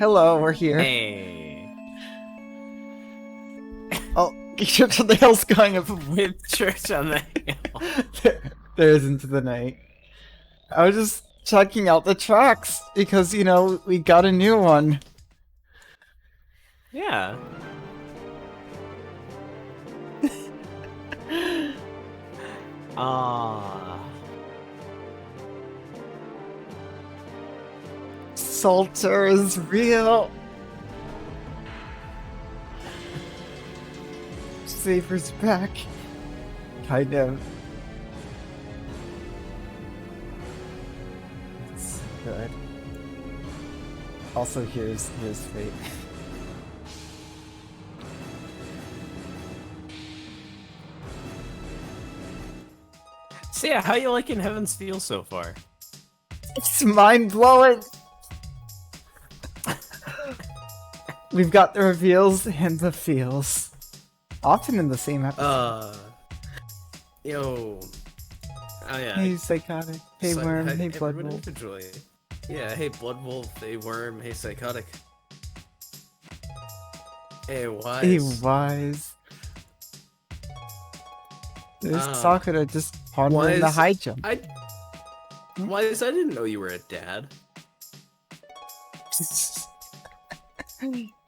Hello, we're here. Hey. Oh, Church on the Hill's going up. With Church on the Hill. There's into the night. I was just checking out the tracks because, we got a new one. Yeah. Ah. Salter is real. Saber's back. Kind of. It's good. Also, here's fate. So yeah, how you liking Heaven's Feel so far? It's mind-blowing! We've got the reveals and the feels. Often in the same episode. Yo. Oh yeah. Hey, Psychotic. Hey, Worm. Hey, Blood everyone Wolf. individually. Yeah, hey Blood Wolf, hey Worm, hey Psychotic. Hey Wise. Hey, Wise. There's Sakura just pondering the high jump. Wise, I didn't know you were a dad.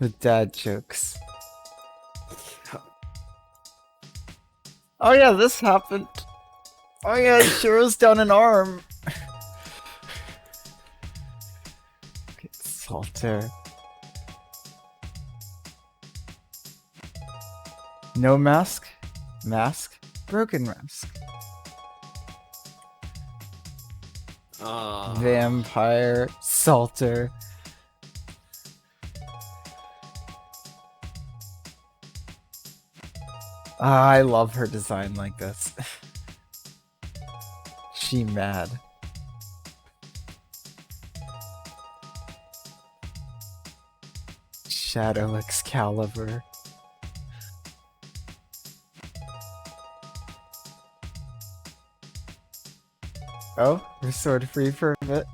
The dad jokes. Oh yeah, this happened. Oh yeah, Shiro's down an arm. Okay, Salter. No mask? Mask? Broken mask. Vampire. Salter. I love her design like this. She mad. Shadow Excalibur. Oh, we're sword free for a bit.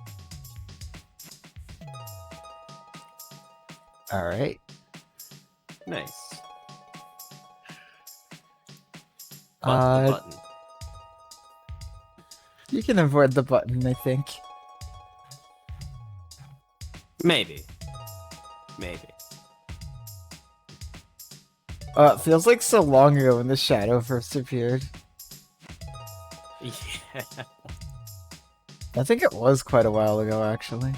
Alright. Nice. The button. You can avoid the button, I think. Maybe. Maybe. It feels like so long ago when the shadow first appeared. Yeah. I think it was quite a while ago, actually.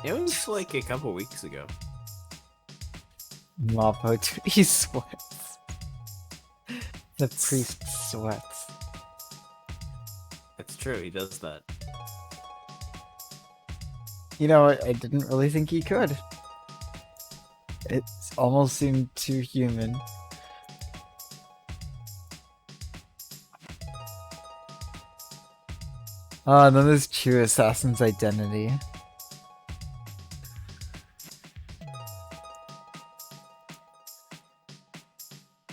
It was like a couple weeks ago. Mapo, he sweats. The priest sweats. It's true, he does that. You know, I didn't really think he could. It almost seemed too human. And then there's True Assassin's identity.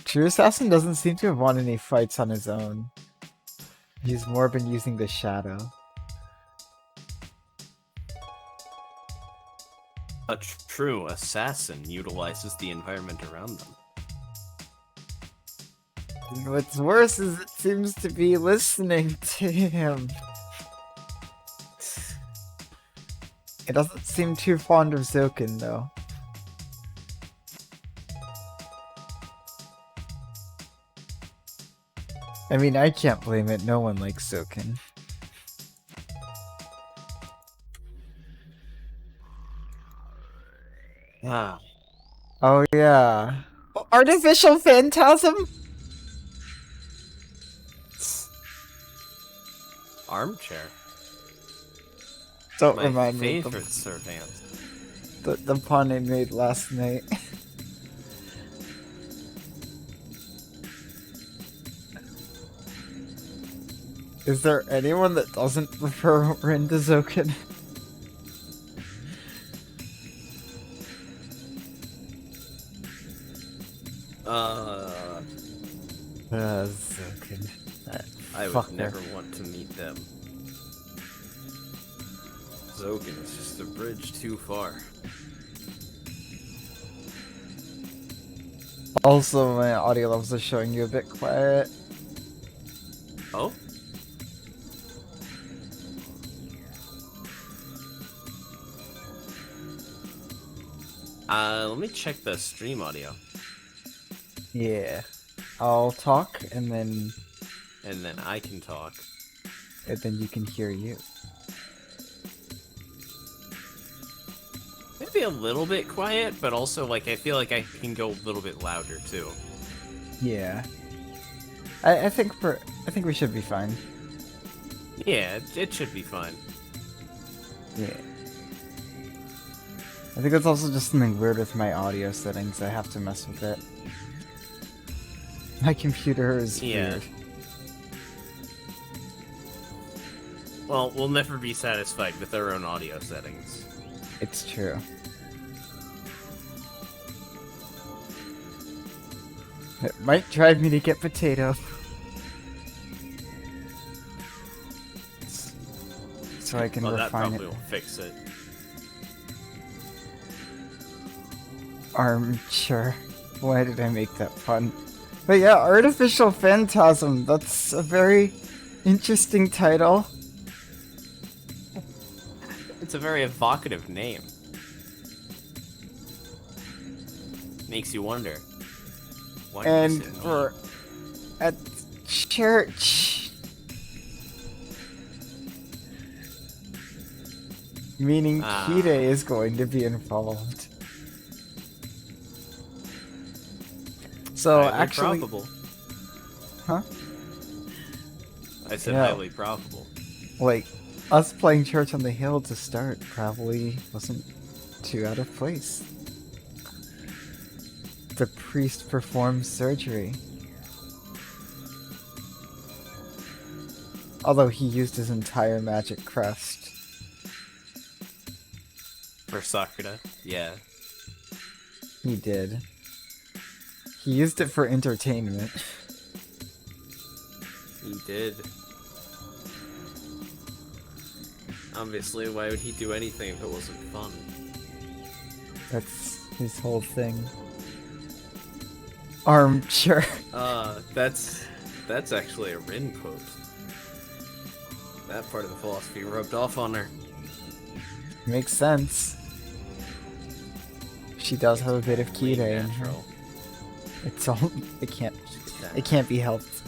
True Assassin doesn't seem to have won any fights on his own. He's more been using the shadow. A true assassin utilizes the environment around them. What's worse is it seems to be listening to him. It doesn't seem too fond of Zoken, though. I mean, I can't blame it. No one likes Zoken. Ah. Oh, yeah. Artificial Phantasm? Armchair. Don't My remind me favorite of servant. the pun I made last night. Is there anyone that doesn't prefer Rin to Zoken? Zoken. I would never want to meet them. Zogan is just a bridge too far. Also, my audio levels are showing you a bit quiet. Oh? Let me check the stream audio. Yeah. I'll talk and then I can talk. you can hear you. Maybe a little bit quiet, but also, like, I feel like I can go a little bit louder, too. Yeah. I think we should be fine. Yeah, it should be fine. Yeah. I think it's also just something weird with my audio settings. I have to mess with it. My computer is weird. Well, we'll never be satisfied with our own audio settings. It's true. It might drive me to get potato. So I can that refine probably it. will fix it. Armchair. Why did I make that pun? But yeah, Artificial Phantasm. That's a very interesting title. It's a very evocative name. Makes you wonder. What And does it mean? for at church, meaning Kirei is going to be involved. So highly actually, probable. huh? I said Yeah. highly probable. Like us playing Church on the Hill to start probably wasn't too out of place. The priest performs surgery. Although he used his entire magic crest. For Sakura, yeah. He did. He used it for entertainment. He did. Obviously, why would he do anything if it wasn't fun? That's his whole thing. Armchair. That's actually a Rin quote. That part of the philosophy rubbed off on her. Makes sense. She does have a bit of Kirei in her. Natural. It's all. It can't be helped.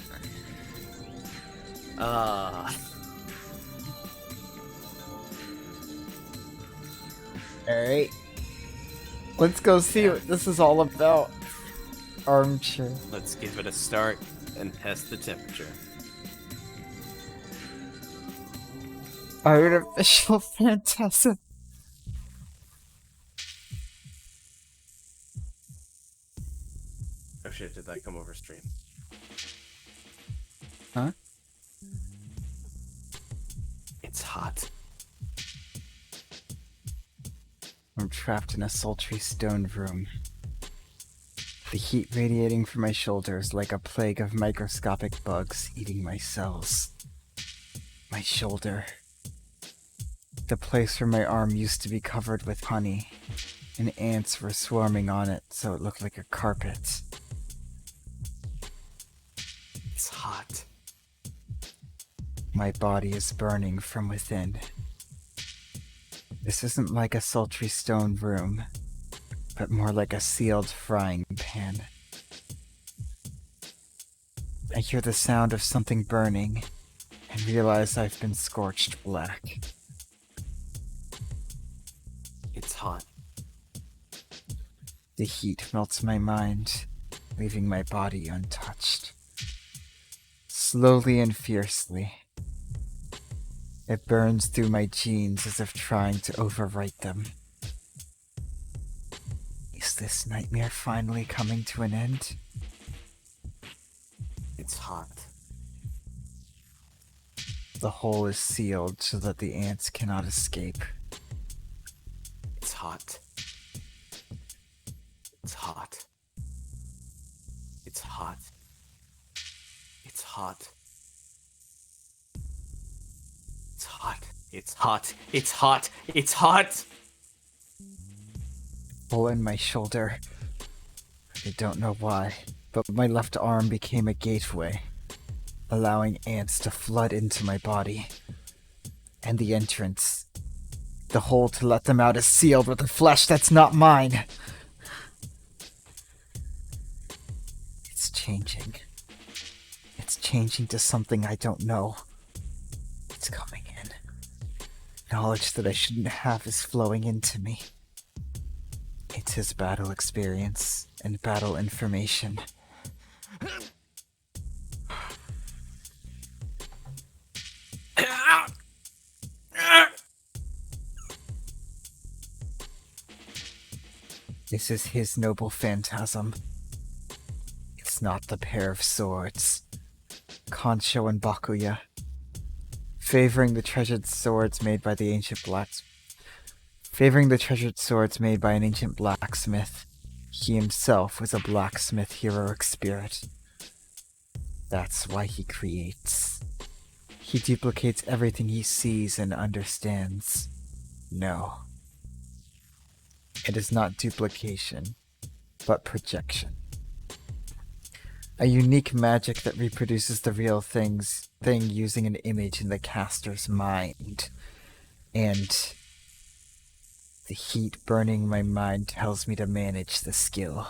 Alright. Let's go see what this is all about. Armchair. Let's give it a start and test the temperature. Artificial Phantasm. Oh shit, did that come over stream? Huh? It's hot. I'm trapped in a sultry stone room. The heat radiating from my shoulders like a plague of microscopic bugs eating my cells. My shoulder. The place where my arm used to be covered with honey, and ants were swarming on it so it looked like a carpet. It's hot. My body is burning from within. This isn't like a sultry stone room, but more like a sealed frying pan. I hear the sound of something burning and realize I've been scorched black. It's hot. The heat melts my mind, leaving my body untouched. Slowly and fiercely. It burns through my genes as if trying to overwrite them. Is this nightmare finally coming to an end? It's hot. The hole is sealed so that the ants cannot escape. It's hot. It's hot. It's hot. It's hot. It's hot. It's hot. It's hot. It's hot! Pull in my shoulder. I don't know why, but my left arm became a gateway, allowing ants to flood into my body. And the entrance, the hole to let them out, is sealed with a flesh that's not mine. It's changing. It's changing to something I don't know. It's coming in. Knowledge that I shouldn't have is flowing into me. It's his battle experience and battle information. This is his noble phantasm. It's not the pair of swords. Kansho and Bakuya. Favoring the treasured swords made by the ancient blacks. Favoring the treasured swords made by an ancient blacksmith. He himself was a blacksmith heroic spirit. That's why he creates. He duplicates everything he sees and understands. No. It is not duplication, but projection. A unique magic that reproduces the real thing using an image in the caster's mind. And the heat burning my mind tells me to manage the skill.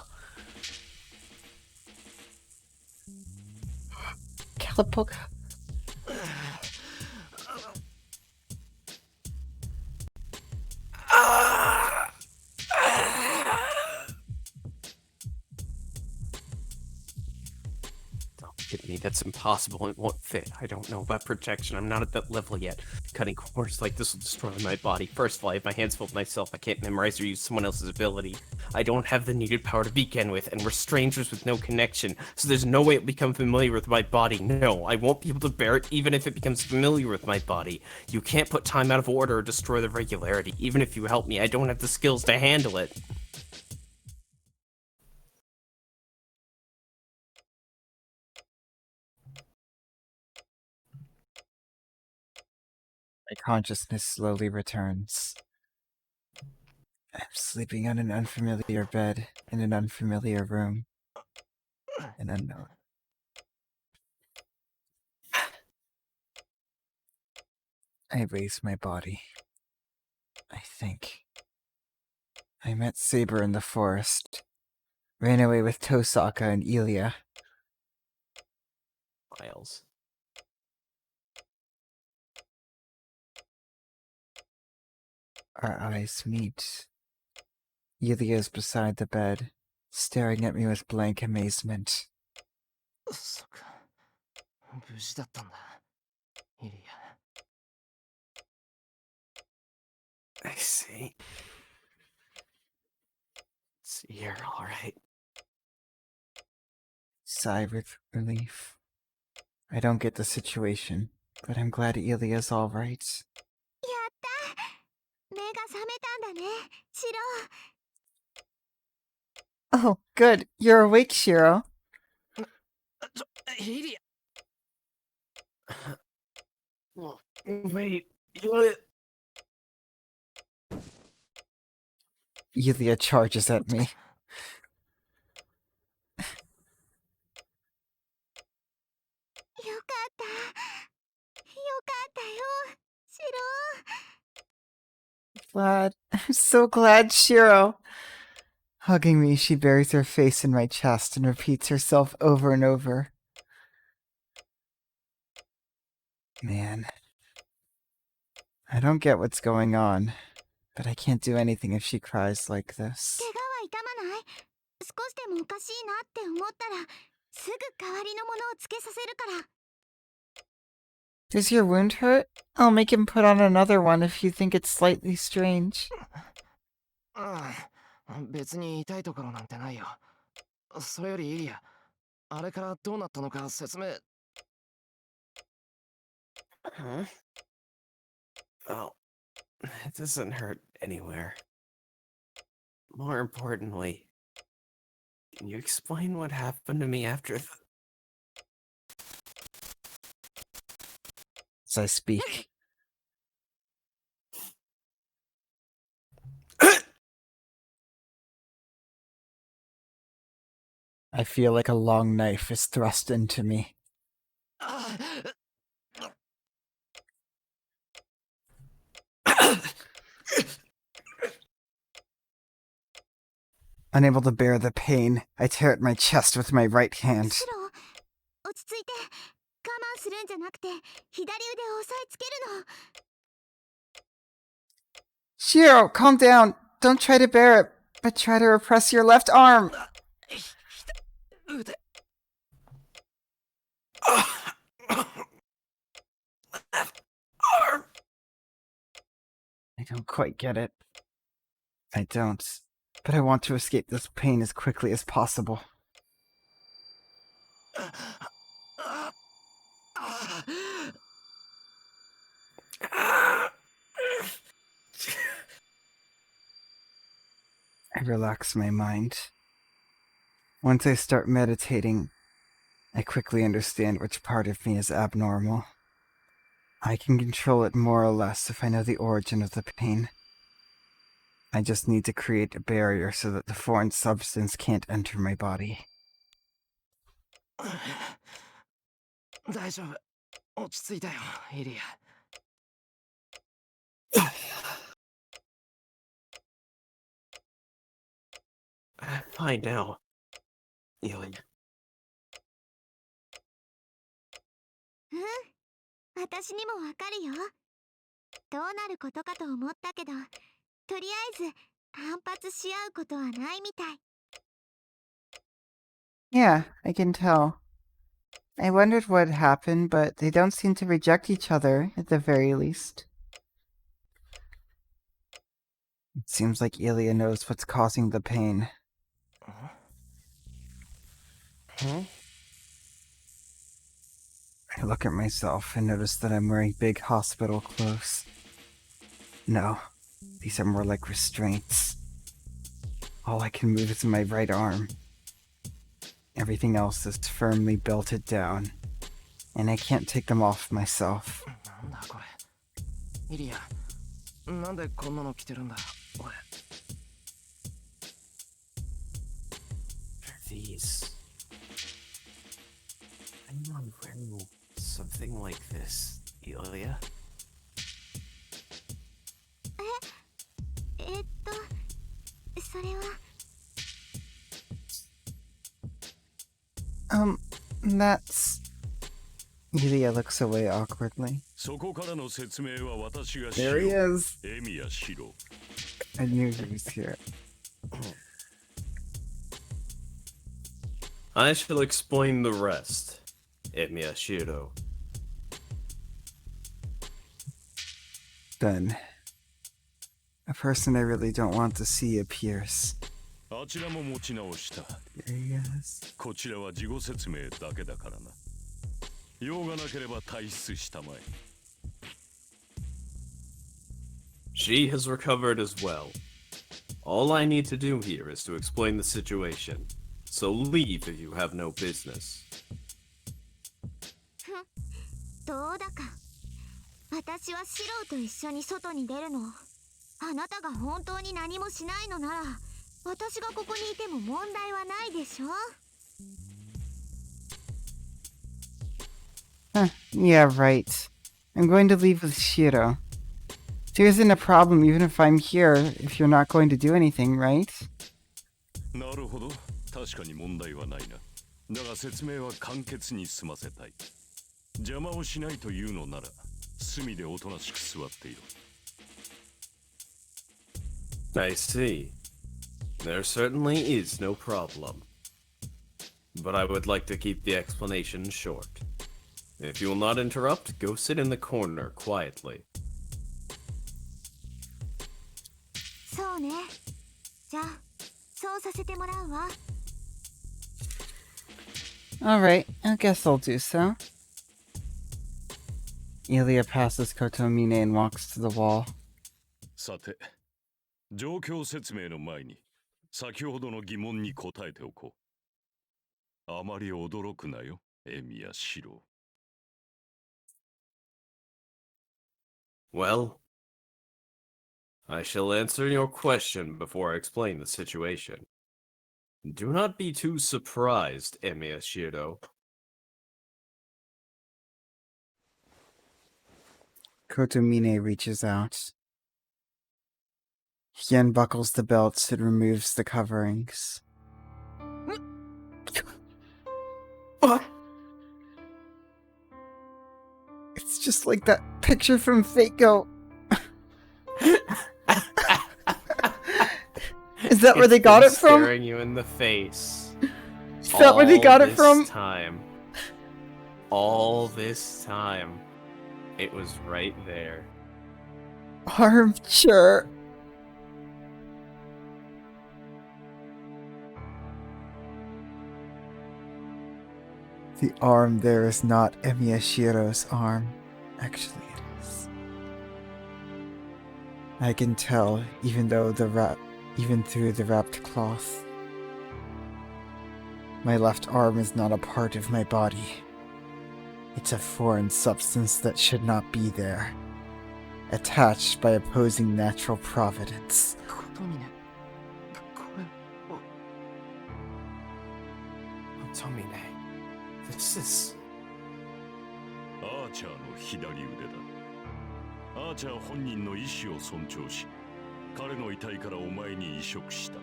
Calipoca. Don't me, that's impossible. It won't fit. I don't know about protection. I'm not at that level yet. Cutting corners like this will destroy my body. First of all, I have my hands full of myself. I can't memorize or use someone else's ability. I don't have the needed power to begin with, and we're strangers with no connection, so there's no way it'll become familiar with my body. No, I won't be able to bear it even if it becomes familiar with my body. You can't put time out of order or destroy the regularity. Even if you help me, I don't have the skills to handle it. My consciousness slowly returns. I'm sleeping on an unfamiliar bed in an unfamiliar room. An unknown. I raise my body. I think. I met Saber in the forest. Ran away with Tosaka and Ilya. Miles. Our eyes meet. Ilya is beside the bed, staring at me with blank amazement. そっか。無事だったんだ。イリア。I see. So you're alright. Sigh with relief. I don't get the situation, but I'm glad Ilya's alright. やった目が覚めたんだね、シロ。 Oh, good. You're awake, Shiro. イリア。Wait, what? Ilya charges at me. よかったよかったよ、シロ。 Glad. I'm so glad, Shiro. Hugging me, she buries her face in my chest and repeats herself over and over. Man. I don't get what's going on, but I can't do anything if she cries like this. 怪我は痛まない？少しでもおかしいなって思ったらすぐ代わりのものをつけさせるから。 Does your wound hurt? I'll make him put on another one if you think it's slightly strange. 別に痛いところなんてないよ。それよりイリア、あれからどうなったのか説明。Huh? Oh, it doesn't hurt anywhere. More importantly, can you explain what happened to me after the... As I speak, I feel like a long knife is thrust into me. Unable to bear the pain, I tear at my chest with my right hand. シロ、落ち着いて。我慢するんじゃなくて、左腕を押さえつけるの。Shiro, calm down. Don't try to bear it, but try to repress your left arm. 腕 I don't quite get it. I don't. But I want to escape this pain as quickly as possible. I relax my mind. Once I start meditating, I quickly understand which part of me is abnormal. I can control it more or less if I know the origin of the pain. I just need to create a barrier so that the foreign substance can't enter my body. 大丈夫。落ち着いたよ、イリア。I'm fine now. Ilya. うん、私にもわかるよ。どうなることかと思ったけど、とりあえず反発し合うことはないみたい。Yeah, I can tell. I wondered what happened, but they don't seem to reject each other, at the very least. It seems like Ilya knows what's causing the pain. Huh? I look at myself and notice that I'm wearing big hospital clothes. No, these are more like restraints. All I can move is my right arm. Everything else is firmly belted down, and I can't take them off myself. なんだこれ。イリア、なんでこんなの着てるんだ、俺。These. I'm not wearing something like this, Ilya. それは。That's... Ilya looks away awkwardly. そこからの説明は私がし There よ he う。 is. エミヤシロ。 I knew he was here. I shall explain the rest, Miyashiro. Then, a person I really don't want to see appears. あちらも持ち直した。 There he is. こちらは事後説明だけだからな。用がなければ退出したまえ。 She has recovered as well. All I need to do here is to explain the situation. So leave if you have no business. どうだか。私はシローと一緒に外に出るの。あなたが本当に何もしないのなら、私がここにいても問題はないでしょ。Yeah, right. I'm going to leave with Shiro. There isn't a problem even if I'm here, if you're not going to do anything, right? なるほど。確かに問題はないな。だが説明は簡潔に済ませたい。邪魔をしないというのなら、隅でおとなしく座っていろ。 I see. There certainly is no problem. But I would like to keep the explanation short. If you will not interrupt, go sit in the corner quietly. そうね。じゃあ、そうさせてもらうわ。Alright, I guess I'll do so. Ilya passes Kotomine and walks to the wall. さて、状況説明の前に、先ほどの疑問に答えておこう。あまり驚くなよ、エミヤシロ。 Well, I shall answer your question before I explain the situation. Do not be too surprised, Emiyashiro. Kotomine reaches out. He unbuckles the belts and removes the coverings. What? It's just like that picture from Fako. Is that where they got it from? Staring you in the face. Is that where they got it from? All this time. It was right there. Armchair. The arm there is not Emiyashiro's arm. Actually, it is. I can tell, even through the wrapped cloth. My left arm is not a part of my body. It's a foreign substance that should not be there. Attached by opposing natural providence. 琴峰これを Tomine, this is... アーチャーの左腕だ。アーチャー本人の意思を尊重し、彼の遺体からお前に移植した。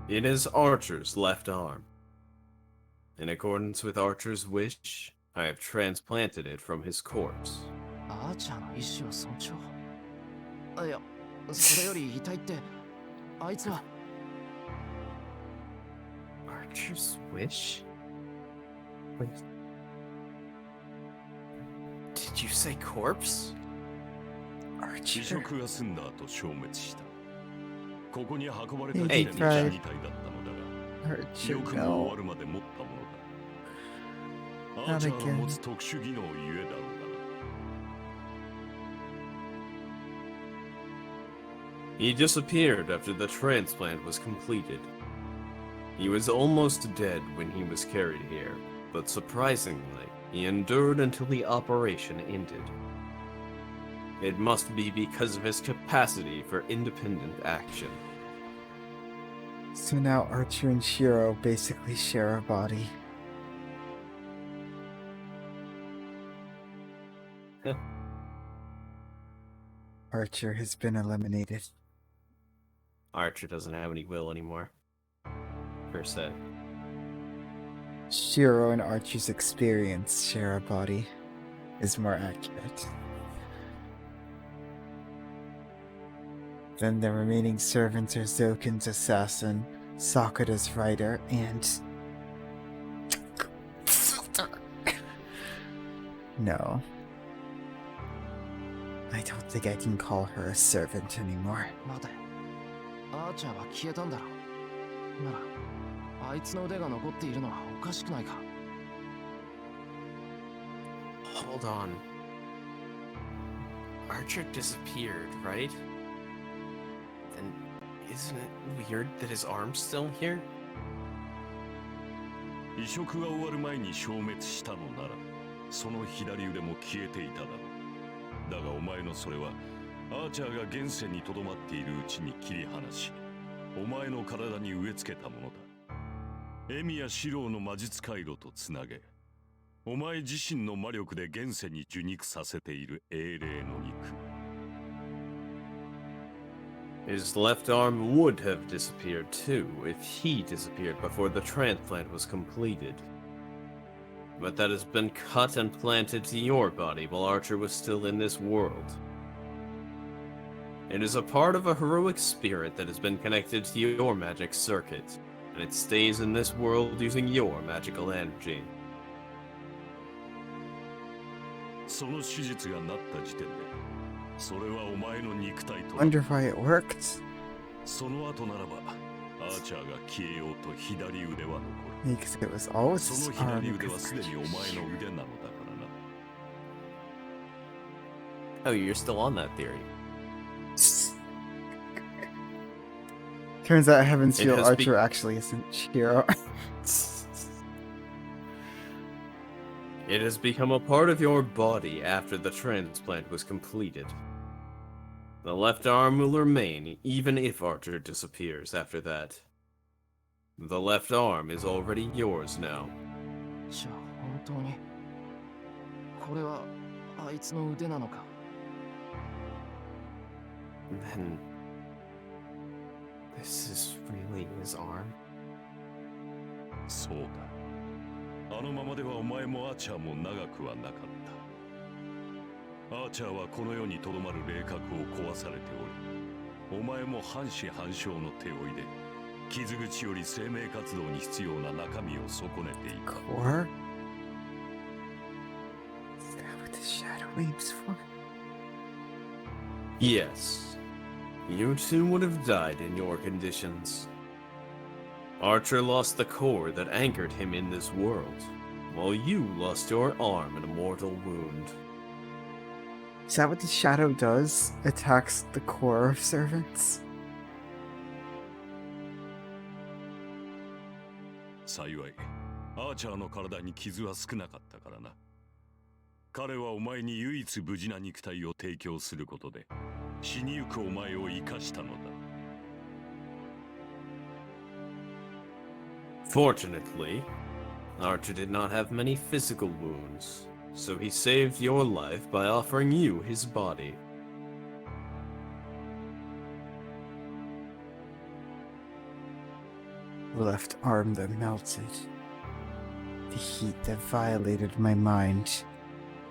It is Archer's left arm. In accordance with Archer's wish, I have transplanted it from his corpse. アーチャーの意思を尊重いやそれより遺体ってあいつは Archer's wish? Wait. Did you say corpse? 移 Archer. 植が済んだ後消滅した。ここに運ばれた時 Hey, 点で Fred. 死に体だったのだが、 Archer, よくも終 no. わるまで持ったものだ。アーチャーが持つ特殊技能ゆえだろうがな。 He disappeared after the transplant was completed. He was almost dead when he was carried here, but surprisingly, he endured until the operation ended. It must be because of his capacity for independent action. So now Archer and Shiro basically share a body. Archer has been eliminated. Archer doesn't have any will anymore. Per se. Shiro and Archer's experience share a body is more accurate. Then the remaining servants are Zokin's assassin, Sakura's rider, and... No. I don't think I can call her a servant anymore. 待てアーチャーは消えたんだろうならあいつの腕が残っているのはおかしくないか Hold on. Archer disappeared, right? Then isn't it weird that his arm's still here? 移植が終わる前に消滅したのなら、その左腕も消えていただろう。だがお前のそれは、アーチャーが現世にとどまっているうちに切り離し、お前の体に植え付けたものだ。エミやシローの魔術回路とつなげ、お前自身の魔力で現世に受肉させている英霊の肉。 His left arm would have disappeared too if he disappeared before the transplant was completed. But that has been cut and planted to your body while Archer was still in this world. It is a part of a heroic spirit that has been connected to your magic circuit, and it stays in this world using your magical energy. その手術がなった時点で、それはお前の肉体と。 Wonder why it worked. その後ならば、アーチャーが消えようと左腕は残る。 Because it was always その his arm. 左腕は because すでにお前の腕なのだからな。 Oh, you're still on that theory. Turns out Heaven's It Shield has Archer actually isn't Shiro. It has become a part of your body after the transplant was completed. The left arm will remain even if Archer disappears after that. The left arm is already yours now. じゃあ本当にこれはあいつの腕なのか。 Then... This is really his arm? そうだ。あのままではお前もアーチャーも長くはなかった。アーチャーはこの世にとどまる霊核を壊されており、お前も半死半生の手負いで傷口より生命活動に必要な中身を損ねていく。 Core? Is that what the shadow waves for? Yes. You two would have died in your conditions. Archer lost the core that anchored him in this world, while you lost your arm in a mortal wound. Is that what the shadow does? Attacks the core of servants? 幸い、アーチャーの体に傷は少なかったからな。彼はお前に唯一無事な肉体を提供することで、死にゆくお前を生かしたのだ。Fortunately, Archer did not have many physical wounds, so he saved your life by offering you his body. The left arm that melted. The heat that violated my mind.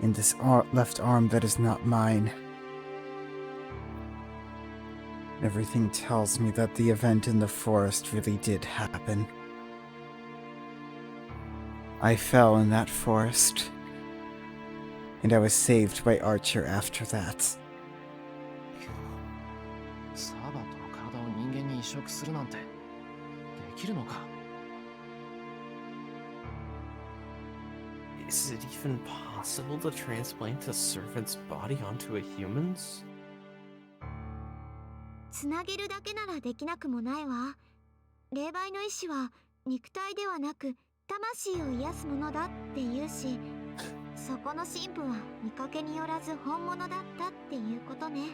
And this left arm that is not mine. Everything tells me that the event in the forest really did happen. I fell in that forest. And I was saved by Archer after that. サーバントの体を人間に移植するなんてできるのか。 Is it even possible to transplant a servant's body onto a human's? つなげるだけならできなくもないわ。霊媒の意志は肉体ではなく魂を癒すものだって言うし、そこの神父は見かけによらず本物だったっていうことね。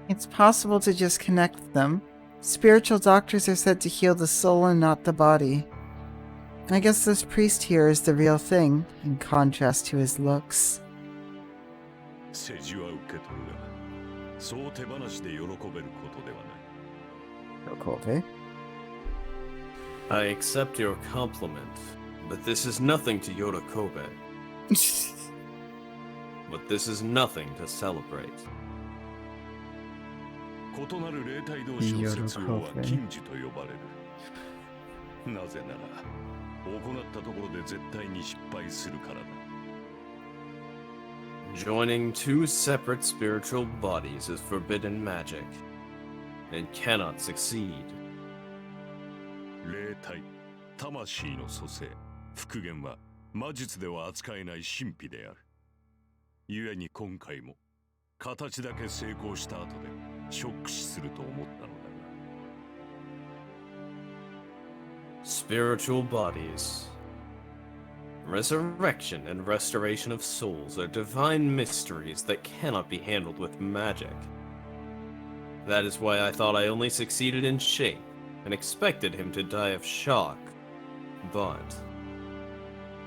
It's possible to just connect them. Spiritual doctors are said to heal the soul and not the body. I guess this priest here is the real thing, in contrast to his looks. 世辞は受け取るが、そう手放しで喜べることではない。 Kobe. I accept your compliment, but this is nothing to Yodokobe. But this is nothing to celebrate. 異なる霊体同士の接合は禁じと呼ばれる。なぜなら、行ったところで絶対に失敗するからだ。 Joining two separate spiritual bodies is forbidden magic, and cannot succeed. 霊体、魂の蘇生、復元は魔術では扱えない神秘である。故に今回も形だけ成功した後でショック死すると思ったのだが。 Spiritual bodies. Resurrection and restoration of souls are divine mysteries that cannot be handled with magic. That is why I thought I only succeeded in shape, and expected him to die of shock. But...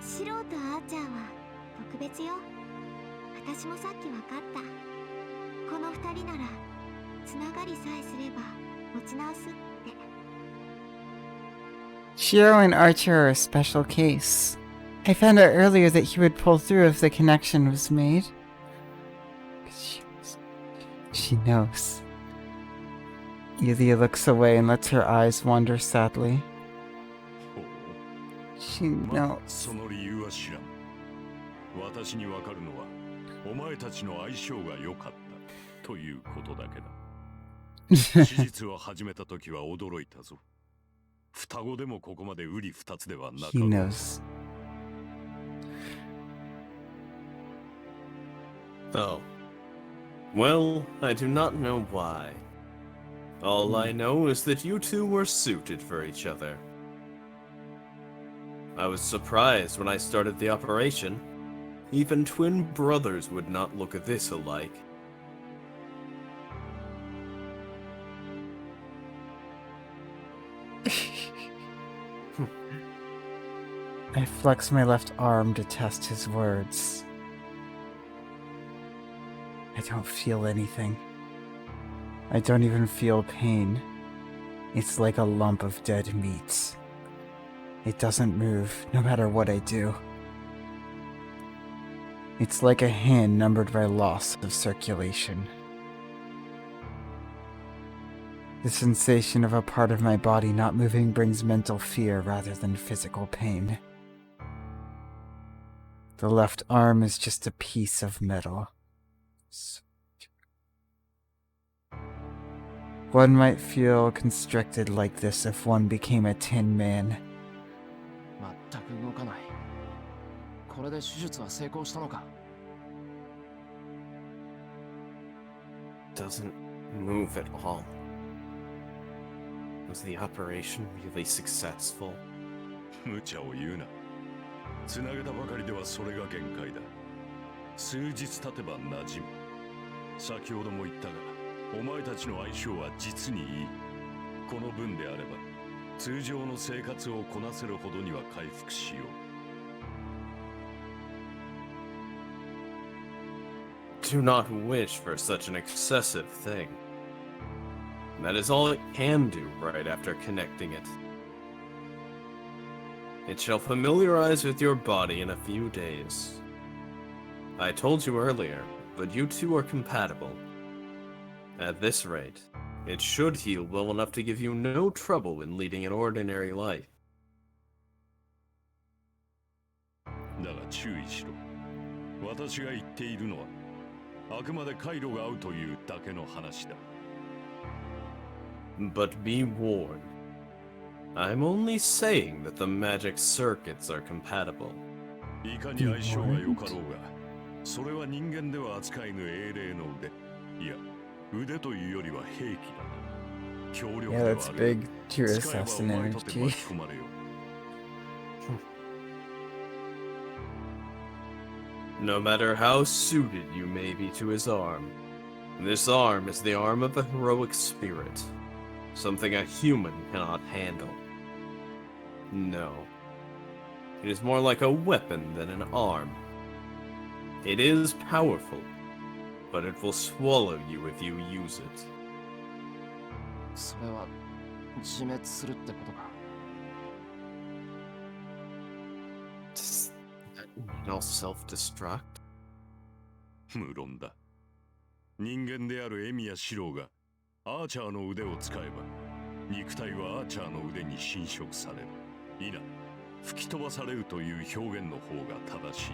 シロとアーチャーは特別よ。私もさっきわかった。この二人ならつながりさえすれば持ち直すって。 Shiro and Archer are a special case. I found out earlier that he would pull through if the connection was made. She knows. Yulia looks away and lets her eyes wander sadly. ほう。 She まあ、 knows. その理由は知らん。私にわかるのは、お前たちの相性が良かったということだけだ。手術を始めた時は驚いたぞ。双子でもここまで瓜二つではなかった。 He knows. Oh. Well, I do not know why. All I know is that you two were suited for each other. I was surprised when I started the operation. Even twin brothers would not look this alike. I flex my left arm to test his words. I don't feel anything. I don't even feel pain. It's like a lump of dead meat. It doesn't move, no matter what I do. It's like a hand numbered by loss of circulation. The sensation of a part of my body not moving brings mental fear rather than physical pain. The left arm is just a piece of metal. One might feel constricted like this if one became a tin man. 全く動かない。これで手術は成功したのか？ Doesn't move at all. Was the operation really successful? 無茶を言うな。つなげたばかりではそれが限界だ。数日経てば馴染む。先ほども言ったが、お前たちの相性は実にいい。この分であれば、通常の生活をこなせるほどには回復しよう。Do not wish for such an excessive thing. That is all it can do right after connecting it. It shall familiarize with your body in a few days. I told you earlier, but you two are compatible. At this rate, it should heal well enough to give you no trouble in leading an ordinary life. だが注意しろ。私が言っているのは、あくまで回路が合うというだけの話だ。But be warned. I'm only saying that the magic circuits are compatible. いかに相性が良かろうが、それは人間では扱えぬ英霊の腕。いや、腕というよりは兵器だな。強力 Yeah, では that's ある。 big tier 使えばお assassin 前とて energy. 巻き込まれよ。No matter how suited you may be to his arm, this arm is the arm of a heroic spirit, something a human cannot handle. No. It is more like a weapon than an arm. It is powerful, but it will swallow you if you use it. それは自滅するってことか。 Does that mean I'll self-destruct? 無論だ。人間であるエミやシローがアーチャーの腕を使えば、肉体はアーチャーの腕に侵食される。いな、吹き飛ばされるという表現の方が正しい。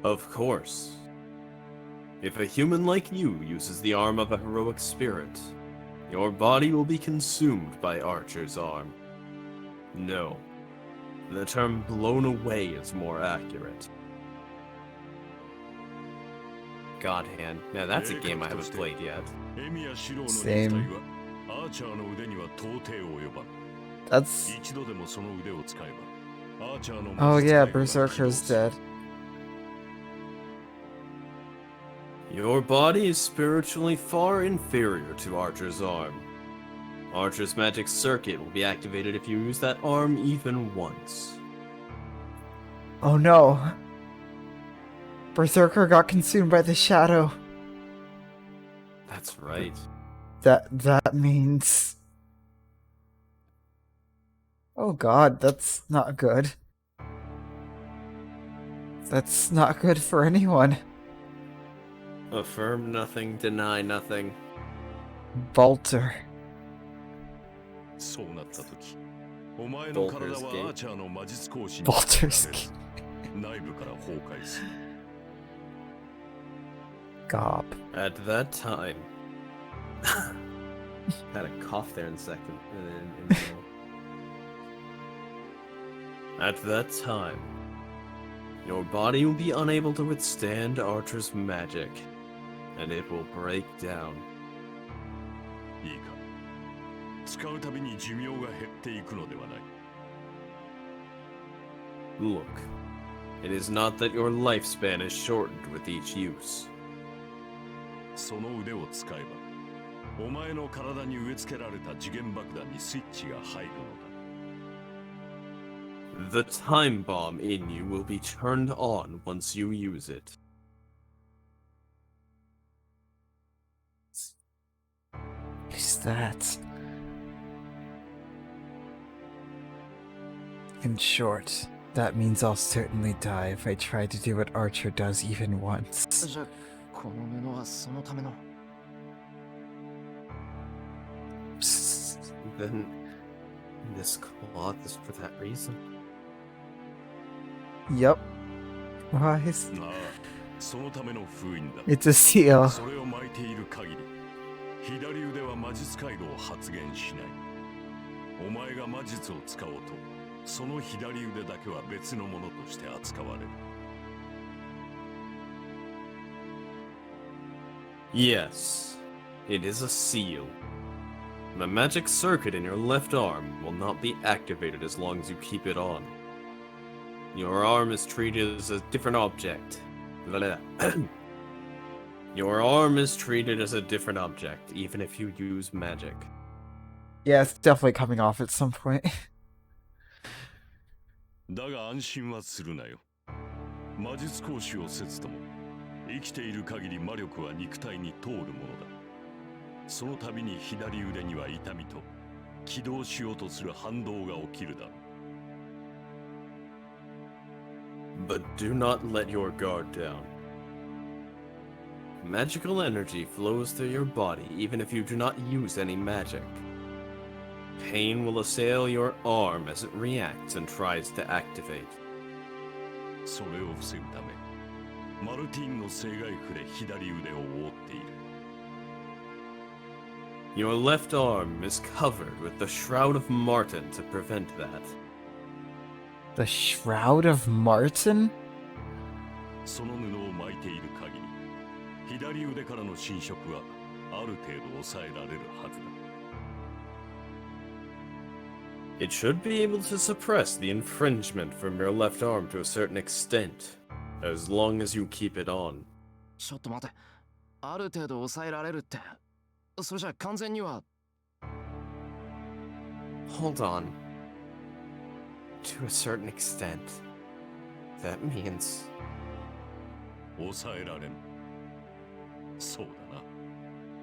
Of course. If a human like you uses the arm of a heroic spirit, your body will be consumed by Archer's arm. No. The term blown away is more accurate. God Hand. Now that's a game I haven't played yet. エミやシローの肉 Same. 体はアーチャーの腕には到底及ばん。 That's... 一度でもその腕を使えば、アーチャーの Oh 魔術 yeah, 界が起動 Berserker's する。 dead. Your body is spiritually far inferior to Archer's arm. Archer's magic circuit will be activated if you use that arm even once. Oh no. Berserker got consumed by the shadow. That's right. That means... Oh god, that's not good. That's not good for anyone. Affirm nothing, deny nothing. Bolter. そうなった時、お前の体はアーチャーの魔術講師に Bolter's 内部から崩壊する。 Gob. At that time... Had a cough there in a second. At that time, your body will be unable to withstand Archer's magic, and it will break down. いいか、使うたびに寿命が減っていくのではない。 Look, it is not that your lifespan is shortened with each use. その腕を使えば、お前の体に植え付けられた次元爆弾にスイッチが入るのだ。The time bomb in you will be turned on once you use it. Who's that? In short, that means I'll certainly die if I try to do what Archer does even once. じゃ、この布はそのための。 Then this cloth is for that reason. Yup. Why is なあ、そのための封印だ。 it's a seal? それを巻いている限り、左腕は魔術回路を発現しない。お前が魔術を使おうと、その左腕だけは別のものとして扱われる。Yes, it is a seal. The magic circuit in your left arm will not be activated as long as you keep it on. Your arm is treated as a different object. Your arm is treated as a different object, even if you use magic. Yeah, it's definitely coming off at some point. だが安心はするなよ。魔術講師をせずとも、生きている限り魔力は肉体に通るものだ。その度に左腕には痛みと起動しようとする反動が起きるだろう。 But do not let your guard down. Magical energy flows through your body even if you do not use any magic. Pain will assail your arm as it reacts and tries to activate. それを防ぐため、マルティーンの生骸符で左腕を覆っている。 Your left arm is covered with the Shroud of Martin to prevent that. The Shroud of Martin? その布を巻いている限り、左腕からの侵食はある程度抑えられるはずだ。 It should be able to suppress the infringement from your left arm to a certain extent, as long as you keep it on. ちょっと待て。ある程度抑えられるって。それじゃ完全には。 Hold on. To a certain extent. That means... 抑えられん。そう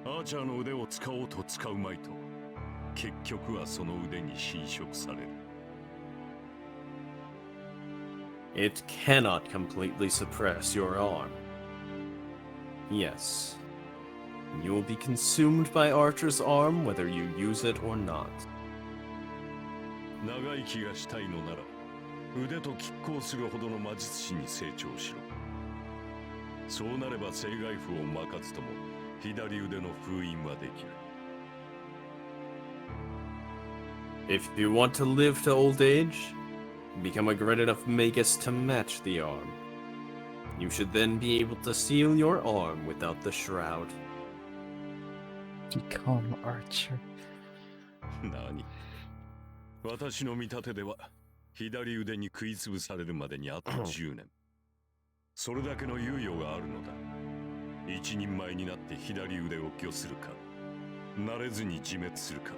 だな。アーチャーの腕を使おうと使うまいと、結局はその腕に侵食される。 It cannot completely suppress your arm. Yes. You will be consumed by Archer's arm whether you use it or not. 長生きがしたいのなら、腕と拮抗するほどの魔術師に成長しろ。そうなれば生骸符を巻かずとも左腕の封印はできる。 If you want to live to old age, become a great enough magus to match the arm. You should then be able to seal your arm without the shroud. Become Archer. 何？私の見立てでは、左腕に食いつぶされるまでにあと10年。それだけの猶予があるのだ。一人前になって左腕を御するか、慣れずに自滅するか。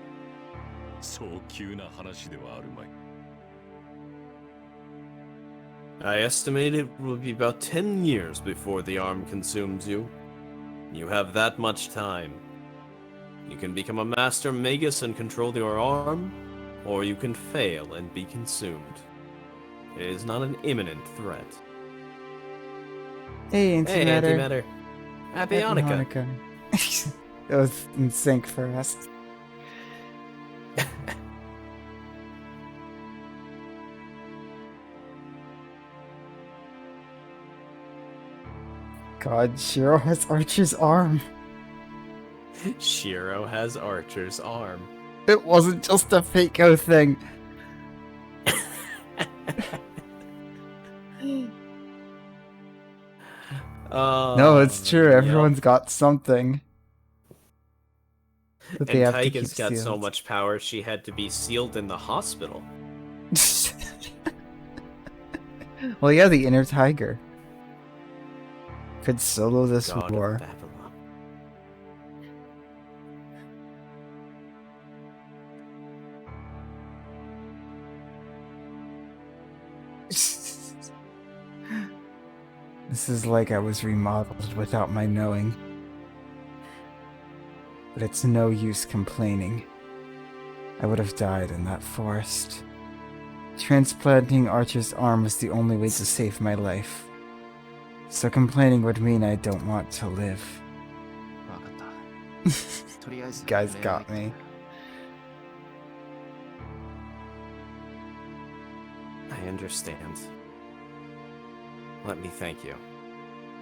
そう急な話ではあるまい。 I estimate it will be about 10 years before the arm consumes you. You have that much time. You can become a master magus and control your arm, or you can fail and be consumed. It is not an imminent threat. Hey, Hey, Antimatter. Antimatter. Happy Hanukkah. Hanukkah. That was in sync for us. God, Shiro has Archer's arm. Shiro has Archer's arm. It wasn't just a Fako thing. No, it's true. Everyone's got something. But they And have to keep Tyga's got so sealed. much power she had to be sealed in the hospital. Well, yeah, the inner tiger could solo this God war. of Babylon. This is like I was remodeled without my knowing. But it's no use complaining. I would have died in that forest. Transplanting Archer's arm was the only way to save my life. So complaining would mean I don't want to live. わかったとりあえず Guys got me. I understand. Let me thank you.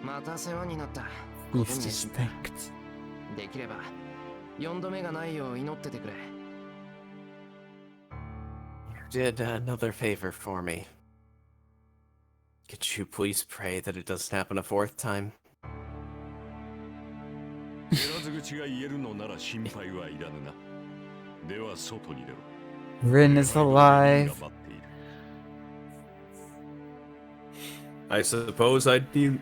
また世話になった He's just thanked. できれば4度目がないよう祈っててくれ Did another favor for me. Could you please pray that it doesn't happen a fourth time? 減らず口が言えるのなら心配はいらぬな。では外に出ろ。 Rin is alive. が待っている。 I suppose I do.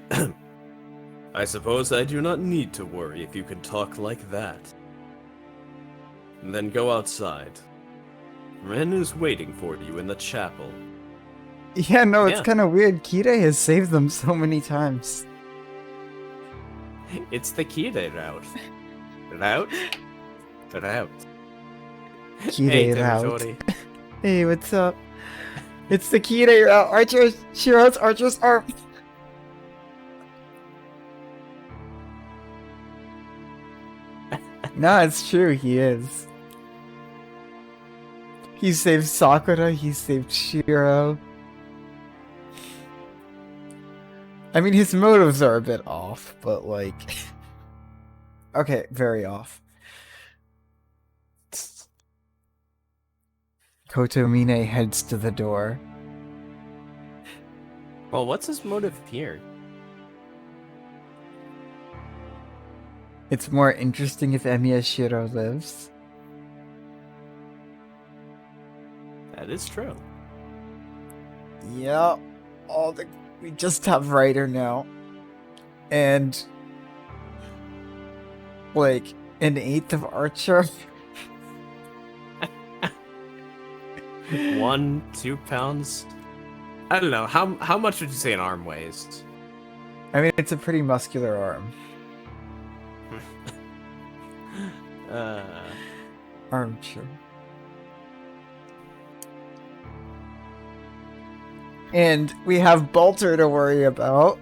I suppose I do not need to worry if you can talk like that. Then go outside. Ren is waiting for you in the chapel. Yeah, no, it's Yeah. kind of weird. Kirei has saved them so many times. It's the Kirei route. Route? Route. Kirei Hey, route. Tori. Hey, what's up? It's the Kirei route. Archer, Shiro's Archer's arm. No, it's true. He is. He saved Sakura. He saved Shiro. I mean, his motives are a bit off, but like, okay, very off. Kotomine heads to the door. Well, what's his motive here? It's more interesting if Emiya Shiro lives. That is true. Yeah, we just have Ryder now, and like an eighth of Archer. 1, 2 pounds? I don't know. How much would you say an arm weighs? I mean, it's a pretty muscular arm. Archer. And we have Bolter to worry about.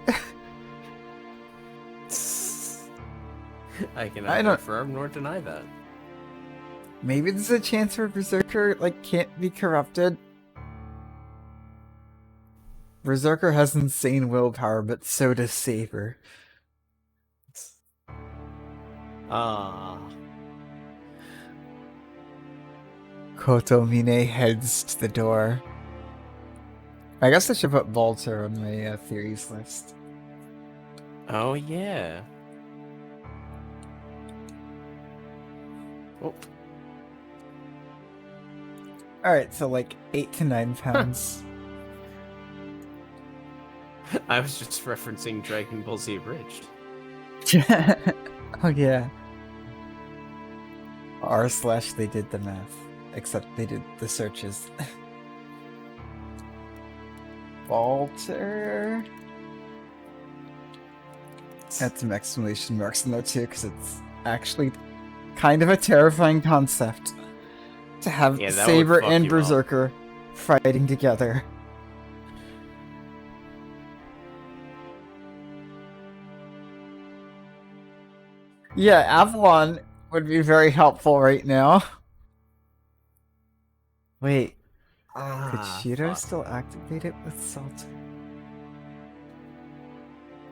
I can I neither don't- affirm nor deny that. Maybe there's a chance where Berserker like can't be corrupted. Berserker has insane willpower, but so does Saber. Ah. Kotomine heads to the door. I guess I should put Bolter on my theories list. Oh, yeah. Oh. Alright, so like 8 to 9 pounds. I was just referencing Dragon Ball Z Abridged. Oh yeah. R/ they did the math. Except they did the searches. Walter. Add some exclamation marks in there too, because it's actually kind of a terrifying concept to have Yeah, that would Saber fuck and you up. Berserker fighting together. Yeah, Avalon would be very helpful right now. Wait, could Shiro fuck. still activate it with Salt?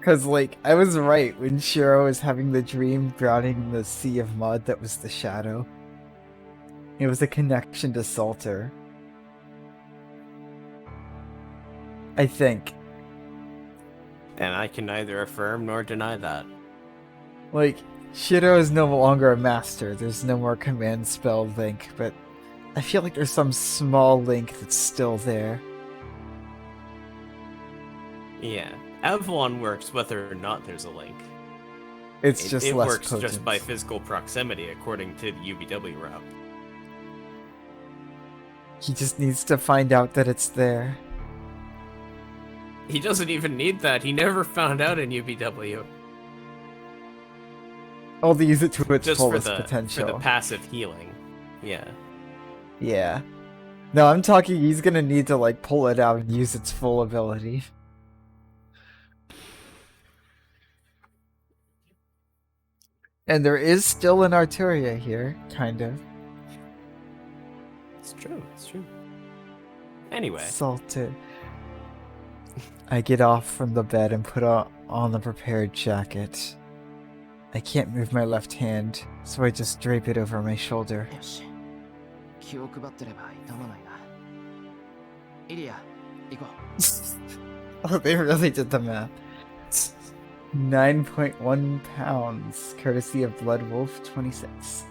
Cause like, I was right when Shiro was having the dream drowning in the sea of mud that was the shadow. It was a connection to Salter. I think. And I can neither affirm nor deny that. Like, Shiro is no longer a master, there's no more command spell link, but I feel like there's some small link that's still there. Yeah. Avalon works whether or not there's a link. It's just it less works potent. just by physical proximity according to the UBW route. He just needs to find out that it's there. He doesn't even need that. He never found out in UBW. I'll use it to its Just for fullest the potential. passive healing. Yeah. Yeah. No, I'm talking he's gonna need to like pull it out and use its full ability. And there is still an Arturia here, kind of. It's true, it's true. Anyway. Salted. I get off from the bed and put on the prepared jacket. I can't move my left hand, so I just drape it over my shoulder. よし。気を配ってれば痛まないな。イリア、行こう。 Oh, they really did the math. 9.1 pounds, courtesy of Blood Wolf 26.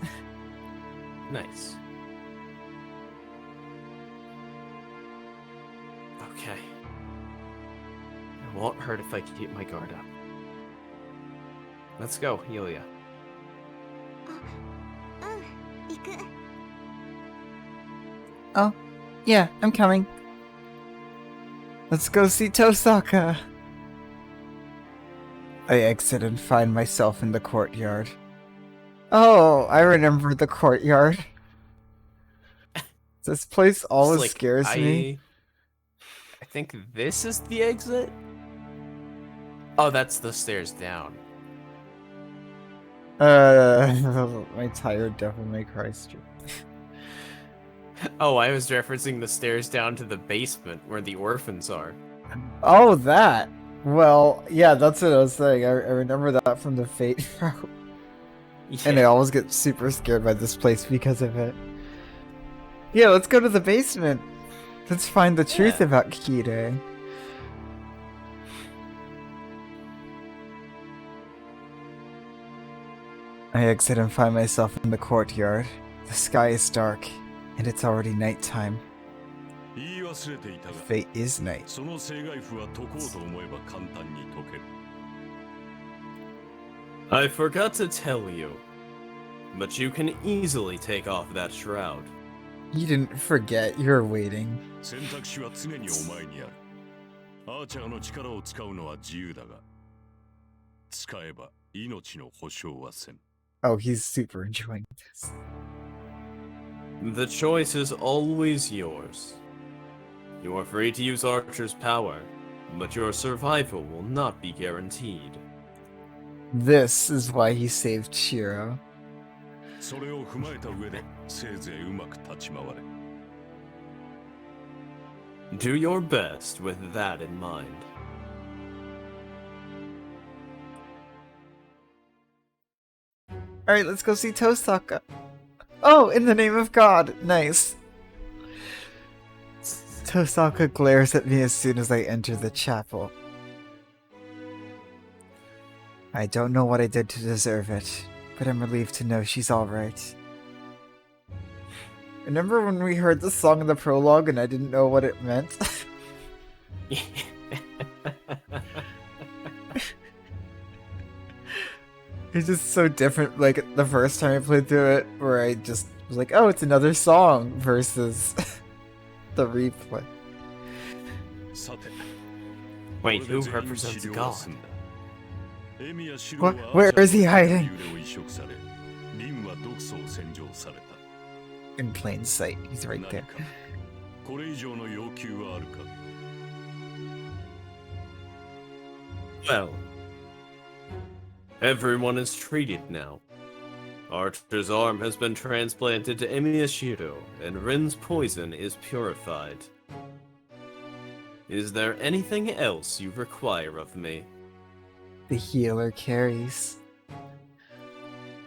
Nice. Okay. It won't hurt if I keep my guard up. Let's go, Yulia. 行く。 Oh, yeah, I'm coming. Let's go see Tosaka. I exit and find myself in the courtyard. Oh, I remember the courtyard. This place always Like, scares me. I think this is the exit? Oh, that's the stairs down. My tired Devil May Cry stream. Oh, I was referencing the stairs down to the basement where the orphans are. Oh, that. Well, yeah, that's what I was saying. I remember that from the Fate route. And I always get super scared by this place because of it. Yeah, let's go to the basement. Let's find the truth Yeah. about Kirei. I exit and find myself in the courtyard. The sky is dark, and it's already nighttime. 言い忘れていたが、 Fate is night. その生涯符は解こうと思えば簡単に解ける。 I forgot to tell you, but you can easily take off that shroud. You didn't forget, you're waiting. 選択肢は常にお前にある。アーチャーの力を使うのは自由だが、使えば命の保証はせん。 Oh, he's super enjoying this. The choice is always yours. You are free to use Archer's power, but your survival will not be guaranteed. This is why he saved Shiro. それを踏まえた上で、せいぜいうまく立ち回れ。 Do your best with that in mind. Alright, let's go see Tosaka. Oh, in the name of God! Nice. Tosaka glares at me as soon as I enter the chapel. I don't know what I did to deserve it, but I'm relieved to know she's alright. Remember when we heard the song in the prologue and I didn't know what it meant? It's just so different, like, the first time I played through it, where I just was like, oh, it's another song, versus the replay. さて、 Wait, これで who 全員 represents 治療 God? は済んだ。エミやシロは Where is he アーチャー hiding? の右腕を移植され、リンは毒素を洗浄された。 In plain sight, he's right 何 there. かこれ以上の要求はあるか。 Well, everyone is treated now. Archer's arm has been transplanted to Emiyashiro, and Rin's poison is purified. Is there anything else you require of me? The healer carries.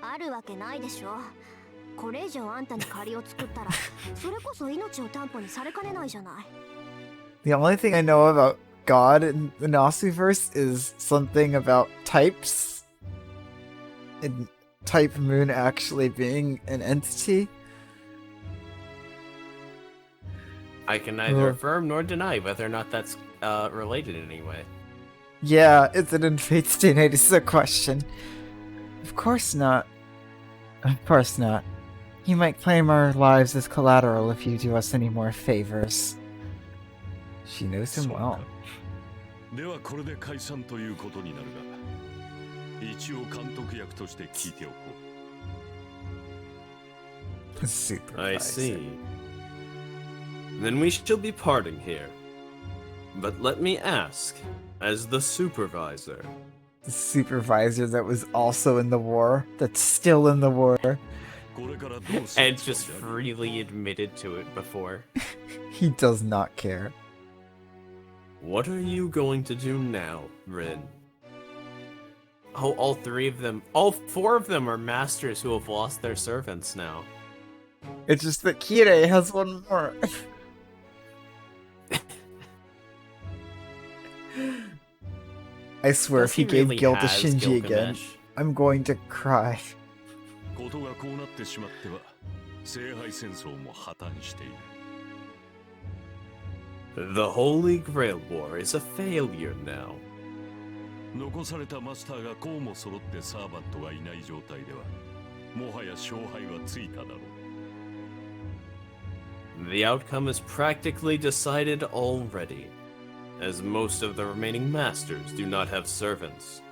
あるわけないでしょ。これ以上あんたに借りを作ったら、それこそ命を担保にされかねないじゃない。The only thing I know about God in the Nasuverse is something about types. And Type Moon actually being an entity. I can neither Ugh. affirm nor deny whether or not that's related in any way. Yeah, is it in Fate's Day Night is the question. Of course not. Of course not. You might claim our lives as collateral if you do us any more favors. She knows him そうか well. ではこれで解散ということになるが、一応監督役として聞いておこう。 Supervisor. I see. Then we shall be parting here. But let me ask, as the supervisor, The supervisor that was also in the war, that's still in the war. これからどうする and just freely admitted to it before, He does not care. what are you going to do now, Rin? Oh, all four of them are masters who have lost their servants now. It's just that Kirei has one more. I swear, Does if he he gave really Gil to has Shinji again, Gilgamesh? I'm going to cry. ことがこうなってしまっては聖杯戦争も破綻している。 The Holy Grail War is a failure now. 残されたマスターがこうも揃ってサーバントがいない状態ではもはや勝敗はついただろう。 The outcome is practically decided already, as most of the remaining masters do not have servants.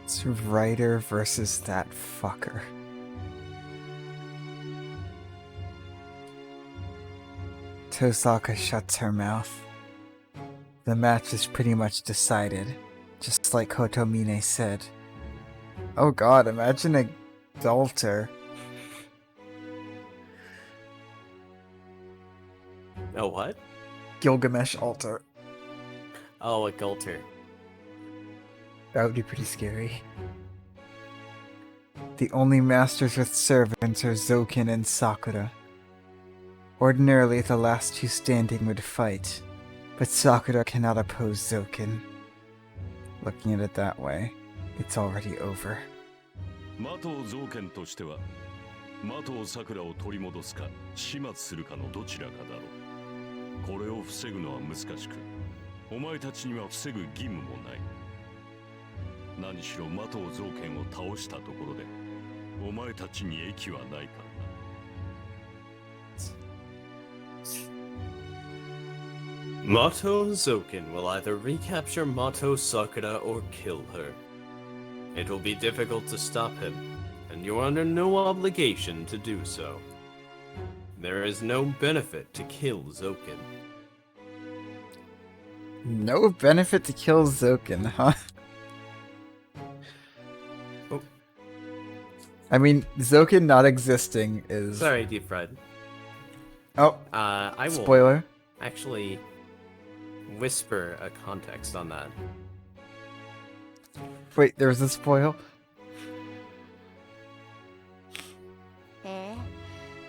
It's Ryder versus that fucker. Tosaka shuts her mouth. The match is pretty much decided, just like Hotomine said. Oh god, imagine a Dalter. Oh, what? Gilgamesh altar. Oh, a Gulter. That would be pretty scary. The only masters with servants are Zoken and Sakura. Ordinarily, the last two standing would fight, but Sakura cannot oppose Zoken. Looking at it that way, it's already over. 魔頭造剣としては魔頭桜を取り戻すか始末するかのどちらかだろう。これを防ぐのは難しく、お前たちには防ぐ義務もない。何しろ魔頭造剣を倒したところでお前たちに益はないからな。 Mato Zoken will either recapture Mato Sakura or kill her. It will be difficult to stop him, and you're under no obligation to do so. There is no benefit to kill Zoken. No benefit to kill Zoken, huh? Oh. I mean, Zoken not existing is... Sorry, Deep Fried. Oh, I will spoiler. actually whisper a context on that. Wait, there's a spoil? へえ、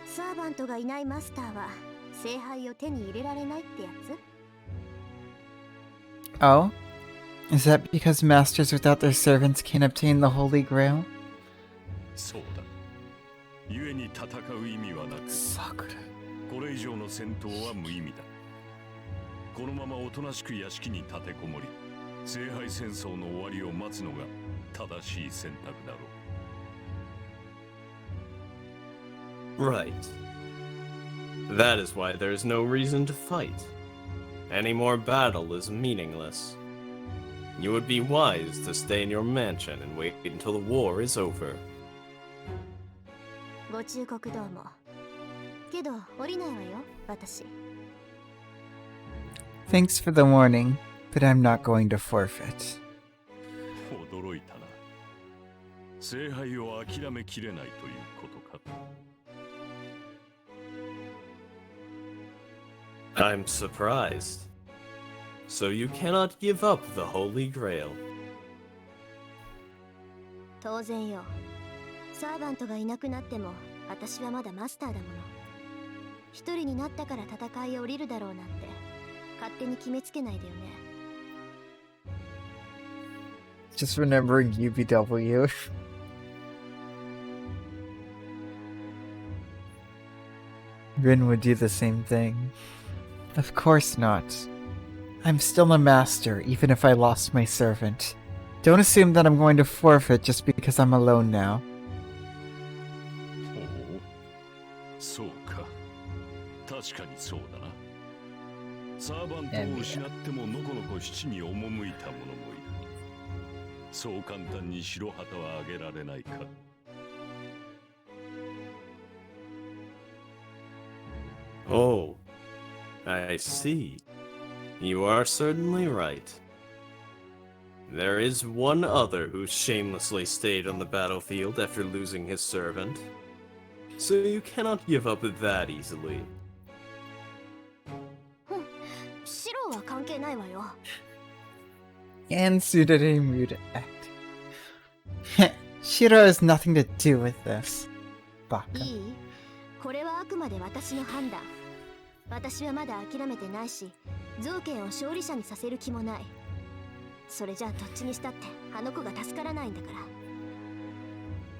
サーバントがいないマスターは聖杯を手に入れられないってやつ？ Oh? Is that because masters without their servants can't obtain the Holy Grail? そうだ。故に戦う意味はなく、 Sakura. これ以上の戦闘は無意味だ。このままおとなしく屋敷に立てこもり、聖杯戦争の終わりを待つのが正しい選択だろう。 Right. That is why there is no reason to fight. Any more battle is meaningless. You would be wise to stay in your mansion and wait until the war is over. ご忠告どうも。けど降りないわよ、私。 Thanks for the warning, but I'm not going to forfeit. 驚いたな。聖杯を諦めきれないということか。 I'm surprised. So you cannot give up the Holy Grail. 当然よ。サーバントがいなくなっても私はまだマスターだもの。一人になったから戦いを降りるだろうなんて勝手に決めつけないでよね。 Just remembering UBW. Rin would do the same thing. Of course not. I'm still a master, even if I lost my servant. Don't assume that I'm going to forfeit just because I'm alone now. ほう、そうか。確かにそうだな。サーバントを失ってものこのこ七に赴いた者もいる。そう簡単に白旗はあげられないか。Oh, I see. You are certainly right. There is one other who shamelessly stayed on the battlefield after losing his servant. So you cannot give up that easily. シロは関係ないわよ。 And Sudere mood act. Shiro has nothing to do with this. Baka. いい？これはあくまで私の判断。私はまだ諦めてないし、造形を勝利者にさせる気もない。それじゃあどっちにしたってあの子が助からないんだか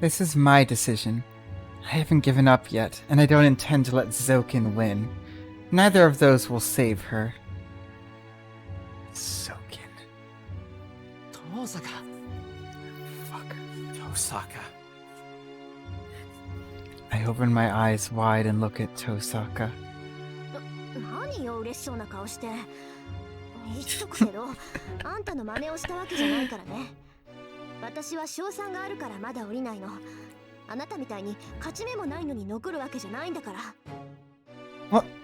ら。This is my decision. I haven't given up yet, and I don't intend to let Zoken win. Neither of those will save her. Zoken. 遠坂 Fuck. Tosaka. I open my eyes wide and look at Tosaka. 何よ嬉しそうな顔して。言っとくけど、あんたの真似をしたわけじゃないからね。私は賞賛があるからまだ降りないの。あなたみたいに勝ち目もないのに残るわけじゃないんだから。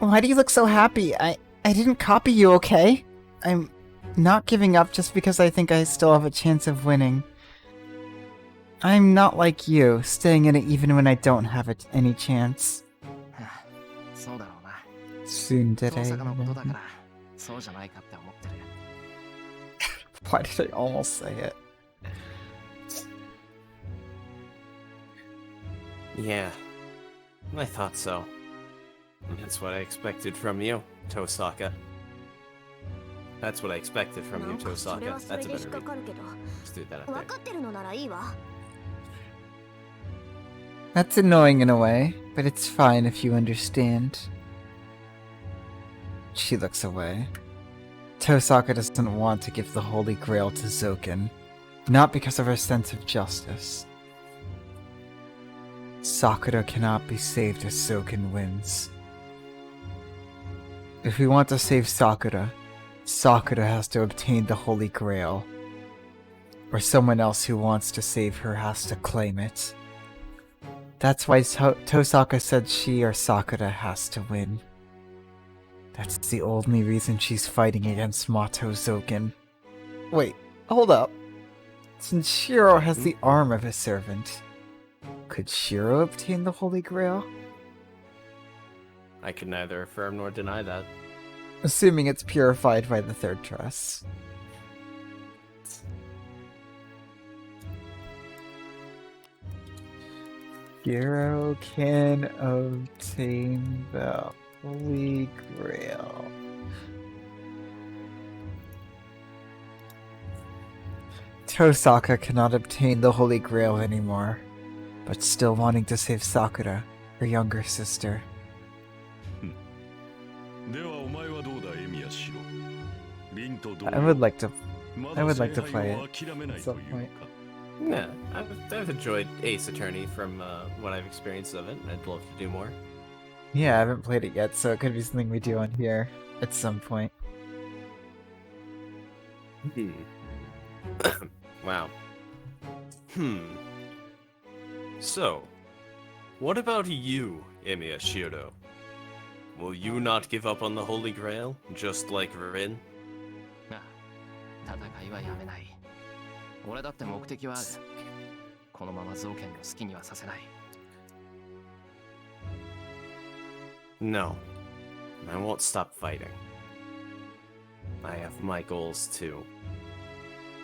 Why do you look so happy? I didn't copy you, okay? I'm not giving up just because I think I still have a chance of winning. I'm not like you, staying in it even when I don't have any chance. そうだろうな。 Tsundere. 遠坂のことだからそうじゃないかって思ってる。 Why did I almost say it? Yeah, I thought so. That's what I expected from you, Tosaka. That's what I expected from な you, んかそれ Tosaka. はそれ That's a で引っ better か read. かるけど、 Let's do that 分 up かってるのならいいわ。 That's annoying in a way, but it's fine if you understand. She looks away. Tosaka doesn't want to give the Holy Grail to Zoken, not because of her sense of justice. Sakura cannot be saved as Zoken wins. If we want to save Sakura, Sakura has to obtain the Holy Grail. Or someone else who wants to save her has to claim it. That's why Tosaka said she or Sakura has to win. That's the only reason she's fighting against Mato Zoken. Wait, hold up. Since Shiro has the arm of a servant, could Shiro obtain the Holy Grail? I can neither affirm nor deny that. Assuming it's purified by the third tress. Shiro can obtain the Holy Grail. Tosaka cannot obtain the Holy Grail anymore, but still wanting to save Sakura, her younger sister. ではお前はどうだエミヤシロ。リンと同 I would like to ま I だ would like 聖 to 杯 play を it 諦めない at と some いう point. か。 Yeah, I've enjoyed Ace Attorney from what I've experienced of it, and I'd love to do more. Yeah, I haven't played it yet, so it could be something we do on here at some point. Wow. So, what about you, Emiya Shiro? Will you not give up on the Holy Grail, just like Rin? ああ、戦いはやめない。俺だって目的はある。このまま造剣の好きにはさせない。No, I won't stop fighting. I have my goals too.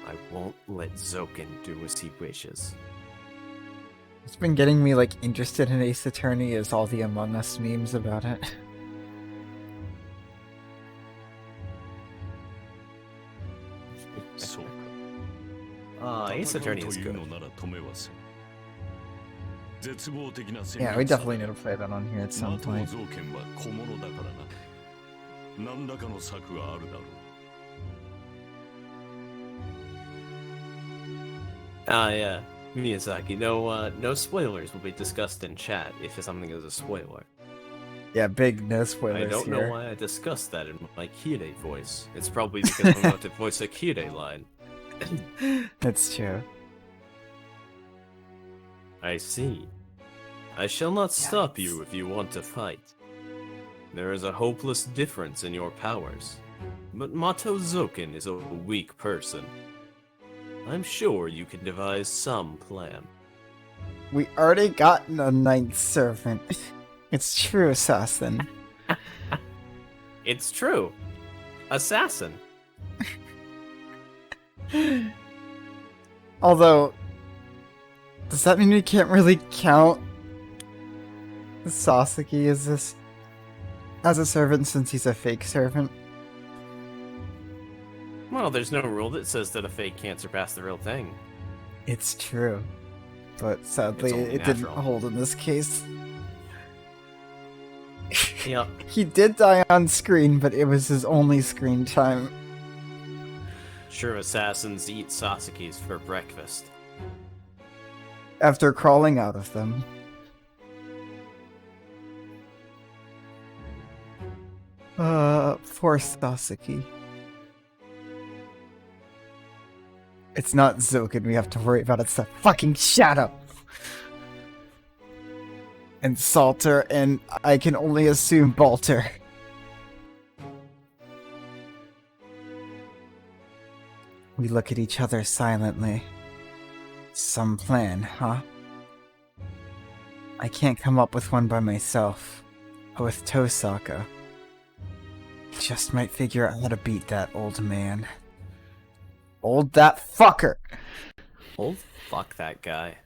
I won't let Zoken do as he wishes. What's been getting me like interested in Ace Attorney is all the Among Us memes about it. So, Ace Attorney is 戦うという good. のなら止めはせん。絶望的な戦 Yeah, we definitely need to play that on here at マ some ト point. 造剣は小物だからな。何らかの策があるだろう。Yeah, Miyazaki. No spoilers will be discussed in chat if something is a spoiler. Yeah, big no I spoilers don't know here. why I discussed that in my Kirei voice. It's probably because I'm about to voice a Kirei line. That's true. I see. I shall not stop you if you want to fight. There is a hopeless difference in your powers. But Mato Zoken is a weak person. I'm sure you can devise some plan. We already gotten a ninth servant. It's true, assassin. It's true. Assassin. Although, does that mean we can't really count Sasaki as a servant since he's a fake servant? Well, there's no rule that says that a fake can't surpass the real thing. It's true. But sadly, It's only it didn't natural. hold in this case. Yep. He did die on screen, but it was his only screen time. Sure, assassins eat Sasakis for breakfast. After crawling out of them. Poor Sasaki. It's not Zoken we have to worry about, it's the fucking Shadow! And Salter, and I can only assume Balter. We look at each other silently. Some plan, huh? I can't come up with one by myself, but with Tosaka, just might figure out how to beat that old man. Old that fucker! Oh, fuck that guy.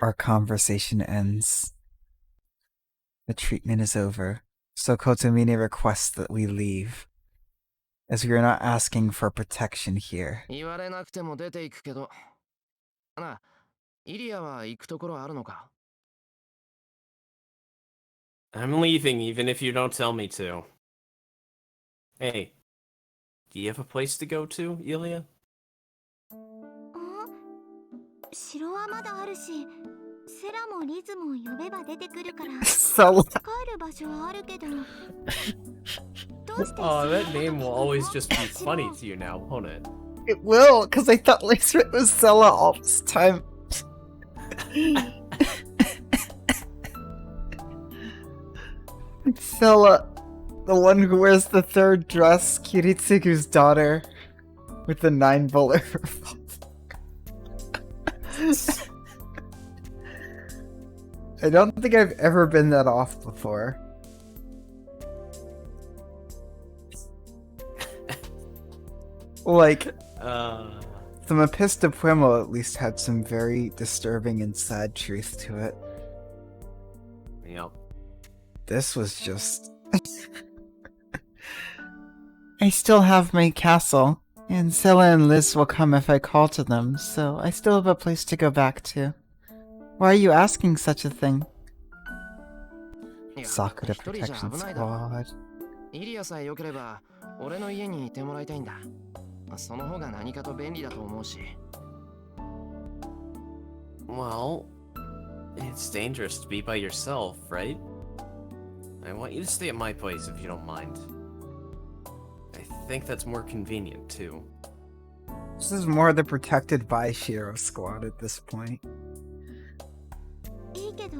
Our conversation ends. The treatment is over, so Kotomine requests that we leave, as we are not asking for protection here. 言われなくても出ていくけど。なあ、イリアは行くところあるのか？ I'm leaving even if you don't tell me to. Hey, do you have a place to go to, Ilya? 城はまだあるし、セラもリズも呼べば出てくるから So 帰る場所はあるけどどうして Oh, that name will always just be funny to you now, won't it? it will, because I thought Lacerit was Sella all this time. Sella, the one who wears the third dress, Kiritsugu's daughter, with the 9-bullet revolver. I don't think I've ever been that off before. Like, the Mepista Puemo at least had some very disturbing and sad truth to it. Yep. This was just... I still have my castle, and Scylla and Liz will come if I call to them, so I still have a place to go back to. Why are you asking such a thing? いや、 Sakura 一人じゃ Protection 危ないだろ。 Squad. イリアさえ良ければ、俺の家にいてもらいたいんだ。その方が何かと便利だと思うし。Well, it's dangerous to be by yourself, right? I want you to stay at my place if you don't mind. I think that's more convenient, too. This is more the protected by Shiro squad at this point. いいけど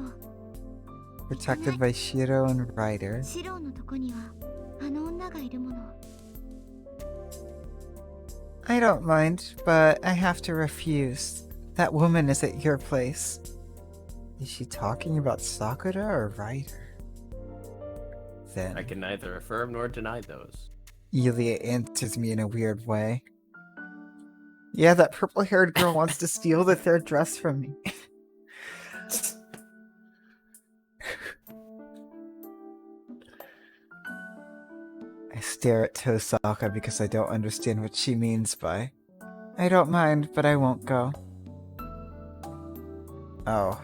Protected by Shiro and Ryder. シロのとこにはあの女がいるもの I don't mind, but I have to refuse. That woman is at your place. Is she talking about Sakura or Ryder? Then I can neither affirm nor deny those. Yulia answers me in a weird way. Yeah, that purple-haired girl wants to steal the third dress from me. I stare at Tosaka because I don't understand what she means by, I don't mind, but I won't go. Oh.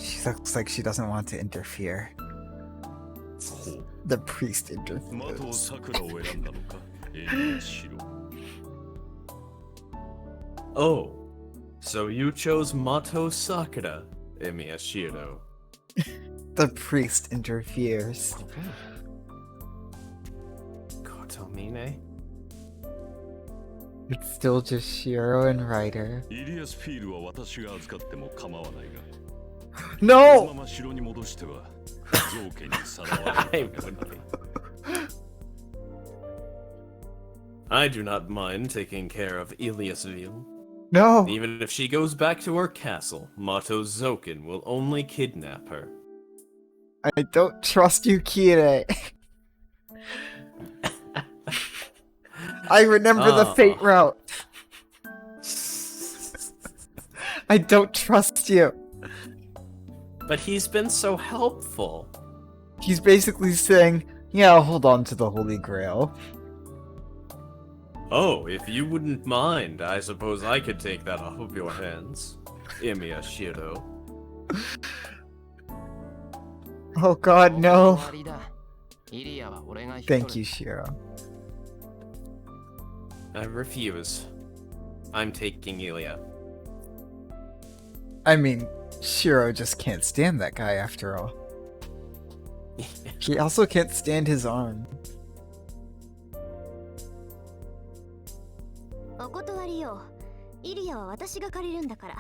She looks like she doesn't want to interfere. The priest 的 interferes. さくらを選んだのか、エリアシロ。 Oh, so you chose Mato Sakura, Emiyashiro. The priest interferes. Okay. Kotomine? It's still just Shiro and Ryder. イリアスフィールは私が預かっても構わないが、この No! まま城に戻しては造家にさらわ I れる。 would be. I do not mind taking care of Iliasville. No! Even if she goes back to her castle, Mato Zoken will only kidnap her. I don't trust you, Kirei. I remember the fate route. I don't trust you. But he's been so helpful. He's basically saying, yeah, I'll hold on to the Holy Grail. Oh, if you wouldn't mind, I suppose I could take that off of your hands, Emiya Shiro. Oh god, no. 終わりだ。イリアは俺が引き取る。 Thank you, Shiro. I refuse. I'm taking Ilia. I mean, Shiro just can't stand that guy after all. He also can't stand his arm. お断りよ。イリアは私が借りるんだから。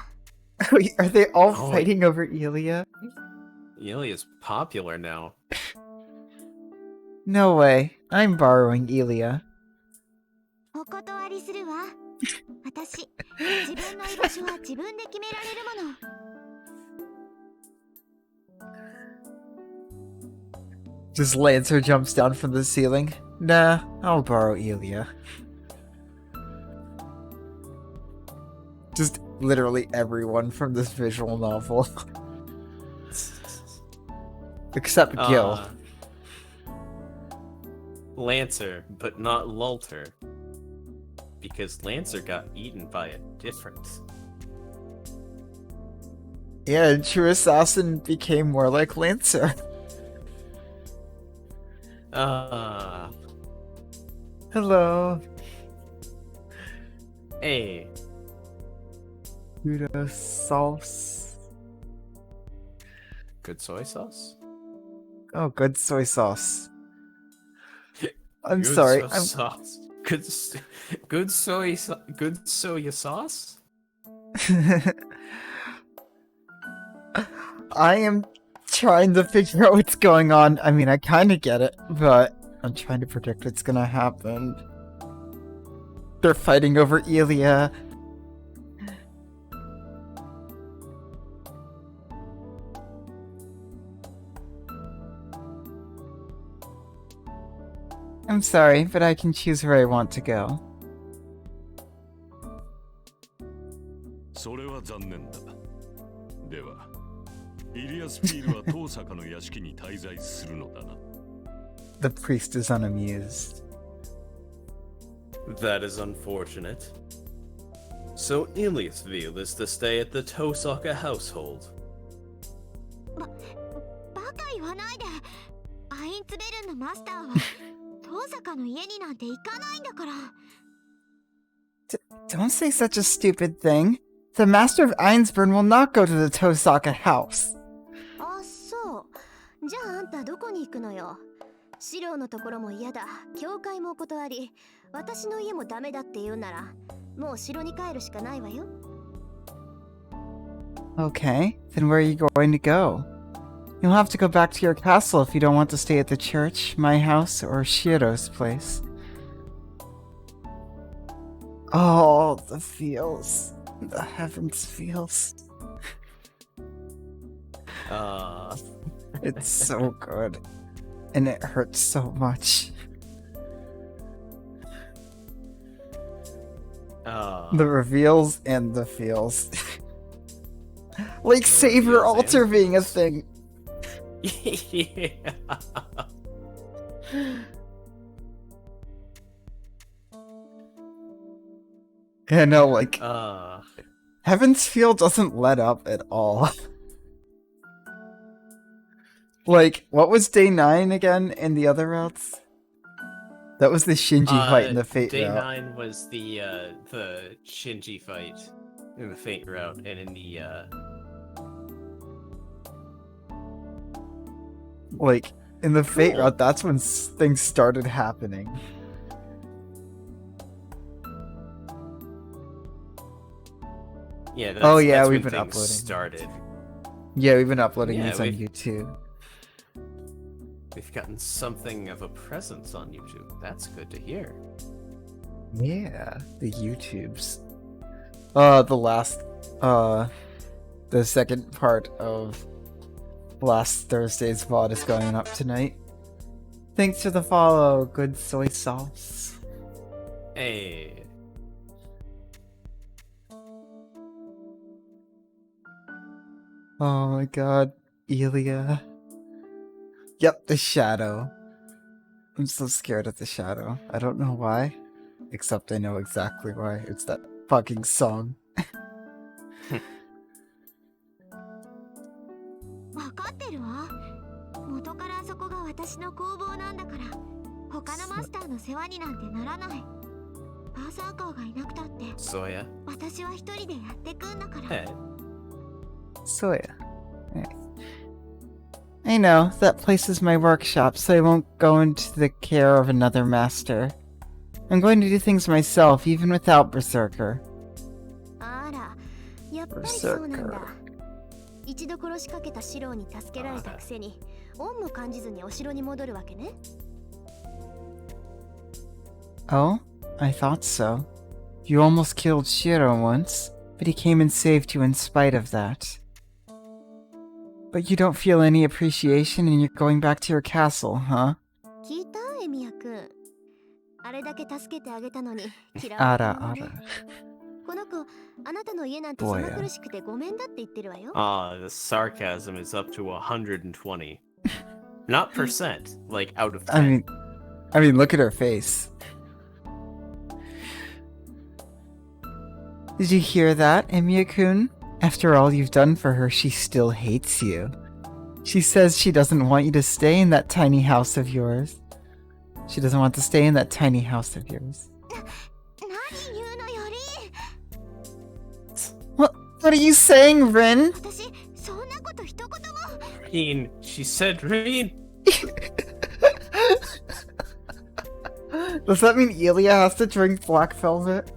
Wait, are they all Oh. fighting over Ilia? Ilia's popular now. No way. I'm borrowing Ilia. お断りするわ。私、自分の居場所は自分で決められるもの。Just Lancer jumps down from the ceiling. Nah, I'll borrow Ilia. Just literally everyone from this visual novel. Except Gil. Lancer, but not Lulter. Because Lancer got eaten by a different. Yeah, True Assassin became more like Lancer. Hello. Hey. Pseudo sauce. Good soy sauce? Oh, good soy sauce. I'm Good sorry. soy I'm sauce. Good, good soya sauce? I am trying to figure out what's going on. I mean, I kind of get it, but I'm trying to predict what's gonna happen. They're fighting over Ilia. I'm sorry, but I can choose where I want to go. それは残念だ。では、イリアスフィールは遠坂の屋敷に滞在するのだな。The priest is unamused. That is unfortunate. So Iliasville is to stay at the Tosaka household. バカ言わないで。アインツベルンのマスターは遠坂の家になんて行かないんだから。Don't say such a stupid thing. The master of Einsburn will not go to the Tosaka house. あ、そう。じゃああんたどこに行くのよ。シロのところも嫌だ。教会もお断り。私の家もダメだって言うなら、もう城に帰るしかないわよ。Okay, then where are you going to go? You'll have to go back to your castle if you don't want to stay at the church, my house, or Shiro's place. Oh, the feels. The heavens feels. It's so good. And it hurts so much. The reveals and the feels. Like Savior reveals Altar and being a feels. thing. Yeah. Yeah, no, like, Uh, Heaven's Feel doesn't let up at all. Like, what was day 9 again in the other routes? That was the Shinji fight in the Fate Day route. 9 was the Shinji fight in the Fate route, and in the Like, in the Fate route, that's when things started happening. Yeah, that's, Oh, yeah, that's we've when been things uploading. started. Yeah, we've been uploading Yeah, these on we've- YouTube. We've gotten something of a presence on YouTube. That's good to hear. Yeah, the YouTubes. The second part of last Thursday's VOD is going up tonight. Thanks for the follow, good soy sauce. Hey. Oh my god, Elia. Yep, the shadow. I'm so scared of the shadow. I don't know why. Except I know exactly why. It's that fucking song. 分かってるわ。元からあそこが私の工房なんだから、他のマスターの世話になんてならない。バーサーカーがいなくたって、 Soya. 私は一人でやってくんだから。 Hey. So yeah. I know, that place is my workshop, so I won't go into the care of another master. I'm going to do things myself, even without Berserker. あら、やっぱりそうなんだ。一度殺しかけたシローに助けられたくせに、恩も感じずにお城に戻るわけね。Oh? I thought so. You almost killed Shiro once, but he came and saved you in spite of that. But you don't feel any appreciation and you're going back to your castle, huh? 聞いたエミヤくん。あれだけ助けてあげたのに嫌われたのね。この子、あなたの家なんて狭苦しくてごめんだって言ってるわよ。The sarcasm is up to 120. Not percent, like out of 10. I mean, look at her face. Did you hear that, Emiya-kun? After all you've done for her, she still hates you. She says she doesn't want you to stay in that tiny house of yours. She doesn't want to stay in that tiny house of yours. What are you saying, Rin? Rin, she said Rin. Does that mean Elia has to drink black velvet?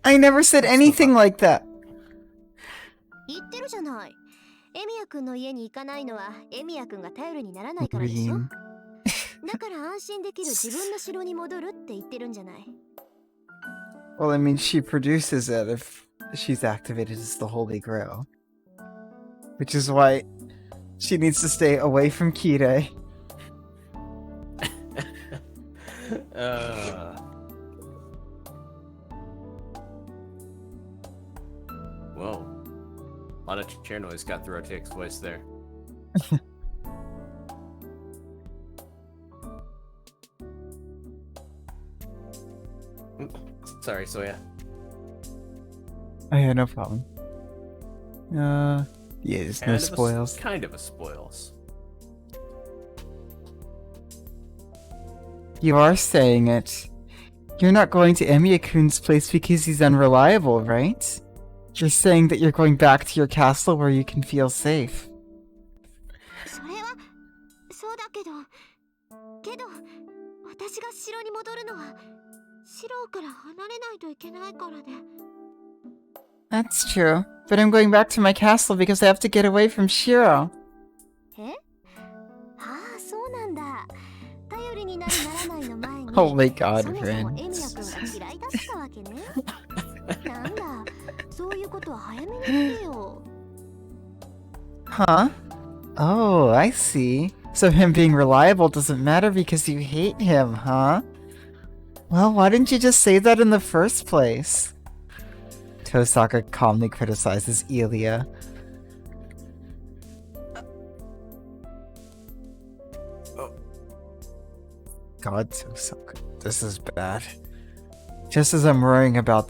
I never said anything like that. 言ってるじゃない。エミヤくんの家に行かないのはエミヤくんが頼りにならないからでしょ。だから安心できる自分の城に戻るって言ってるんじゃない。Well, I mean, she produces it if she's activated as the Holy Grail. Which is why she needs to stay away from Kirei. Whoa. A lot of chair noise got through RTX voice there. Sorry, Soya. Oh yeah, no problem. Yeah, there's no spoils. Kind of a spoils. You are saying it. You're not going to Emiya-kun's place because he's unreliable, right? You're saying that you're going back to your castle where you can feel safe. それはそうだけど私が城に戻るのはシローから離れないといけないからで。 That's true, but I'm going back to my castle because I have to get away from Shiro. え？ああ、そうなんだ。頼りになるならないの前に。Oh my god, そもそも Rin. エミヤくんが嫌いだったわけね。なんだ、そういうことは早めに言ってよ。Huh? Oh, I see. So him being reliable doesn't matter because you hate him, huh? Well, why didn't you just say that in the first place? Tosaka calmly criticizes Elia. God, Tosaka, this is bad. Just as I'm worrying that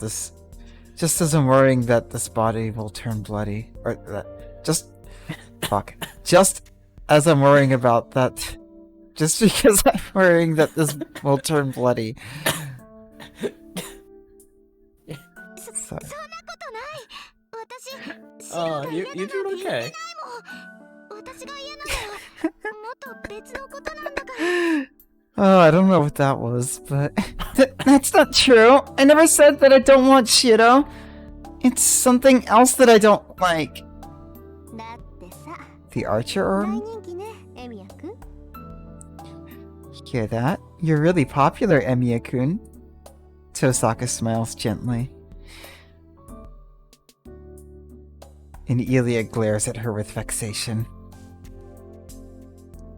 this body will turn bloody, or that, fuck. Just as I'm worrying about that, just because I'm worrying that this will turn bloody. Sorry. Oh, you doing okay? 私が嫌なのはもっと別のことなんだから。 Oh, I don't know what that was, but that's not true. I never said that I don't want Shiro. It's something else that I don't like. だってさ、 The Archer 大 Orb? 人気ね、エミヤくん。 Hear that? You're really popular, Emiya-kun. Tosaka smiles gently. And Ilya glares at her with vexation.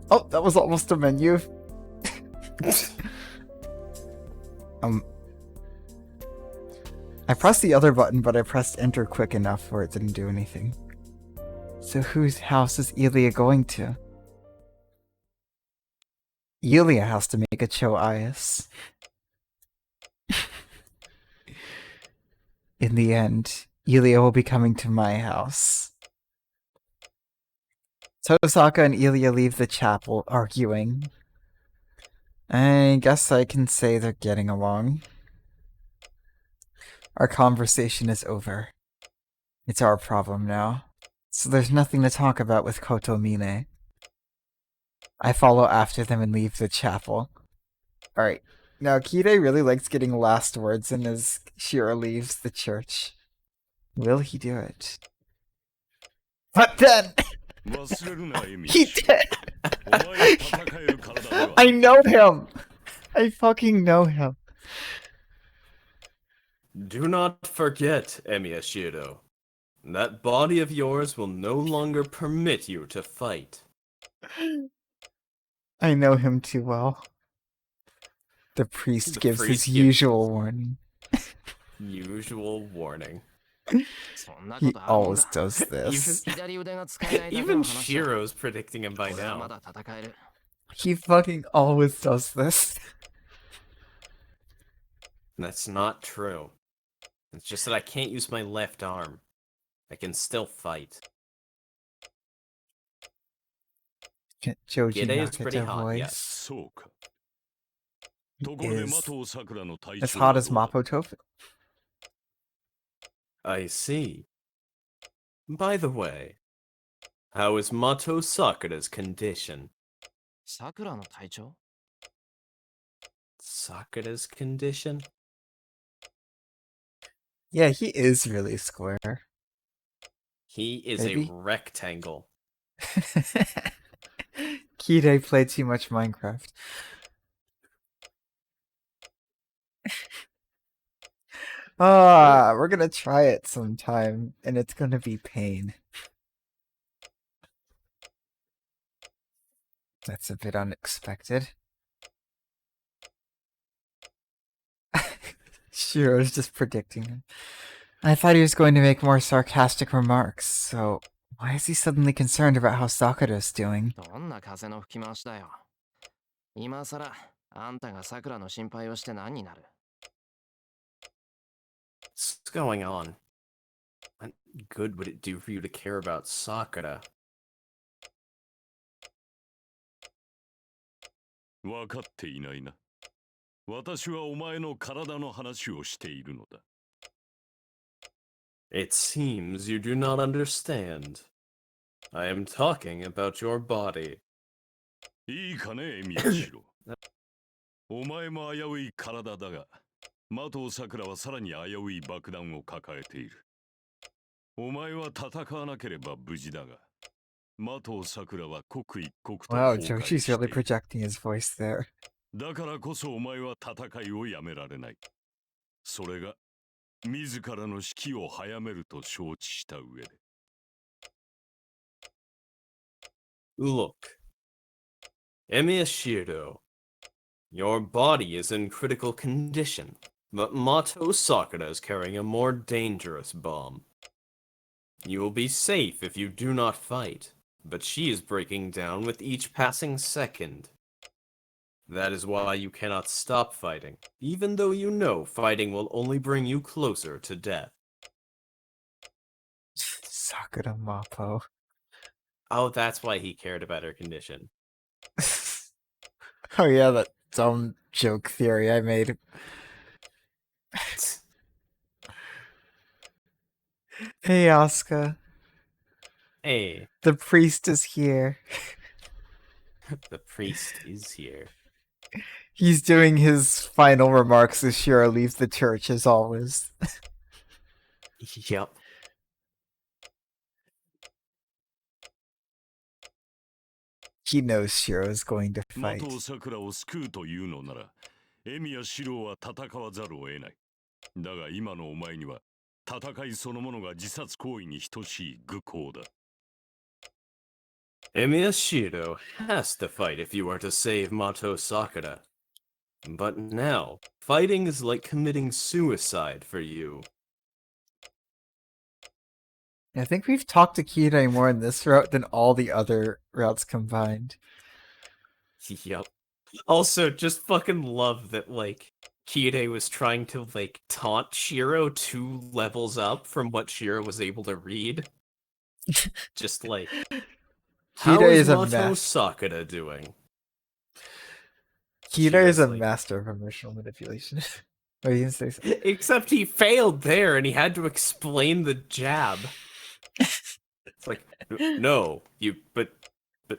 Oh, that was almost a menu. I pressed the other button, but I pressed enter quick enough where it didn't do anything. So whose house is Ilya going to? Ilya has to make a Cho Ias. In the end, Ilya will be coming to my house. Tosaka and Ilya leave the chapel, arguing. I guess I can say they're getting along. Our conversation is over. It's our problem now. So there's nothing to talk about with Kotomine. I follow after them and leave the chapel. Alright. Now, Kirei really likes getting last words in as Shiro leaves the church. Will he do it? But then! 忘れるな、エミ He シ did! お前が戦える体では I know him! I fucking know him. Do not forget, Emiya Shiro. That body of yours will no longer permit you to fight. I know him too well. The priest The gives priest his gives- usual warning. Usual warning. そんな He ことあるもん always か。 does this. 左腕が使えないだけ Even の話だ。 Shiro's predicting him by 俺はま now. だ戦える。 He fucking always does this. That's not true. It's just that I can't use my left arm. I can still fight. Joji Gide is pretty Nakata hot, voice. yes. そうか。ところで Is 麻藤さくらの体 as 調 hot は as どうだ Mapo Tofu. I see. By the way, how is Mato Sakura's condition? さくらの体調 Sakura's condition? Yeah, he is really square. He is Maybe. a rectangle. Kirei played too much Minecraft. We're gonna try it sometime, and it's gonna be pain. That's a bit unexpected. Shiro's just predicting it. I thought he was going to make more sarcastic remarks, so why is he suddenly concerned about how Sakura's doing? どんな風の吹き回しだよ。今さら、あんたがさくらの心配をして何になる What's going on? What good would it do for you to care about Sakura? 分かっていないな。私はお前の体の話をしているのだ。It seems you do not understand. I am talking about your body. いいかね、エミヤシロ。お前も危うい体だが、麻藤さくらはさらに危うい爆弾を抱えている。お前は戦わなければ無事だが、麻藤さくらは刻一刻と Wow, 崩壊 Joshi's してい really る。 projecting his voice there. だからこそお前は戦いをやめられない。それが自らの死期を早めると承知した上で。Look. Emiya Shiro, your body is in critical condition, but Mato Sakura is carrying a more dangerous bomb. You will be safe if you do not fight, but she is breaking down with each passing second. That is why you cannot stop fighting, even though you know fighting will only bring you closer to death. Sakura Mappo. Oh, that's why he cared about her condition. Oh yeah, that dumb joke theory I made. Hey, Asuka. Hey, The priest is here. the priest is here. He's doing his final remarks as Shiro leaves the church, as always. Yep. He knows Shiro is going to 的 fight. 藤さくらを救うというのならエミやシローは戦わざるを得ない。だが今のお前には戦いそのものが自殺行為に等しい愚行だ。 Miyashiro has to fight if you are to save Mato Sakura. But now, fighting is like committing suicide for you. I think we've talked to Kirei more in this route than all the other routes combined. Yep. Also, just fucking love that, like, Kirei was trying to, like, taunt Shiro 2 levels up from what Shiro was able to read. Just like, how Kirei is is a Mato Sakura doing? Kirei is Shiro's a like- master of emotional manipulation. What are you gonna say? Except he failed there and he had to explain the jab. It's like, no, but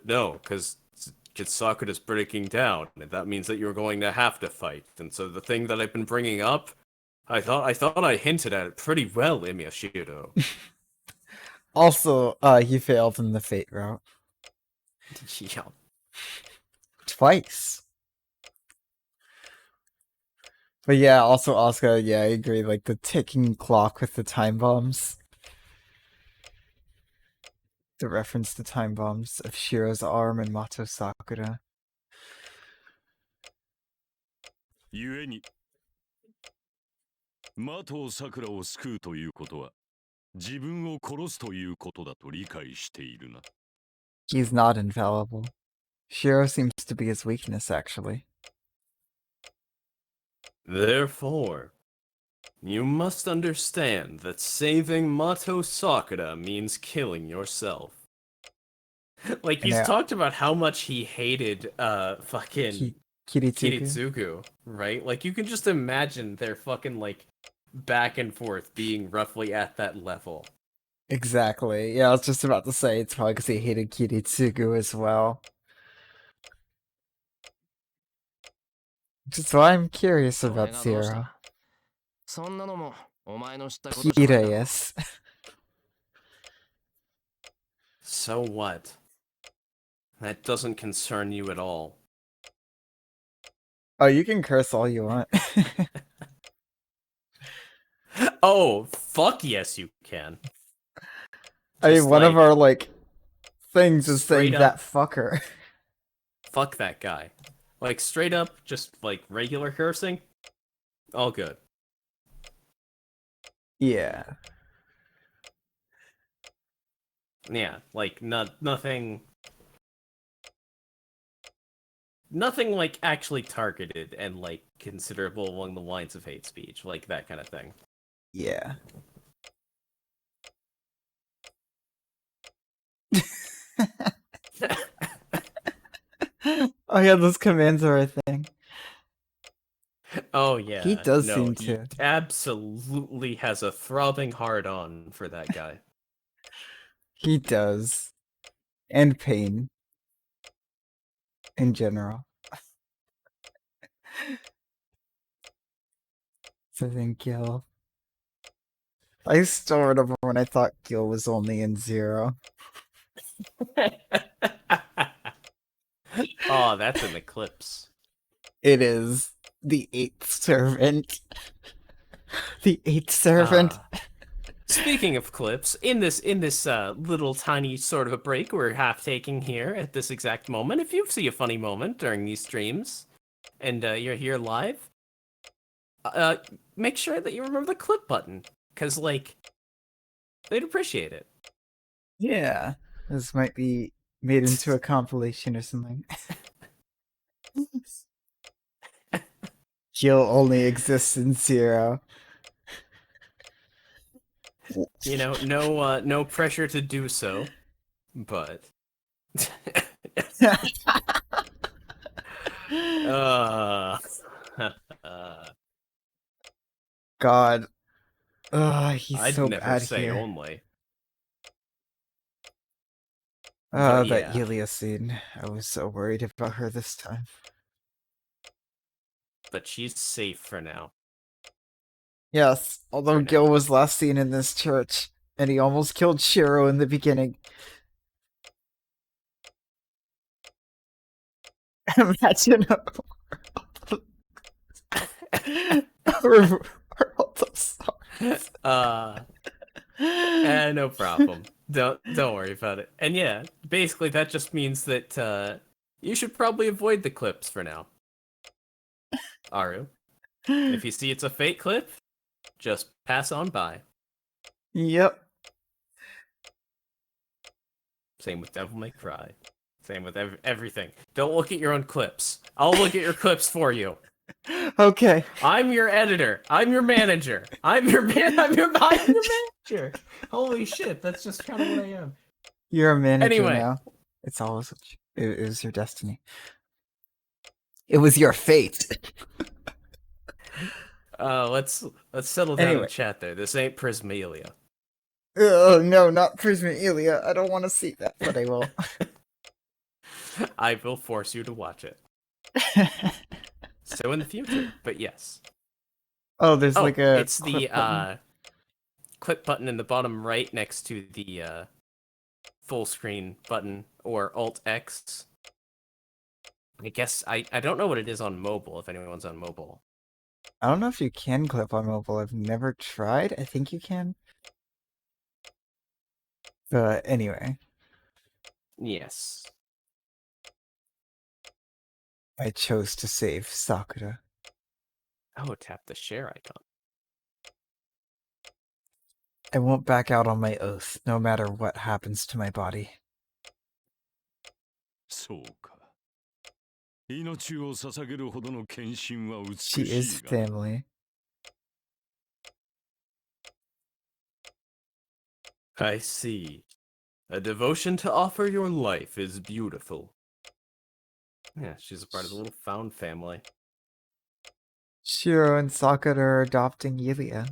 no, because Sakura's breaking down, and that means that you're going to have to fight. And so the thing that I've been bringing up, I thought I hinted at it pretty well, Miyashiro. Also, he failed in the fate route. Yeah. Twice. But yeah, also Asuka, yeah, I agree, like the ticking clock with the time bombs. The reference to time bombs of Shiro's arm and Mato Sakura. 故に的藤さくらを救うということは自分を殺すということだと理解しているな。 He's not infallible. Shiro seems to be his weakness, actually. Therefore, you must understand that saving Mato Sakura means killing yourself. Like, he's Yeah. talked about how much he hated, fucking Kiritsugu? Kiritsugu, right? Like, you can just imagine their fucking, like, back and forth being roughly at that level. Exactly. Yeah, I was just about to say it's probably because he hated Kiritsugu as well. Which is why I'm curious それ about がどうし Zero. たそんなのもお前の知ったことじゃないだろ Kirei-yes. So what? That doesn't concern you at all. Oh, you can curse all you want. Oh, fuck yes, you can. I mean, Just one of like, our, like, things is saying straight that up- fucker. fuck that guy. Like, straight up, just like regular cursing, all good. Yeah. Yeah, like nothing like actually targeted and like considerable along the lines of hate speech, like that kind of thing. Yeah. Oh yeah, those commands are a thing. Oh yeah, He does no, seem he to. absolutely has a throbbing hard on for that guy. He does. And pain. In general. So then Gil. I still remember when I thought Gil was only in Zero. Oh, that's an eclipse. It is the eighth servant. The eighth servant. Speaking of clips, in this little tiny sort of a break we're half taking here at this exact moment, if you see a funny moment during these streams and you're here live, make sure that you remember the clip button, because like they'd appreciate it. Yeah. This might be made into a compilation or something. Gil only exists in Zero. You know, no pressure to do so, but uh, God. Ugh, he's I'd so never bad say here. only. Oh, But that yeah. Yulia scene. I was so worried about her this time. But she's safe for now. Yes, although For Gil now. was last seen in this church, and he almost killed Shiro in the beginning. Imagine a world of sorts. No problem. Don't worry about it. And yeah, basically that just means that you should probably avoid the clips for now. Aru, if you see it's a fake clip, just pass on by. Yep. Same with Devil May Cry. Same with everything. Don't look at your own clips. I'll look at your clips for you. Okay. I'm your editor. I'm your manager. I'm your manager. Holy shit, that's just kind of what I am. You're a manager Anyway. now. It's always it was your destiny. It was your fate. Let's settle down Anyway. in chat there. This ain't Prismalia. Oh no, not Prismaelia. I don't want to see that, but I will. I will force you to watch it. So in the future, but yes. Oh, there's like a it's the button. clip button in the bottom right next to the full screen button, or Alt X. I guess I don't know what it is on mobile, if anyone's on mobile. I don't know if you can clip on mobile. I've never tried. I think you can. But anyway. Yes. I chose to save Sakura. Oh, tap the share icon. I won't back out on my oath, no matter what happens to my body. そうか。命を捧げるほどの献身は美 She し is いが。 family. I see. A devotion to offer your life is beautiful. Yeah, she's a part of the little found family. Shiro and Sakura are adopting Yulia.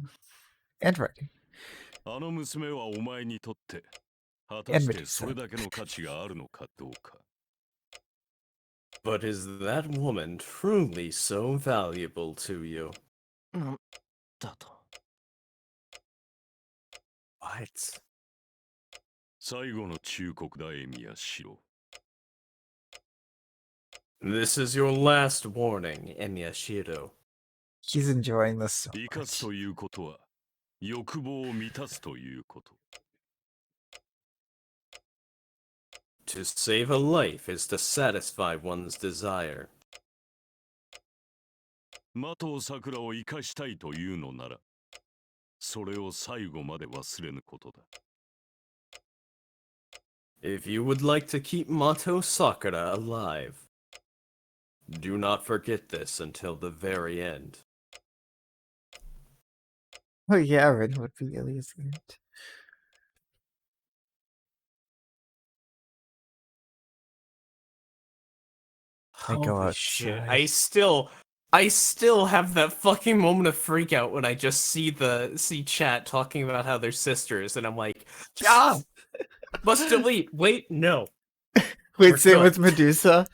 And writing. あの娘はお前にとって果た And してそれ Medusa. だけの価値があるのかどうか。 But is that woman truly so valuable to you? なんだと。What? 最後の忠告だ、エミヤシロ。 This is your last warning, Emyashiro. He's enjoying this so 生かす much. ということは欲望を満たすということ。 To save a life is to satisfy one's desire. 的を桜を生かしたいというのなら、それを最後まで忘れぬことだ。 If you would like to keep Mato Sakura alive, do not forget this until the very end. Oh yeah, Red would be Yulia's aunt. I go Holy outside. shit. I still have that fucking moment of freak out when I just see chat talking about how they're sisters, and I'm like, ah, must delete. Wait, no. Wait, We're same good. with Medusa?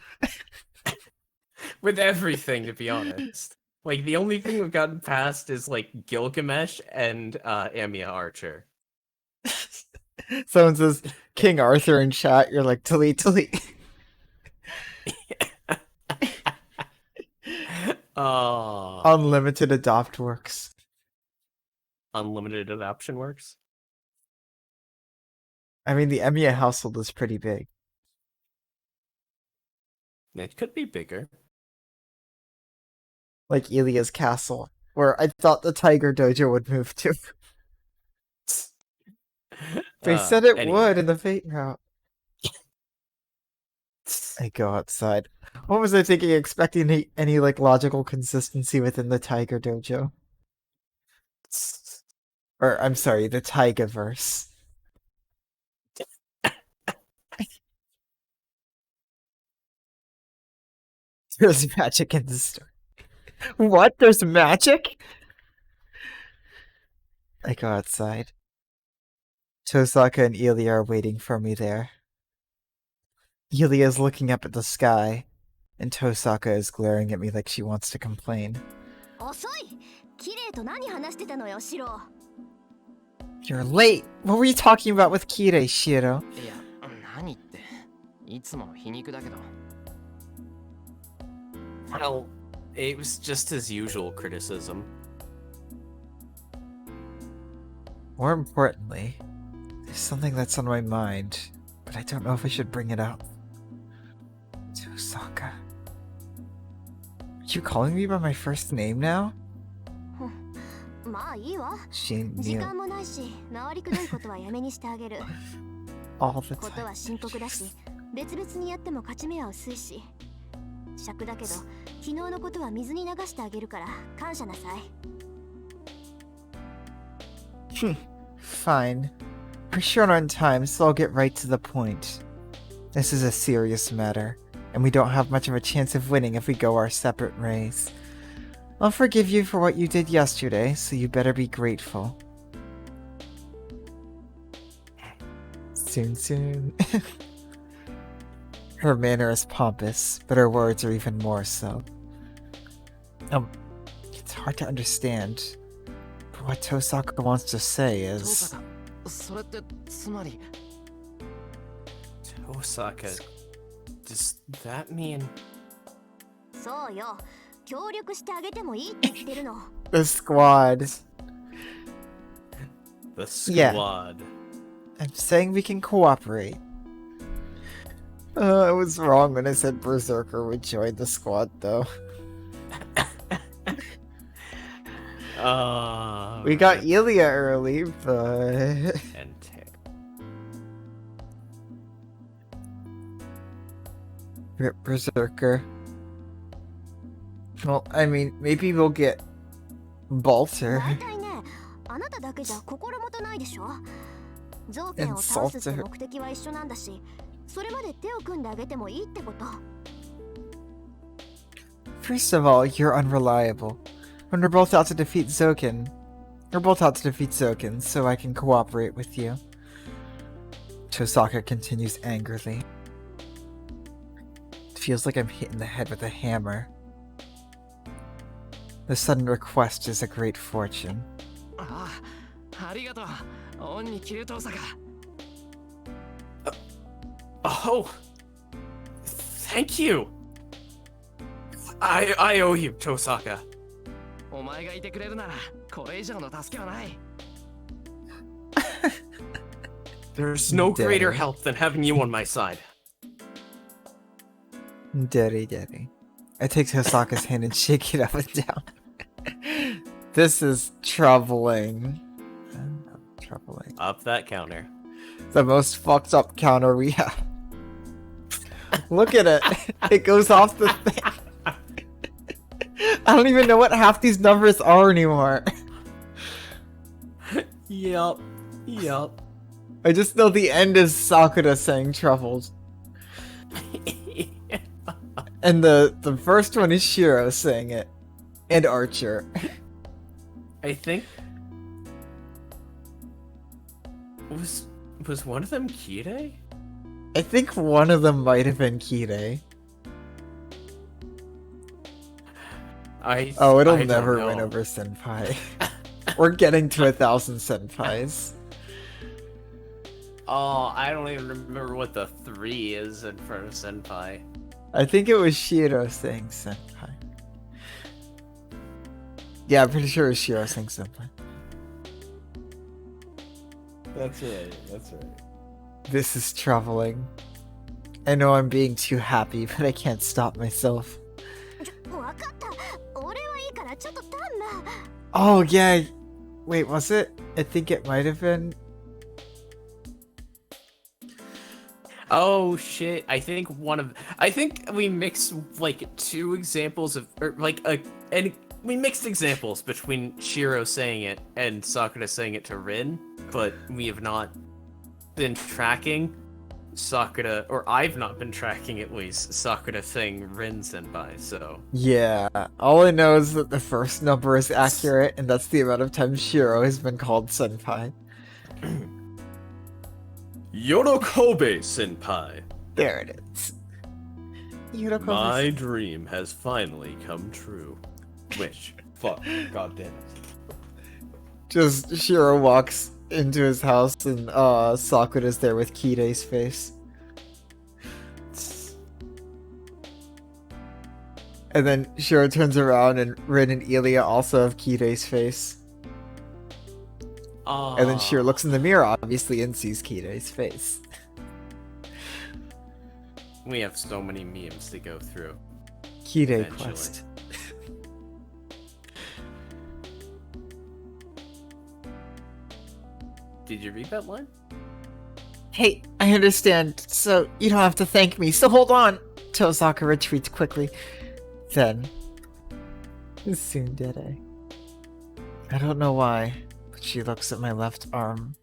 With everything, to be honest. Like, the only thing we've gotten past is, like, Gilgamesh and Amiya Archer. Someone says King Arthur in chat, you're like, delete. Oh. Unlimited adopt works. Unlimited adoption works? I mean, the Emiya household is pretty big. It could be bigger. Like Ilia's castle, where I thought the Tiger Dojo would move to. They said it anyway. would in the Fate route. I go outside. What was I thinking? Expecting any like logical consistency within the Tiger Dojo? Or I'm sorry, the Taigaverse. There's magic in the story. What? There's magic? I go outside. Tosaka and Ilya are waiting for me there. Ilya is looking up at the sky, and Tosaka is glaring at me like she wants to complain. 遅い。綺麗と何話してたのよ、シロ。 You're late! What were you talking about with Kirei, Shiro? いや、何って。いつもの皮肉だけど。Well, it was just his usual criticism. More importantly, there's something that's on my mind, but I don't know if I should bring it up. Tosaka. Are you calling me by my first name now? まあいいわ。 She 時 knew 間もないし、回りくどいことはやめにしてあげる。 all the こと time. は深刻だし、別々にやっても勝ち目は薄いし。尺だけど、昨日のことは水に流してあげるから感謝なさい。 Fine. We're short on time, so I'll get right to the point. This is a serious matter, and we don't have much of a chance of winning if we go our separate ways. I'll forgive you for what you did yesterday, so you better be grateful. Soon. Her manner is pompous, but her words are even more so. It's hard to understand, but what Tosaka wants to say is... それってつまり。 Osaka, does that mean... そうよ。協力してあげてもいいって言ってるの。 The squad. The Yeah. squad. I'm saying we can cooperate. I was wrong when I said Berserker would join the squad, though. We got Ilya early, but... And Tech. Berserker. Well, I mean, maybe we'll get Balter. 大体ね、あなただけじゃ心もとないでしょ。造剣を倒すって目的は一緒なんだし、それまで手を組んであげてもいいってこと。 First of all, you're unreliable. When we're both out to defeat Zoken, so I can cooperate with you. Tosaka continues angrily. It feels like I'm hitting the head with a hammer. The sudden request is a great fortune. ああ、ありがとう。恩に着るとさか。 Oh! Thank you! I owe you, Tosaka. お前がいてくれるなら、これ以上の助けはない。 There's no Daddy. greater help than having you on my side. Daddy. I take Tosaka's hand and shake it up and down. This is troubling. Troubling. Up that counter. The most fucked up counter we have. Look at it. It goes off the thing. I don't even know what half these numbers are anymore. Yup. I just know the end is Sakura saying troubled. And the first one is Shiro saying it. And Archer. I think... Was one of them Kirei? I think one of them might have been Kirei. It'll I never don't win know. over Senpai. We're getting to 1,000 Senpais. Oh, I don't even remember what the 3 is in front of Senpai. I think it was Shiro saying Senpai. Yeah, I'm pretty sure it was Shiro saying Senpai. That's right. This is troubling. I know I'm being too happy, but I can't stop myself. わかった。俺はいいからちょっとタンな。 Oh, yeah. Wait, was it? I think it might have been. Oh shit, I think we mixed like 2 examples of, or like and we mixed examples between Shiro saying it and Sakura saying it to Rin, but we have not been tracking Sakura, or I've not been tracking at least, Sakura saying Rin Senpai, so. Yeah, all I know is that the first number is accurate, and that's the amount of times Shiro has been called Senpai. Yorokobe Senpai. There it is. Yorokobe. My dream has finally come true. Which? Fuck. God damn it. Just Shiro walks into his house and Sakura's there with Kirei's face. And then Shiro turns around and Rin and Ilya also have Kirei's face. And then Shiro looks in the mirror, obviously, and sees Kirei's face. We have so many memes to go through. Kirei Eventually. quest. Did you read that line? Hey, I understand, so you don't have to thank me, so hold on! Tosaka retreats quickly. Then, tsundere. I don't know why, but she looks at my left arm.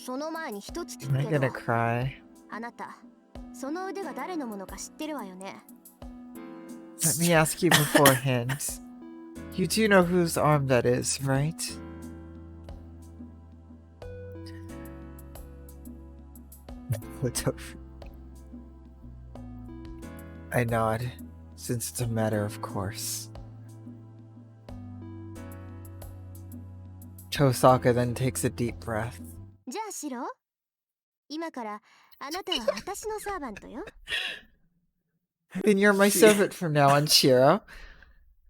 その前に一つ聞 Am I くけど gonna cry? あなたその腕が誰のものか知ってるわよね Let me ask you beforehand. You do know whose arm that is, right? I nod, since it's a matter of course. Tosaka then takes a deep breath. じゃあシロ今からあなたは私のサーバントよ Then you're my servant from now on, Shiro.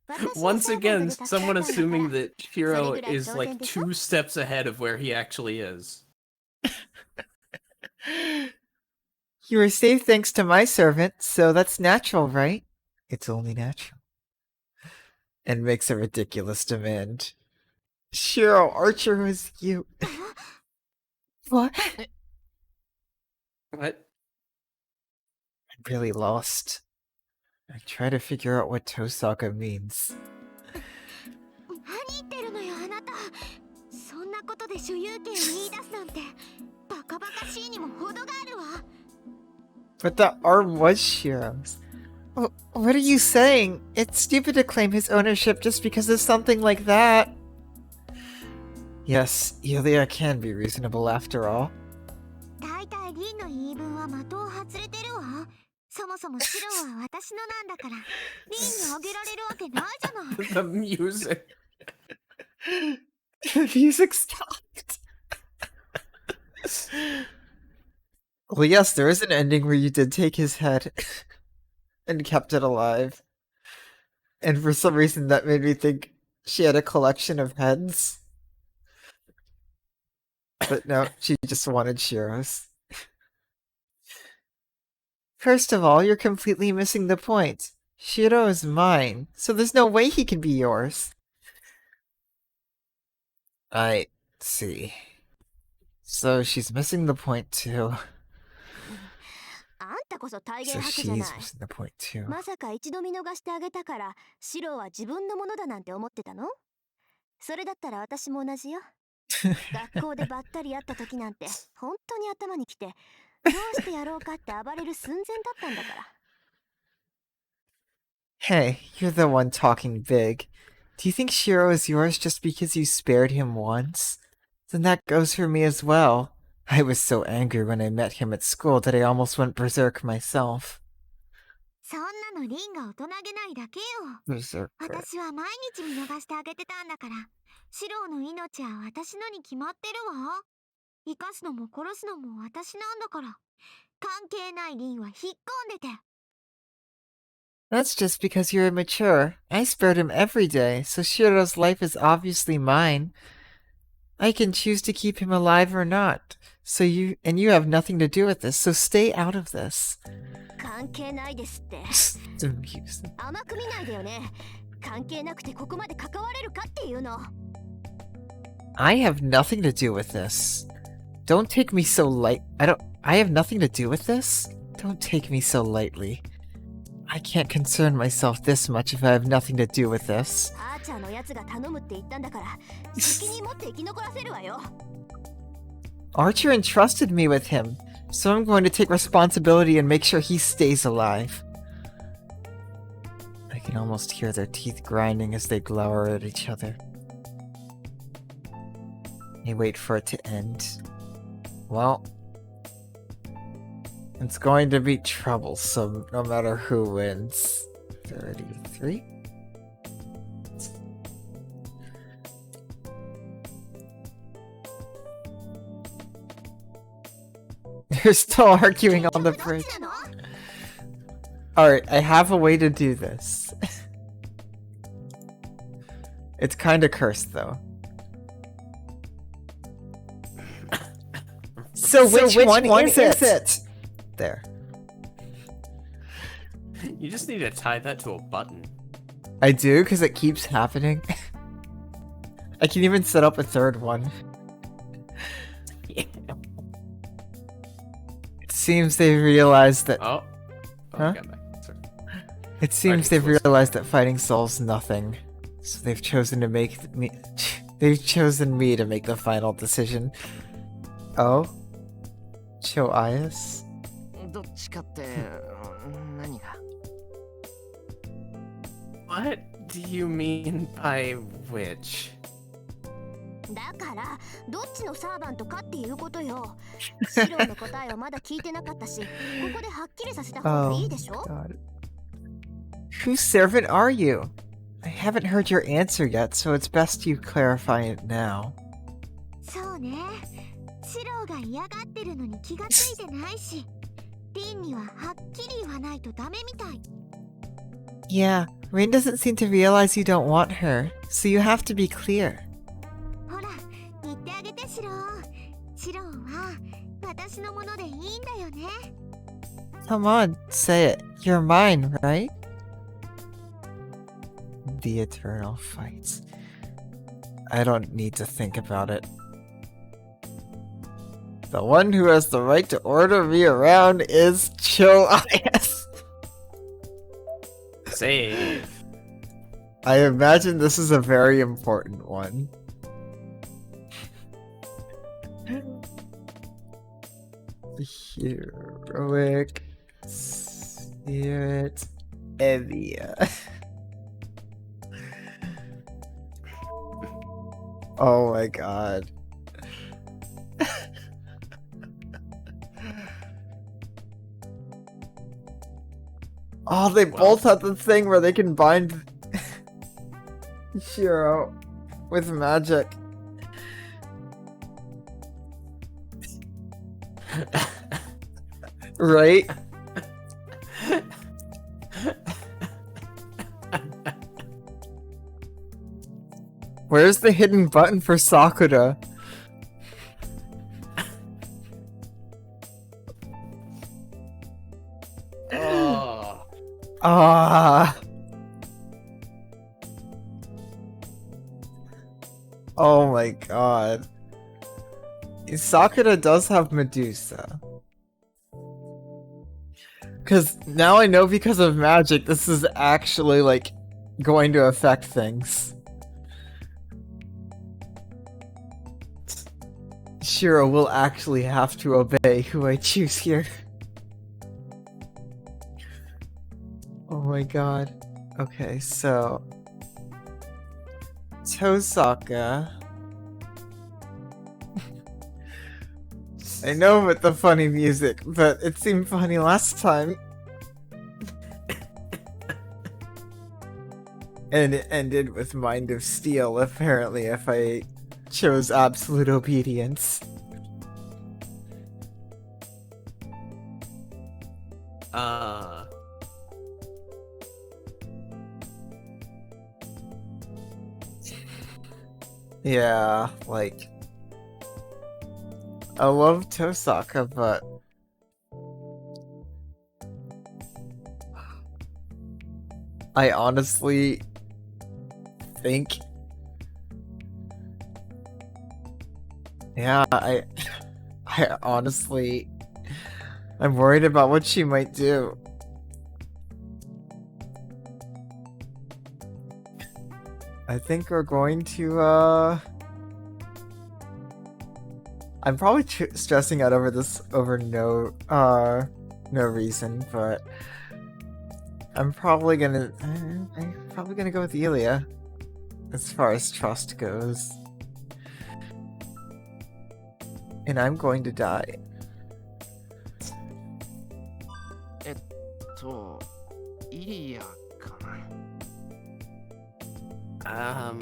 私の Once サーバン again, トで助かったん someone だから assuming that Shiro is like それぐらい当然でしょ？ 2 steps ahead of where he actually is. You were saved thanks to my servant, so that's natural, right? It's only natural. And makes a ridiculous demand. Shiro, Archer was you. What? What? I'm really lost. I try to figure out what Tosaka means. 何言ってるのよあなたそんなことで所有権を言い出すなんてバカバカしいにも程があるわ But the arm was Shiro's. What are you saying? It's stupid to claim his ownership just because of something like that. Yes, Ilya can be reasonable after all. 大体リンの言い分は的を外れてるわそもそもシロは私のなんだからリンにあげられるわけないじゃない The music. The music stopped. Well, yes, there is an ending where you did take his head and kept it alive. And for some reason that made me think she had a collection of heads. But no, she just wanted Shiro's. First of all, you're completely missing the point. Shiro is mine, so there's no way he can be yours. I see. So she's missing the point too. あんたこそ体 So 現博じゃない she's missing the point too. まさか一度見逃してあげたからシロは自分のものだなんて思ってたのそれだったら私も同じよ学校でばったり会った時なんて本当に頭にきてどうしてやろうかって暴れる寸前だったんだから Hey, you're the one talking big. Do you think Shiro is yours just because you spared him once? Then that goes for me as well. I was so angry when I met him at school that I almost went berserk myself. そんなのリンが大人げないだけよ Berserker. 私は毎日見逃してあげてたんだからシロの命は私のに決まってるわ生かすのも殺すのも私なんだから関係ないリンは引っ込んでて That's just because you're immature. I spared him every day, so Shiro's life is obviously mine. I can choose to keep him alive or not. You have nothing to do with this, so stay out of this. 関係ないですって The music. 甘く見ないでよね関係なくてここまで関われるかっていうの I have nothing to do with this. Don't take me so light. I have nothing to do with this? Don't take me so lightly. I can't concern myself this much if I have nothing to do with this. アーチャーのやつが頼むって言ったんだから責任持って生き残らせるわよ Archer entrusted me with him, so I'm going to take responsibility and make sure he stays alive. I can almost hear their teeth grinding as they glower at each other. They wait for it to end. Well, it's going to be troublesome no matter who wins. 33? They're still arguing on the bridge. Alright, I have a way to do this. It's kinda cursed though. So which one is it? There. You just need to tie that to a button. I do, because it keeps happening. I can even set up a third one. Yeah. It seems they realized that... Oh. Huh? Got back. Sorry. It seems they've realized that fighting solves nothing. So they've chosen to make me... They've chosen me to make the final decision. Oh? Show IS? どっちかって何が What do you mean by which? だからどっちのサーバントかっていうことよ。シロの答えはまだ聞いてなかったし、ここではっきりさせた方がいいでしょ。 God. Whose servant are you? I haven't heard your answer yet, so it's best you clarify it now. そうね。シロが嫌がってるのに気がついてないし、リンにははっきり言わないとダメみたい。 Yeah, Rain doesn't seem to realize you don't want her, so you have to be clear. ほら、言ってあげてシロ。シロは私のものでいいんだよね。 Come on, say it. You're mine, right? The eternal fights. I don't need to think about it. The one who has the right to order me around is Cho IS. Save. I imagine this is a very important one. Heroic Spirit Evia. Oh my god. Oh, they both have the thing where they can bind Shiro with magic. Right? Where's the hidden button for Sakura? Oh. Ah. Oh my god. Sakura does have Medusa. Because now I know because of magic, this is actually, like, going to affect things. Shiro will actually have to obey who I choose here. Oh my god. Okay, so... Tosaka... I know with the funny music, but it seemed funny last time. And it ended with Mind of Steel, apparently, if I chose absolute obedience. Yeah, like... I love Tosaka, but... I honestly... think... Yeah, I honestly... I'm worried about what she might do. I think we're going to, I'm probably stressing out over this over no reason, but I'm probably gonna go with Elia as far as trust goes. And I'm going to die. イリアかな。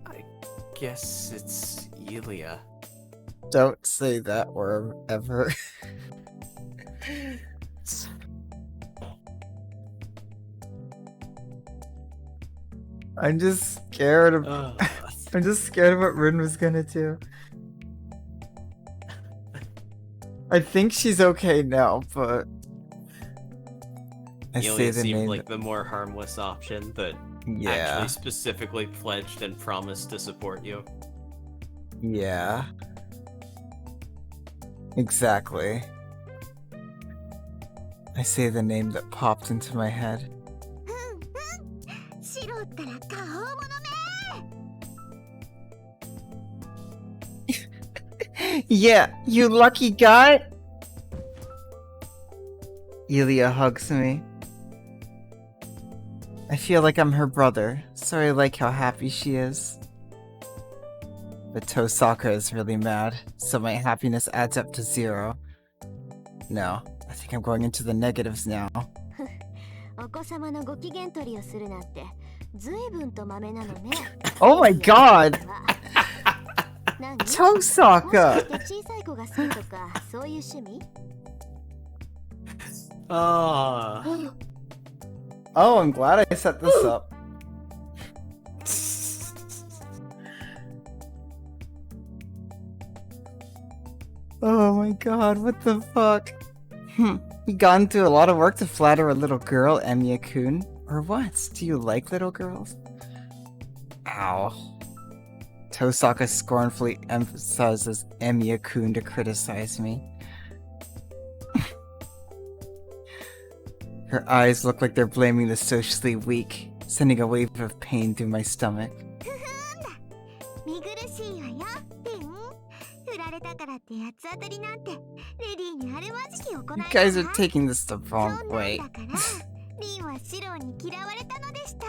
I guess it's Elia. Don't say that word ever. I'm just scared of I'm just scared of what Rin was gonna do. I think she's okay now, but I say Elia the seemed name. like the more harmless option that Yeah. actually specifically pledged and promised to support you. Yeah. Exactly. I say the name that popped into my head. シロったら過保物 Yeah, you lucky guy! Elia hugs me. I feel like I'm her brother, so I like how happy she is. But Tosaka is really mad, so my happiness adds up to 0. No, I think I'm going into the negatives now. お子様のご機嫌取りをするなんて随分とマメなのね。 Oh my god! 何？ Tosaka! もしかして小さい子が好きとかそういう趣味？ Ah. Oh, I'm glad I set this up. Oh my god, what the fuck? You gone through a lot of work to flatter a little girl, Emiya-kun? Or what? Do you like little girls? Ow. Tosaka scornfully emphasizes Emiya-kun to criticize me. Her eyes look like they're blaming the socially weak, sending a wave of pain through my stomach. 見苦しいわよ、リン。振られたからって八つ当たりなんてレディーにあるまじき行い You guys are taking this the wrong そん way. なんだからリンはシロに嫌われたのでした。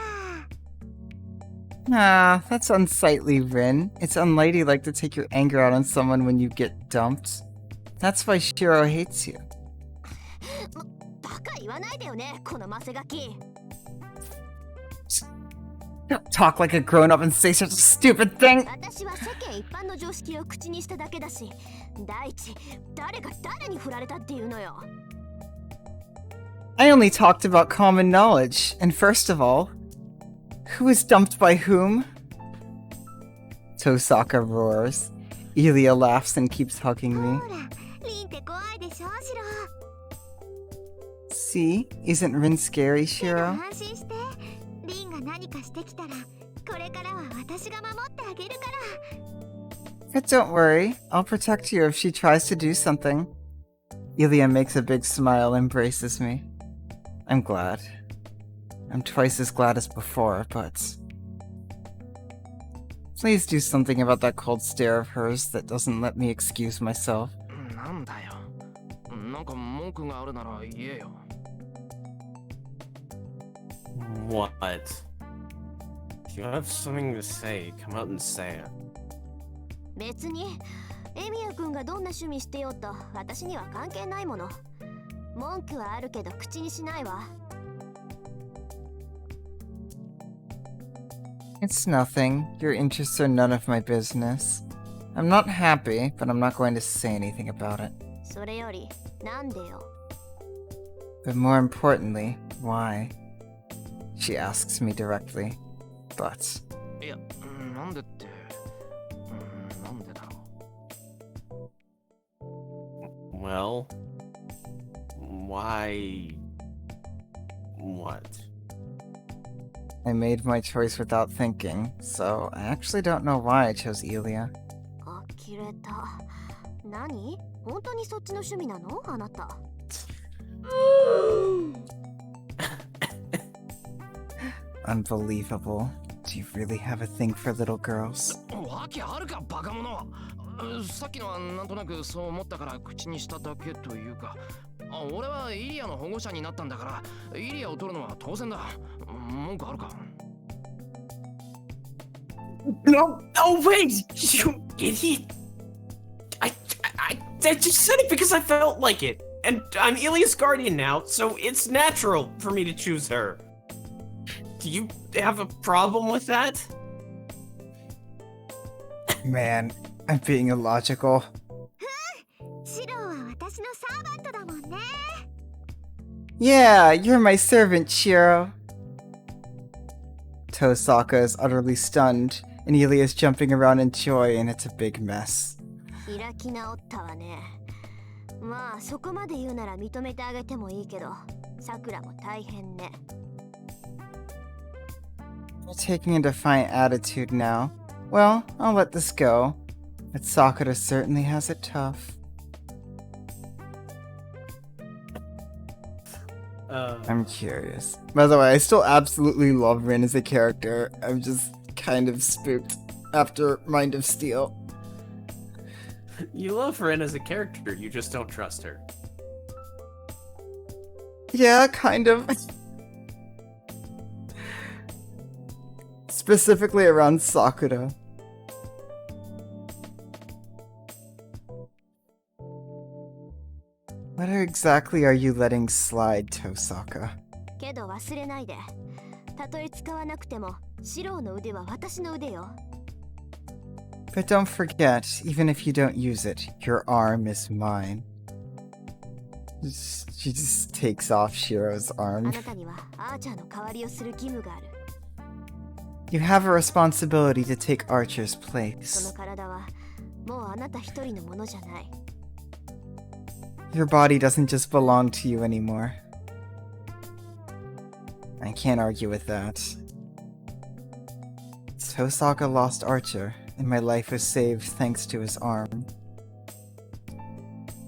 Ah, that's unsightly, Rin. It's unladylike to take your anger out on someone when you get dumped. That's why Shiro hates you. バカ言わないでよね、このマセガキ。 Don't talk like a grown-up and say such a stupid thing! 私は世間一般の常識を口にしただけだし、第一、誰が誰に振られたっていうのよ。 I only talked about common knowledge, and first of all, who was dumped by whom? Tosaka roars. Elia laughs and keeps hugging ほ me. ら、リンって怖いでしょ、シロ。 See? Isn't Rin scary, けど Shiro? 安心して、リンが何かしてきたら、これからは私が守ってあげるから。 But don't worry, I'll protect you if she tries to do something. Elia makes a big smile and embraces me. I'm glad. I'm twice as glad as before, but... Please do something about that cold stare of hers that doesn't let me excuse myself. なんだよ。なんか文句があるなら言えよ。 What? If you have something to say, come out and say it. 別に、エミヤ君がどんな趣味してようと、私には関係ないもの。文句はあるけど口にしないわ。 It's nothing. Your interests are none of my business. I'm not happy, but I'm not going to say anything about it. それより、なんでよ。 But more importantly, why? She asks me directly. But... いや、なんでって。なんでだろう。 Well, why? What? I made my choice without thinking, so I actually don't know why I chose Elia. 呆れた。何？本当にそっちの趣味なの？あなた。 Unbelievable. Do you really have a thing for little girls? わわけあるかバカ者。さっきのはなんとなくそう思ったから口にしただけというか、俺はイリアの保護者になったんだから、イリアを取るのは当然だ。文句あるか？ No, no way, you idiot! I just said it because I felt like it, and I'm Ilia's guardian now, so it's natural for me to choose her. Do you have a problem with that? Man, I'm being illogical. シロは私のサーバントだもんね。 Yeah, you're my servant, Shiro. Tosaka is utterly stunned, and Ilia is jumping around in joy, and it's a big mess. 開き直ったわね。まあそこまで言うなら認めてあげてもいいけど、さくらも大変ね。 You're taking a defiant attitude now. Well, I'll let this go. But Sakura certainly has it tough. I'm curious. By the way, I still absolutely love Rin as a character. I'm just kind of spooked after Mind of Steel. You love Rin as a character, you just don't trust her. Yeah, kind of. Specifically around Sakura. What exactly are you letting slide, Tosaka? けど忘れないで。たとえ使わなくても、シロの腕は私の腕よ。 But don't forget, even if you don't use it, your arm is mine. She just takes off Shiro's あ arm. なたにはアーチャーの代わりをする義務がある。 You have a responsibility to take Archer's その place. 体はもうあなた一人のものじゃない。 Your body doesn't just belong to you anymore. I can't argue with that. Tosaka lost Archer, and my life was saved thanks to his arm.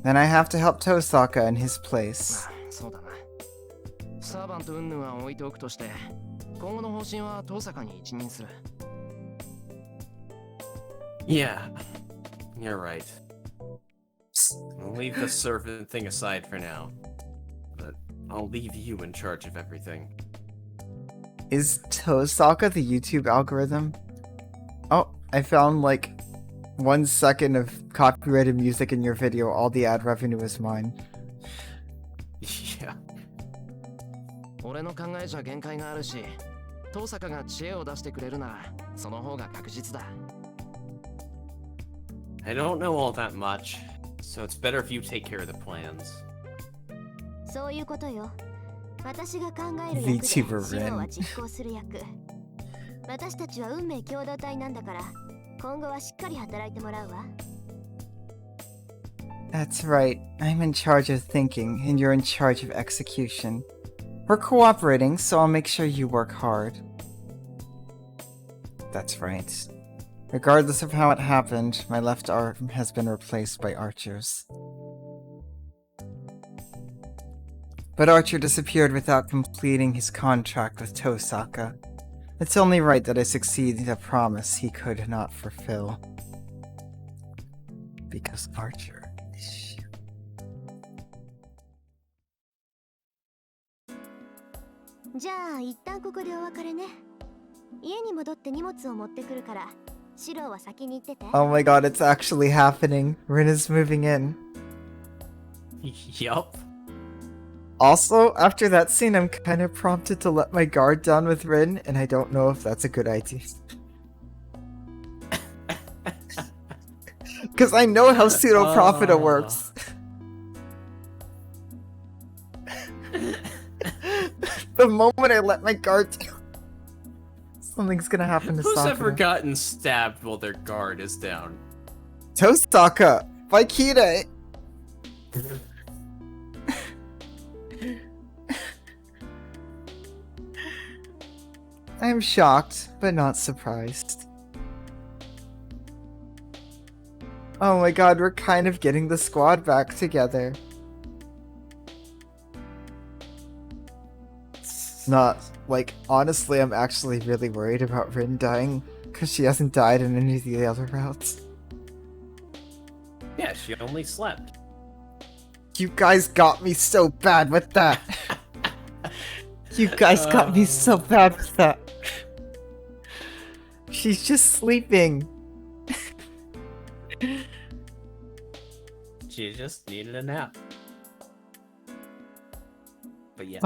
Then I have to help Tosaka in his place. そうだな。サーバント云々は置いておくとして、今後の方針は遠坂に一任する。Yeah, you're right. I'll leave the servant thing aside for now. But I'll leave you in charge of everything. Is Tosaka the YouTube algorithm? Oh, I found like 1 second of copyrighted music in your video. All the ad revenue is mine. Yeah. 俺の考えじゃ限界があるし、遠坂が知恵を出してくれるなら、その方が確実だ。I don't know all that much, so it's better if you take care of the plans. そういうことよ。私が考える役で VTuber シロは実行する役。私たちは運命共同体なんだから、今後はしっかり働いてもらうわ。 That's right. I'm in charge of thinking, and you're in charge of execution. We're cooperating, so I'll make sure you work hard. That's right. Regardless of how it happened, my left arm has been replaced by Archer's. But Archer disappeared without completing his contract with Tosaka. It's only right that I succeed in a promise he could not fulfill. Because Archer is you. じゃあ一旦ここでお別れね。家に戻って荷物を持ってくるから、シロは先に行ってて。 Oh my god, it's actually happening. Rin is moving in. Yup. Also, after that scene, I'm kind of prompted to let my guard down with Rin, and I don't know if that's a good idea. Because I know how pseudo profita works. The moment I let my guard down, something's gonna happen to Who's Sakura. ever gotten stabbed while their guard is down? Tosaka by Kirei. I'm shocked, but not surprised. Oh my god, we're kind of getting the squad back together. Not, like, honestly, I'm actually really worried about Rin dying, Because she hasn't died in any of the other routes. Yeah, she only slept. You guys got me so bad with that. You guys got me so bad with that. She's just sleeping. She just needed a nap. But yes.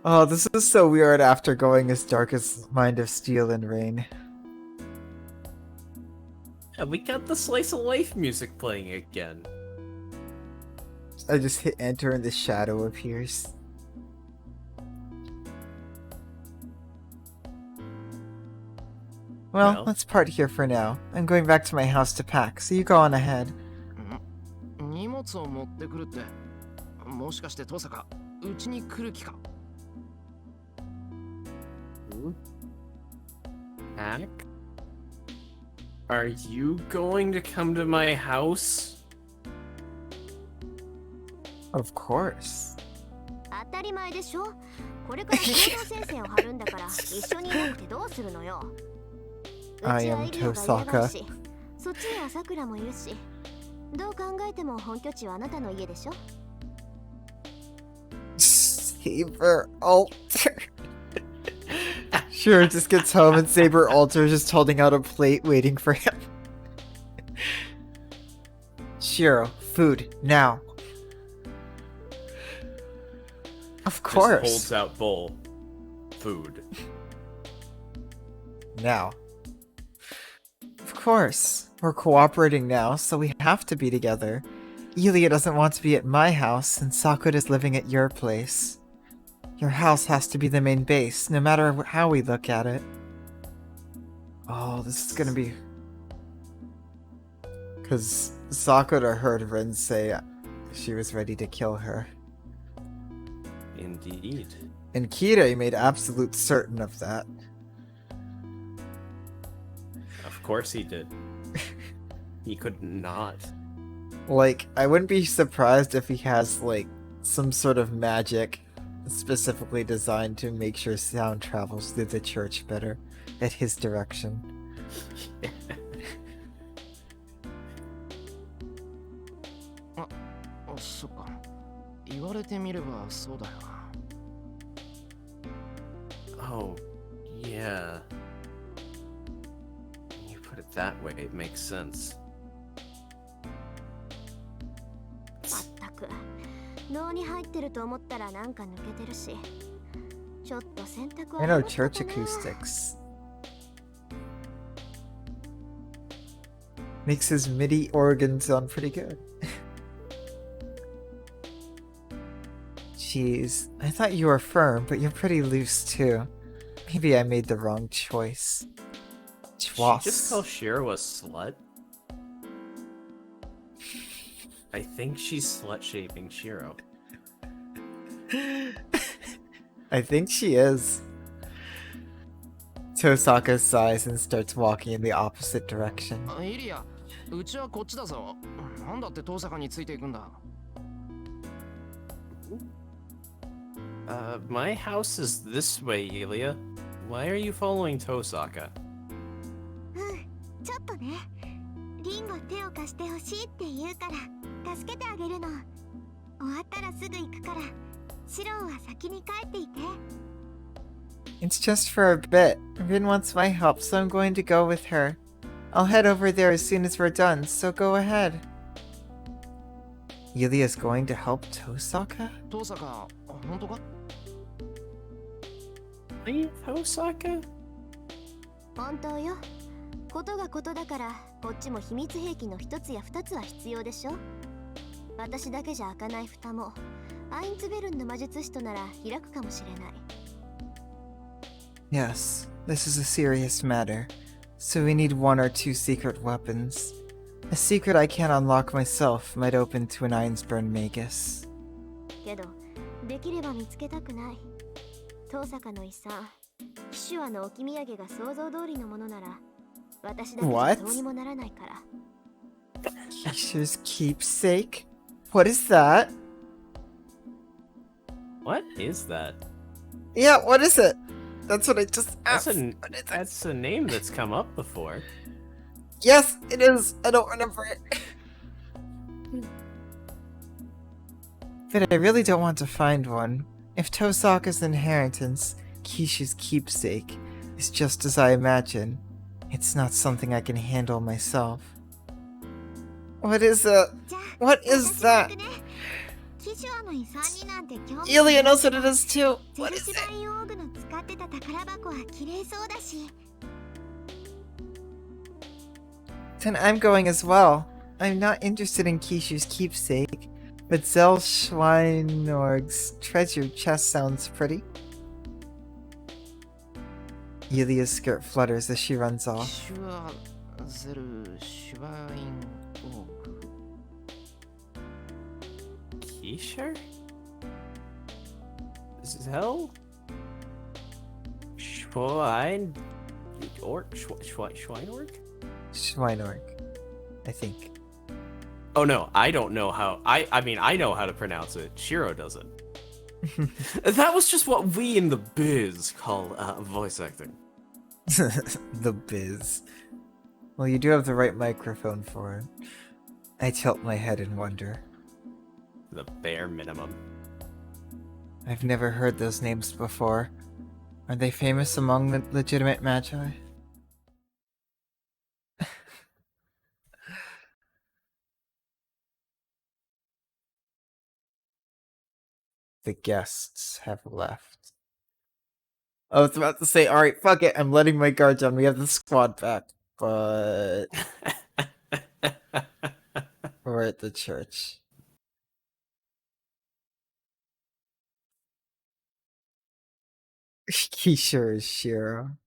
Oh, this is so weird after going as dark as Mind of Steel and Rain. And we got the slice of life music playing again. I just hit enter and the shadow appears. Well, let's part here for now. I'm going back to my house to pack, so you go on ahead. 荷物を持ってくるって、もしかして登坂、うちに来る気か？ Pack? Are you going to come to my house? Of Of course. 当たり前でしょ。これから行動先生を張るんだから一緒にいなくてどうするのよ。うちは I am イリアが嫌 Tosaka. だし、そっちにはさくらもいるし、どう考えても本拠地はあなたの家でしょ。Saber Alter. Sure, just gets home and Saber Alter just holding out a plate waiting for him. Shiro, food, now. Of course. Just holds out bowl. Food. Now. Of course. We're cooperating now, so we have to be together. Ilia doesn't want to be at my house, and Sakura is living at your place. Your house has to be the main base, no matter how we look at it. Oh, this is gonna be... Because Sakura heard Ren say she was ready to kill her. Indeed. And Kirei made absolute certain of that. Of course he did. He could not. Like, I wouldn't be surprised if he has, like, some sort of magic specifically designed to make sure sound travels through the church better at his direction. そっか。言われてみればそうだよな。 Oh, yeah. You put it that way, it makes sense. まったく脳に入ってると思ったらなんか抜けてるし、ちょっと洗濯 I は know church acoustics. Makes his MIDI organ sound pretty good. Jeez, I thought you were firm, but you're pretty loose too. Maybe I made the wrong choice. Did she Chwas. just call Shiro a slut? I think she's slut-shaming Shiro. I think she is. Tosaka sighs and starts walking in the opposite direction. イリア、うちはこっちだぞ。なんだって登坂についていくんだ。My house is this way, Ilia. Why are you following Tosaka? ちょっとね。リンゴ手を貸してほしいって言うから助けてあげるの。終わったらすぐ行くからシローは先に帰っていて。 It's just for a bit. Rin wants my help, so I'm going to go with her. I'll head over there as soon as we're done, so go ahead. Ilia's going to help Tosaka? 登坂、本当か？ Leave Tosaka? 本当よ。ことがことだからこっちも秘密兵器の一つや二つは必要でしょ。私だけじゃ開かない蓋もアインツベルンの魔術師となら開くかもしれない。 Yes, this is a serious matter, so we need one or two secret weapons. A secret I can't unlock myself might open to an Ainsburn Magus. けどできれば見つけたくない。登坂の遺産、騎手話の置き土産が想像通りのものなら私だけじゃどうにもならないから。 Keisha's keepsake? What is that? What is that? Yeah, what is it? That's what I just asked. That's a name that's come up before. Yes, it is. I don't remember it. But I really don't want to find one. If Tosaka's inheritance, Kishu's keepsake, is just as I imagine, it's not something I can handle myself. What is that? じゃあ What is 私が that? 行くね。騎士の遺産になんて興味 Ilya knows what it is too. ゼ What ル is シ it? バイオーグの使ってた宝箱は綺麗そうだし。 Then I'm going as well. I'm not interested in Kishu's keepsake, but Zel Schweinorg's treasure chest sounds pretty. Ilya's skirt flutters as she runs 騎 off. 手はゼル・シュバインオーク。 Keisha? Zell? Schwein? Schweinorg? Schweinorg, I think. Oh no, I don't know how. I mean, I know how to pronounce it. Shiro doesn't. That was just what we in the biz call voice acting. The biz. Well, you do have the right microphone for it. I tilt my head in wonder. The bare minimum. I've never heard those names before. Are they famous among the legitimate magi? The guests have left. I was about to say, alright, fuck it, I'm letting my guard down. We have the squad back. But we're at the church. He sure is Shiro.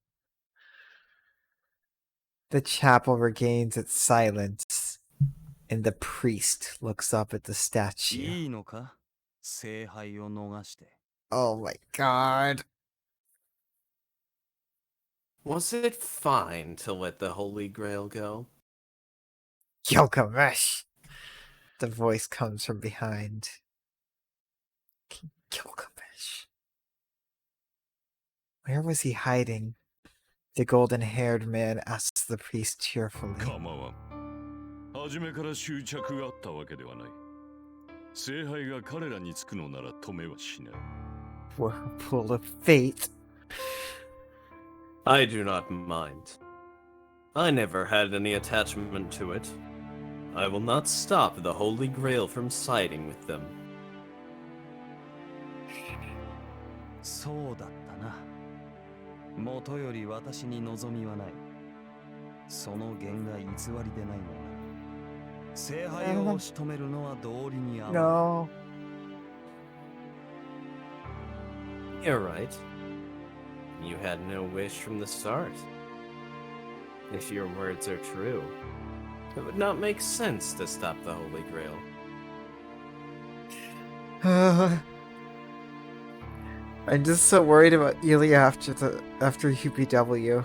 The chapel regains its silence, and the priest looks up at the statue. いいのか聖杯を逃して。 Oh my god. Was it fine to let the Holy Grail go? Gilgamesh! The voice comes from behind. Gilgamesh. Where was he hiding? The golden-haired man asks the priest cheerfully. 構わん。初めから執着があったわけではない。聖杯が彼らにつくのなら止めはしない。 Whirlpool of fate. I do not mind. I never had any attachment to it. I will not stop the Holy Grail from siding with them. そうだったな。もとより私に望みはない。その言が偽りでないのなら、聖杯を押し止めるのは道理に合う。No. You're right. You had no wish from the start. If your words are true, it would not make sense to stop the Holy Grail. I'm just so worried about Ilya after UPW.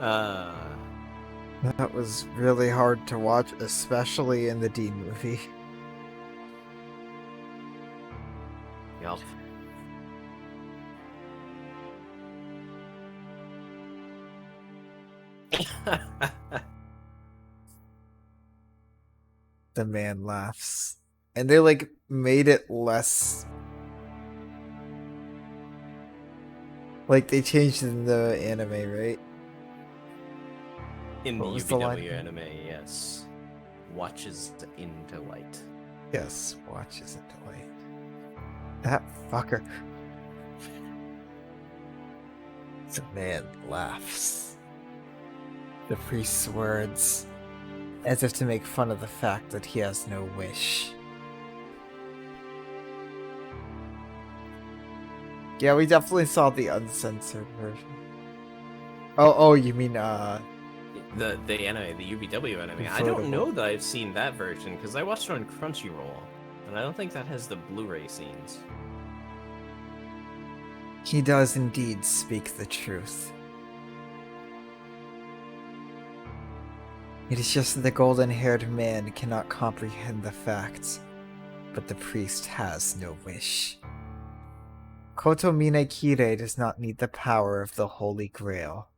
That was really hard to watch, especially in the Dean movie. Yup. The man laughs. And they like made it less like they changed in the anime, right? In What the was the line? UPW anime, yes. Watches into light. Yes, watches it delay. That fucker. The man laughs. The priest's words, as if to make fun of the fact that he has no wish. Yeah, we definitely saw the uncensored version. Oh, you mean The anime, the UPW anime. I Inflatable. don't know that I've seen that version because I watched it on Crunchyroll, and I don't think that has the Blu-ray scenes. he does indeed speak the truth. It is just that the golden-haired man cannot comprehend the facts, but the priest has no wish. Kotomine Kirei does not need the power of the Holy Grail.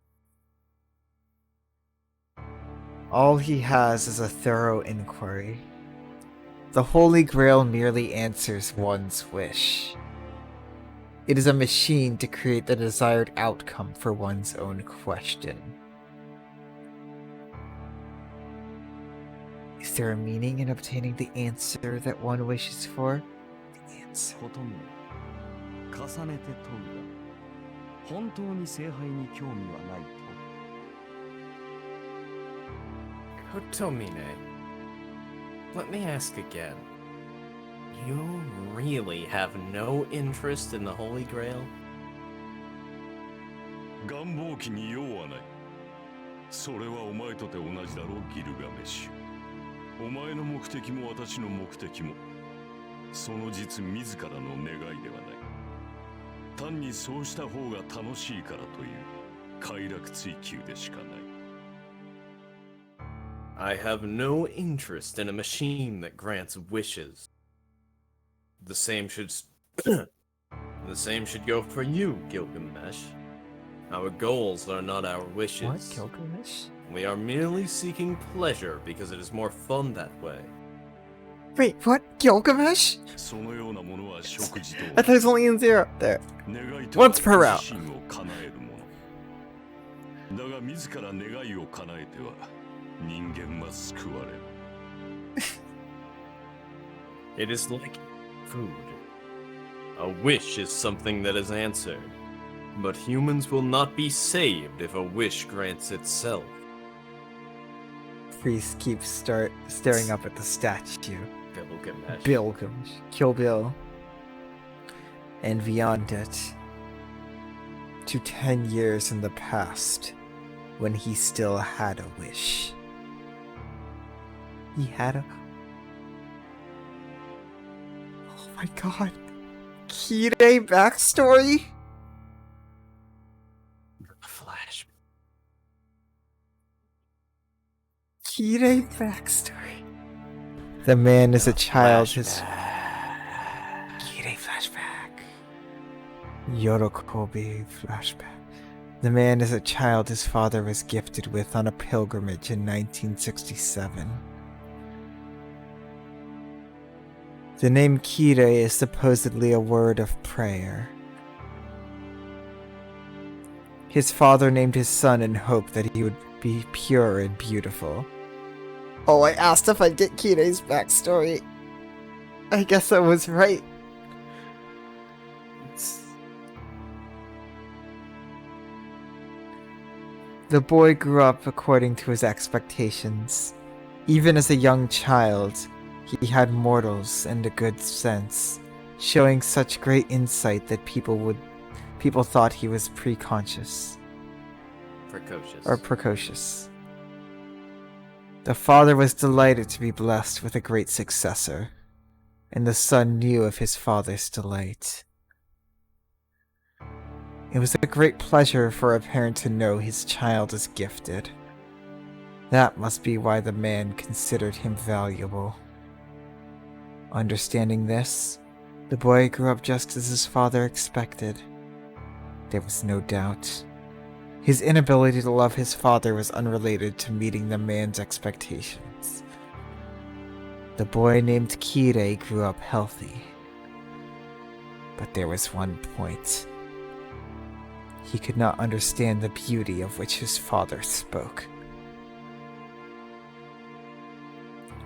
All he has is a thorough inquiry. The Holy Grail merely answers one's wish. It is a machine to create the desired outcome for one's own question. Is there a meaning in obtaining the answer that one wishes for? The answer. ことも重ねて問うが、本当に聖杯に興味はないと。 Kotomine, let me ask again. You really have no interest in the Holy Grail? 願望機に用はない。それはお前とて同じだろう、ギルガメッシュ。お前の目的も私の目的も、その実自らの願いではない。単にそうした方が楽しいからという快楽追求でしかない。I have no interest in a machine that grants wishes. The same should go for you, Gilgamesh. Our goals are not our wishes. What, Gilgamesh? We are merely seeking pleasure because it is more fun that way. Wait, what? Gilgamesh? そのようなものは食事と I thought he was only in zero. There. 願いと Once per round. 自身を叶えるもの。だが自ら願いを叶えては人間は救われる。It is like food. A wish is something that is answered, but humans will not be saved if a wish grants itself. Priest keeps staring up at the statue. Gilgamesh. Gilgamesh. Kill Bill. And beyond it, to 10 years in the past, when he still had a wish. He had a... Oh my god. Kirei backstory? Flash. Kirei backstory. The man is a child. His Kirei flashback. Yorokobi flashback. The man is a child his father was gifted with on a pilgrimage in 1967. The name Kirei is supposedly a word of prayer. His father named his son in hope that he would be pure and beautiful. Oh, I asked if I'd get Kirei's backstory. I guess I was right. The boy grew up according to his expectations. Even as a young child, he had morals and a good sense, showing such great insight that people thought he was precocious. Precocious. The father was delighted to be blessed with a great successor, and the son knew of his father's delight. It was a great pleasure for a parent to know his child is gifted. That must be why the man considered him valuable. Understanding this, the boy grew up just as his father expected. There was no doubt. His inability to love his father was unrelated to meeting the man's expectations. The boy named Kirei grew up healthy. But there was one point. He could not understand the beauty of which his father spoke.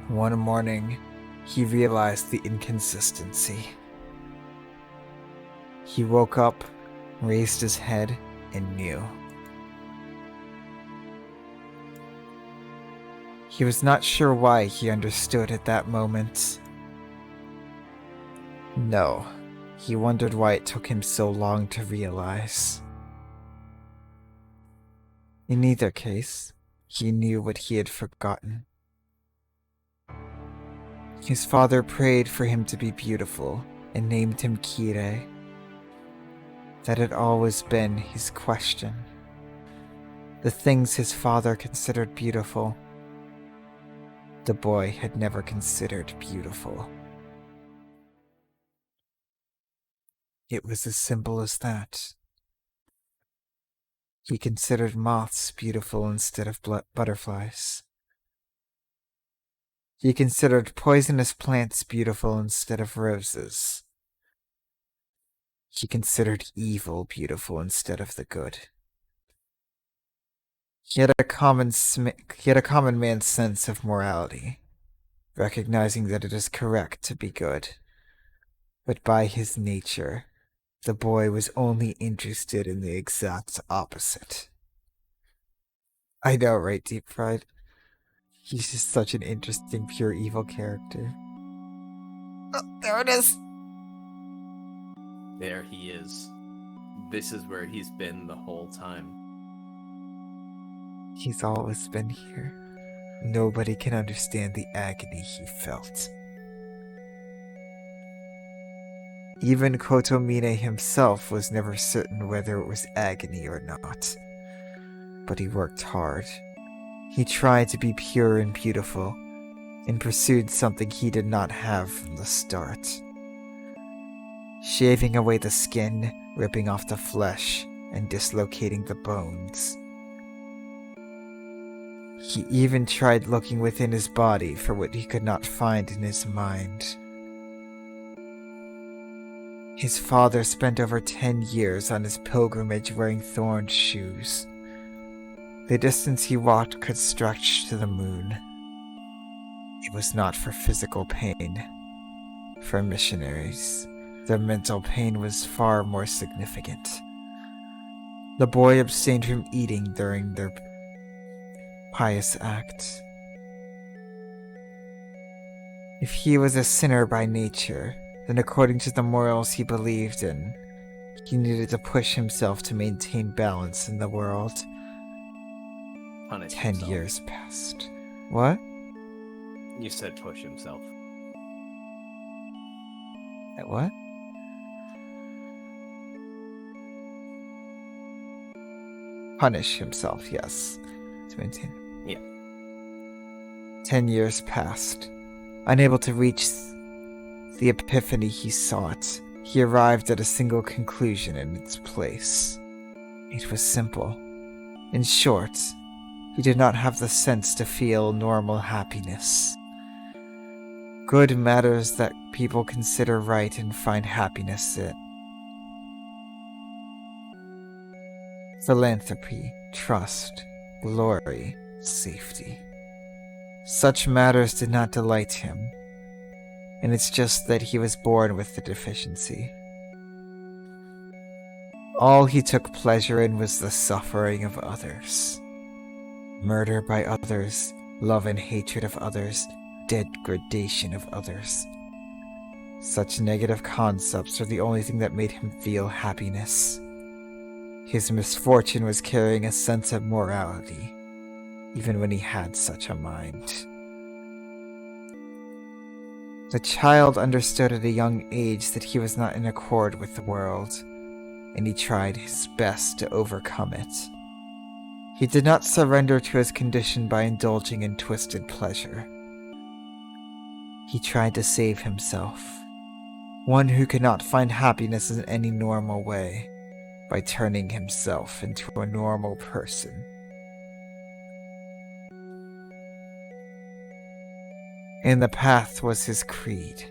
One morning, he realized the inconsistency. He woke up, raised his head, and knew. He was not sure why he understood at that moment. No, he wondered why it took him so long to realize. In either case, he knew what he had forgotten. His father prayed for him to be beautiful and named him Kirei. That had always been his question. The things his father considered beautiful, the boy had never considered beautiful. It was as simple as that. He considered moths beautiful instead of butterflies. He considered poisonous plants beautiful instead of roses. He considered evil beautiful instead of the good. He had a common man's sense of morality, recognizing that it is correct to be good. But by his nature, the boy was only interested in the exact opposite. I know, right, Deep Fried? He's just such an interesting, pure evil character. Oh, there it is! There he is. This is where he's been the whole time. He's always been here. Nobody can understand the agony he felt. Even Kotomine himself was never certain whether it was agony or not. But he worked hard. He tried to be pure and beautiful, and pursued something he did not have from the start. Shaving away the skin, ripping off the flesh, and dislocating the bones. He even tried looking within his body for what he could not find in his mind. His father spent over 10 years on his pilgrimage wearing thorned shoes. The distance he walked could stretch to the moon. It was not for physical pain. For missionaries, their mental pain was far more significant. The boy abstained from eating during their pious act. If he was a sinner by nature, then according to the morals he believed in, he needed to push himself to maintain balance in the world. Punish 10 himself. years passed. What? You said push himself. What? Punish himself, yes. To maintain. Yeah. 10 years passed. Unable to reach the epiphany he sought, he arrived at a single conclusion in its place. It was simple. In short, he did not have the sense to feel normal happiness. Good matters that people consider right and find happiness in. Philanthropy, trust, glory, safety. Such matters did not delight him, and it's just that he was born with the deficiency. All he took pleasure in was the suffering of others. Murder by others, love and hatred of others, degradation of others. Such negative concepts are the only thing that made him feel happiness. His misfortune was carrying a sense of morality, even when he had such a mind. The child understood at a young age that he was not in accord with the world, and he tried his best to overcome it. He did not surrender to his condition by indulging in twisted pleasure. He tried to save himself, one who could not find happiness in any normal way, by turning himself into a normal person. And the path was his creed,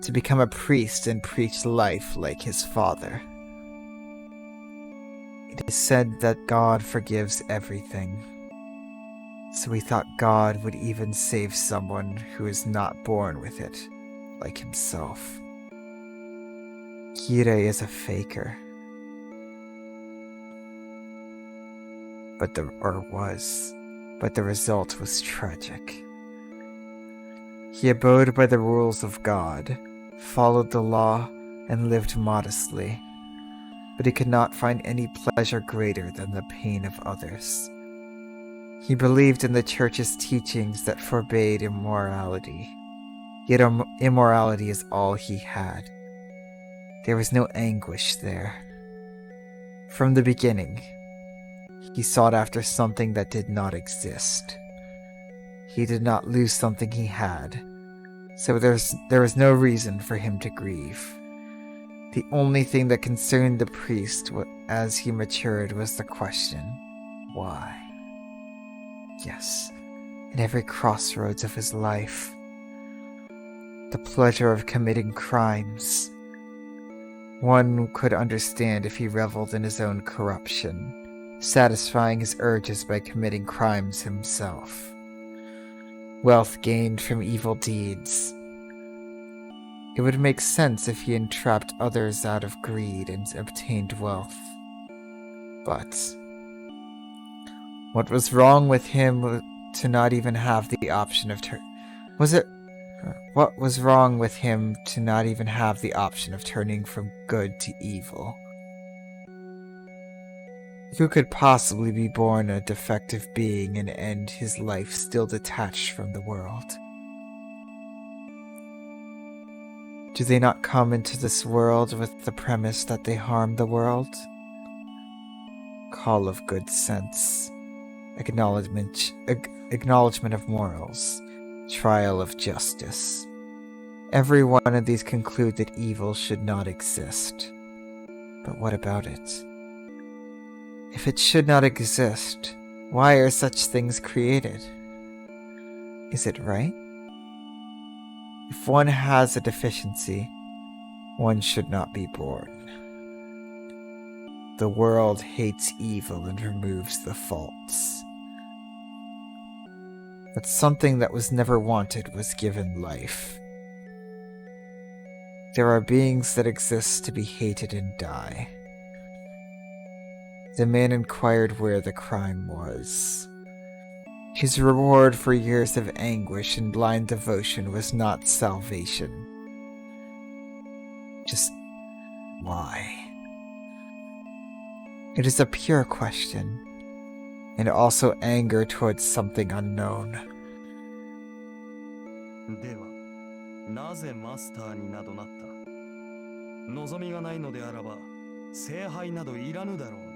to become a priest and preach life like his father. It is said that God forgives everything, so he thought God would even save someone who is not born with it, like himself. Kirei is a faker. But the result was tragic. He abode by the rules of God, followed the law, and lived modestly, but he could not find any pleasure greater than the pain of others. He believed in the church's teachings that forbade immorality, yet immorality is all he had. There was no anguish there. From the beginning, he sought after something that did not exist. He did not lose something he had, so there was no reason for him to grieve. The only thing that concerned the priest as he matured was the question, why? Yes, in every crossroads of his life, the pleasure of committing crimes. One could understand if he reveled in his own corruption, satisfying his urges by committing crimes himself. Wealth gained from evil deeds. It would make sense if he entrapped others out of greed and obtained wealth. But what was wrong with him to not even have the option of What was wrong with him to not even have the option of turning from good to evil? Who could possibly be born a defective being and end his life still detached from the world? Do they not come into this world with the premise that they harm the world? Call of good sense, acknowledgement of morals, trial of justice. Every one of these conclude that evil should not exist. But what about it? If it should not exist, why are such things created? Is it right? If one has a deficiency, one should not be born. The world hates evil and removes the faults. But something that was never wanted was given life. There are beings that exist to be hated and die. The man inquired where the crime was. His reward for years of anguish and blind devotion was not salvation. Just why? It is a pure question, and also anger towards something unknown. では、なぜマスターになどなった？望みがないのであらば、聖杯などいらぬだろうに。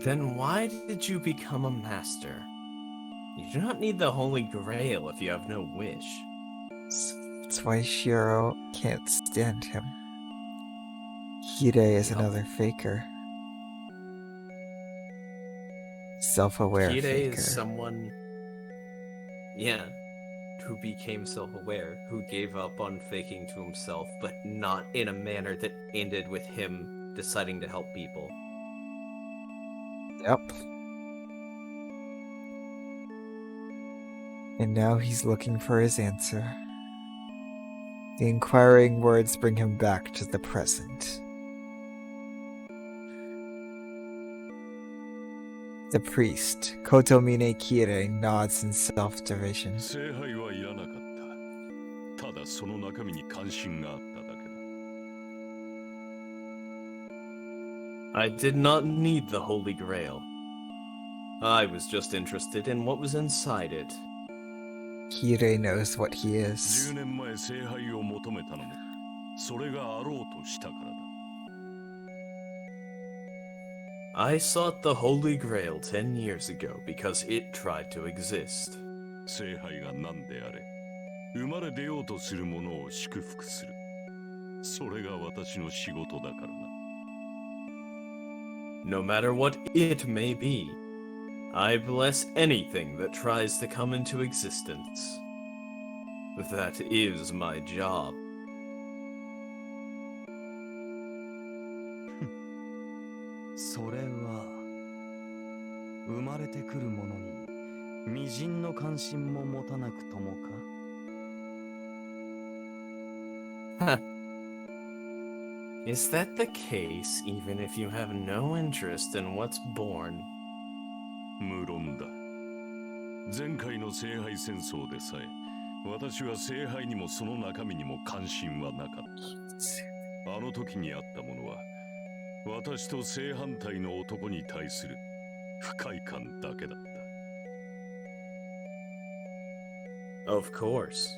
Then why did you become a master? You do not need the Holy Grail if you have no wish. That's why Shiro can't stand him. Kirei is another faker. Self-aware Kirei faker. is someone, who became self-aware, who gave up on faking to himself, but not in a manner that ended with him deciding to help people. Yep. And now he's looking for his answer. The inquiring words bring him back to the present. The priest, Kotomine Kirei, nods in self-derision. 聖杯はいらなかった。ただその中身に関心があっただけだ。 I did not need the Holy Grail. I was just interested in what was inside it. Kirei knows what he is. 10年前聖杯を求めたのも、それがあろうとしたからだ。 I sought the Holy Grail 10 years ago because it tried to exist. 聖杯が何であれ、生まれ出ようとする者を祝福する。それが私の仕事だからな。 No matter what it may be, I bless anything that tries to come into existence. That is my job. それは生まれてくるものに微塵の関心も持たなくともか Is that the case even if you have no interest in what's born? 無論だ。前回の聖杯戦争でさえ、私は聖杯にもその中身にも関心はなかった。あの時にあったものは、私と正反対の男に対する不快感だけだった。 Of course.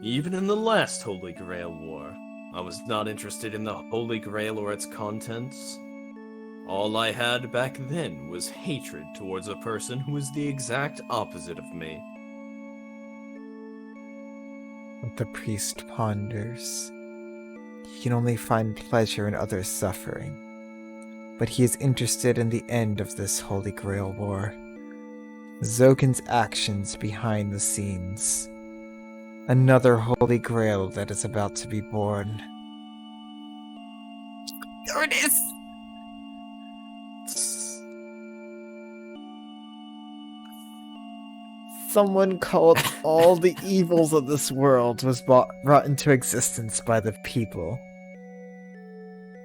Even in the last Holy Grail War, I was not interested in the Holy Grail or its contents. All I had back then was hatred towards a person who was the exact opposite of me. The priest ponders. He can only find pleasure in others' suffering, but he is interested in the end of this Holy Grail war. Zokin's actions behind the scenes. Another Holy Grail that is about to be born. There it is! Someone called all the evils of this world was brought into existence by the people,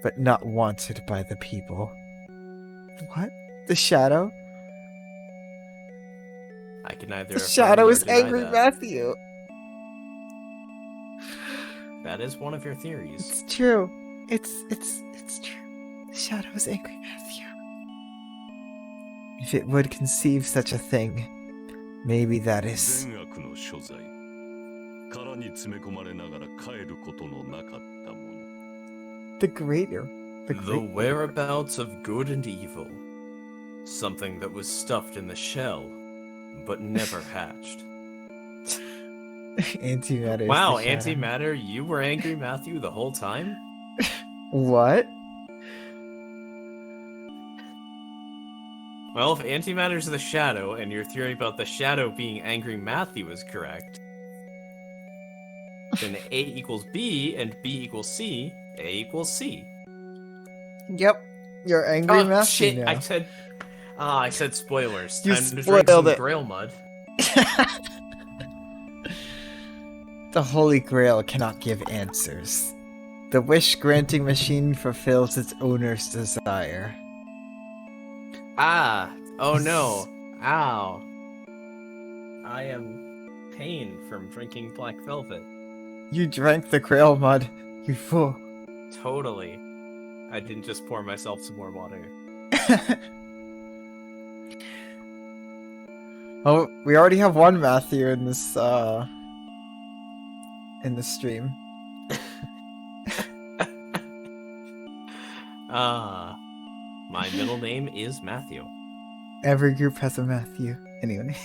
but not wanted by the people. What? The shadow? I can neither. The affirm shadow nor is deny angry that. Matthew. That is one of your theories. It's true. It's true. The shadow is angry Matthew. If it would conceive such a thing, maybe that is. 善悪の所在。殻に詰め込まれながら帰ることのなかったもの。 The greater. The great- whereabouts of good and evil. Something that was stuffed in the shell, but never hatched. Antimatter. is Wow, the shadow. Antimatter, you were angry Matthew the whole time? What? Well, if Antimatter's the shadow, and your theory about the shadow being angry Matthew is correct, then A equals B, and B equals C, A equals C. Yep. You're angry Oh, Matthew shit, now. I said spoilers. You Time to drink spoiled some it. Grail mud. The Holy Grail cannot give answers. The wish-granting machine fulfills its owner's desire. Ah, oh no, ow. I am pain from drinking black velvet. You drank the Grail mud, you fool. Totally. I didn't just pour myself some more water. Oh, we already have one Matthew in this stream. My middle name is Matthew. Every group has a Matthew. Anyway.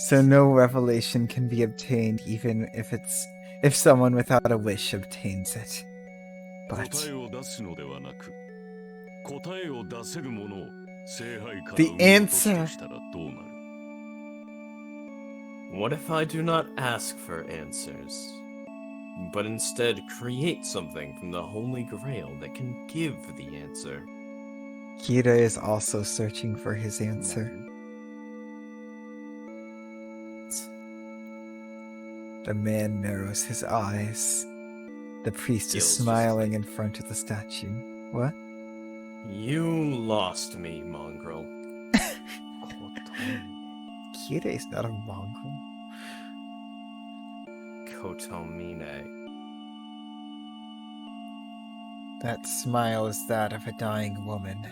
So no revelation can be obtained even if someone without a wish obtains it. But 答えを出すのではなく、答えを出せるものを聖杯から The 生み落とす answer. としたらどうなる？ What if I do not ask for answers, but instead create something from the Holy Grail that can give the answer? Kira is also searching for his answer. The man narrows his eyes. The priest is Feels just smiling in front of the statue. What? You lost me, mongrel. Kira is not a mongrel. Kotomine. That smile is that of a dying woman.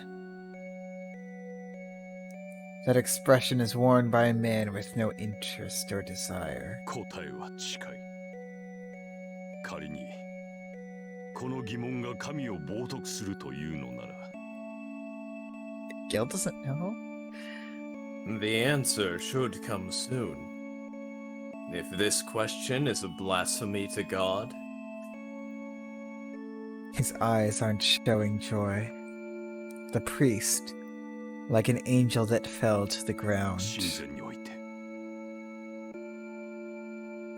That expression is worn by a man with no interest or desire. 答えは近い。仮にこの疑問が神を冒涜するというのなら。 Gil doesn't know. The answer should come soon. If this question is a blasphemy to God, His eyes aren't showing joy. The priest, like an angel that fell to the ground. 神前において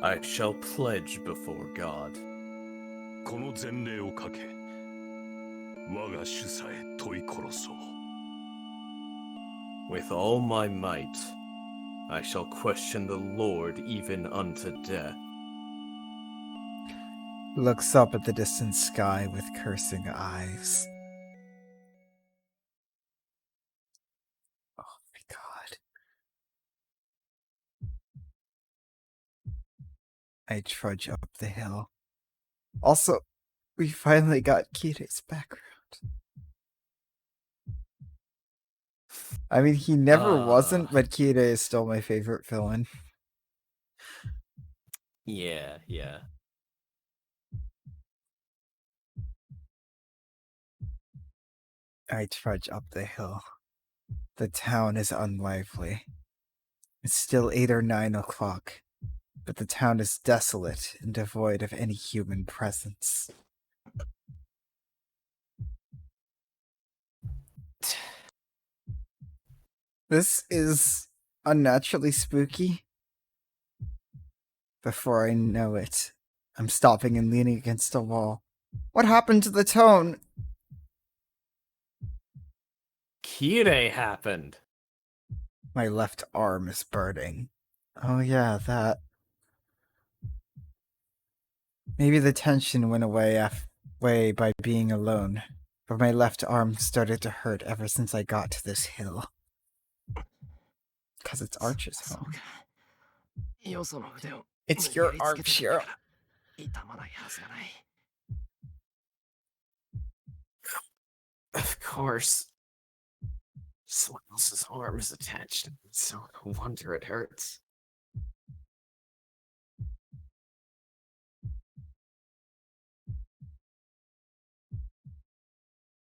I shall pledge before God. この前例をかけ我が主さえ問い殺そう。 With all my might, I shall question the Lord even unto death. Looks up at the distant sky with cursing eyes. Oh my god. I trudge up the hill. Also, we finally got Kire's background. I mean, he never wasn't, but Kire is still my favorite villain. Yeah. I trudge up the hill. The town is unlively. It's still 8 or 9 o'clock. but the town is desolate and devoid of any human presence. This is unnaturally spooky. Before I know it, I'm stopping and leaning against a wall. What happened to the tone? Kirei happened. My left arm is burning. Oh yeah, that. Maybe the tension went away by being alone, but my left arm started to hurt ever since I got to this hill. Because it's Archer's home. It's your arm, Shiro. Of course. Someone else's arm is attached, so no wonder it hurts.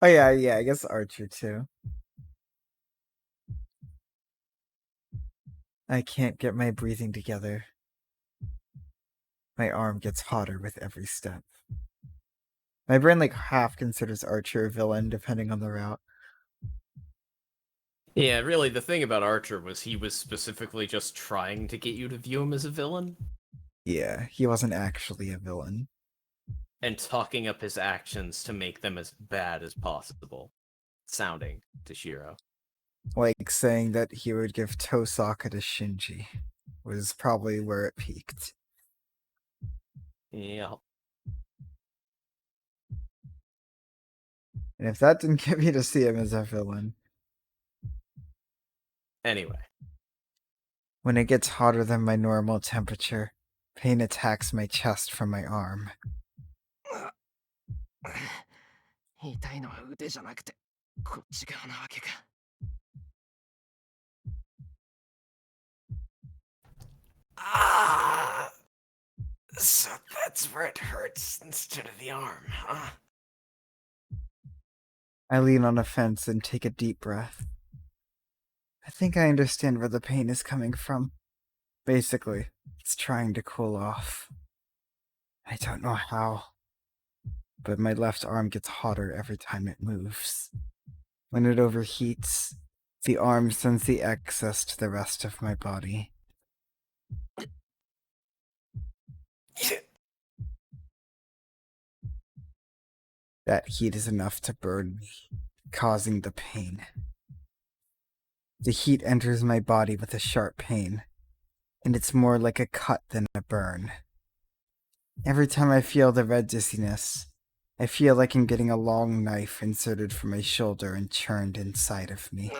Oh yeah, I guess Archer too. I can't get my breathing together. My arm gets hotter with every step. My brain half considers Archer a villain, depending on the route. Yeah, really, the thing about Archer was he was specifically just trying to get you to view him as a villain. Yeah, he wasn't actually a villain. And talking up his actions to make them as bad as possible. Sounding to Shiro. Like saying that he would give Tosaka to Shinji was probably where it peaked. Yeah. And if that didn't get me to see him as a villain. Anyway. When it gets hotter than my normal temperature, pain attacks my chest from my arm. Ah! So that's where it hurts instead of the arm, huh? I lean on a fence and take a deep breath. I think I understand where the pain is coming from. Basically, it's trying to cool off. I don't know how, but my left arm gets hotter every time it moves. When it overheats, the arm sends the excess to the rest of my body. That heat is enough to burn me, causing the pain. The heat enters my body with a sharp pain, and it's more like a cut than a burn. Every time I feel the red dizziness, I feel like I'm getting a long knife inserted from my shoulder and churned inside of me.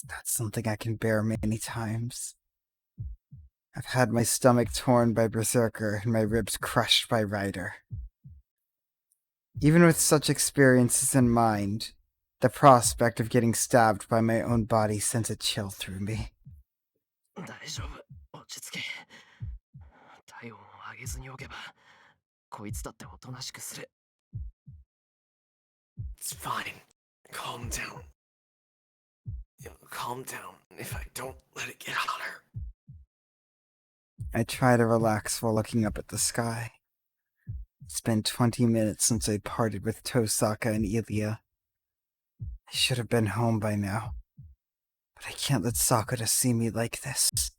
That's something I can bear many times. I've had my stomach torn by Berserker and my ribs crushed by Rider. Even with such experiences in mind, the prospect of getting stabbed by my own body sends a chill through me. It's fine. Calm down. It'll calm down if I don't let it get hotter. I try to relax while looking up at the sky. It's been 20 minutes since I parted with Tosaka and Ilya. I should have been home by now, but I can't let Sakura see me like this.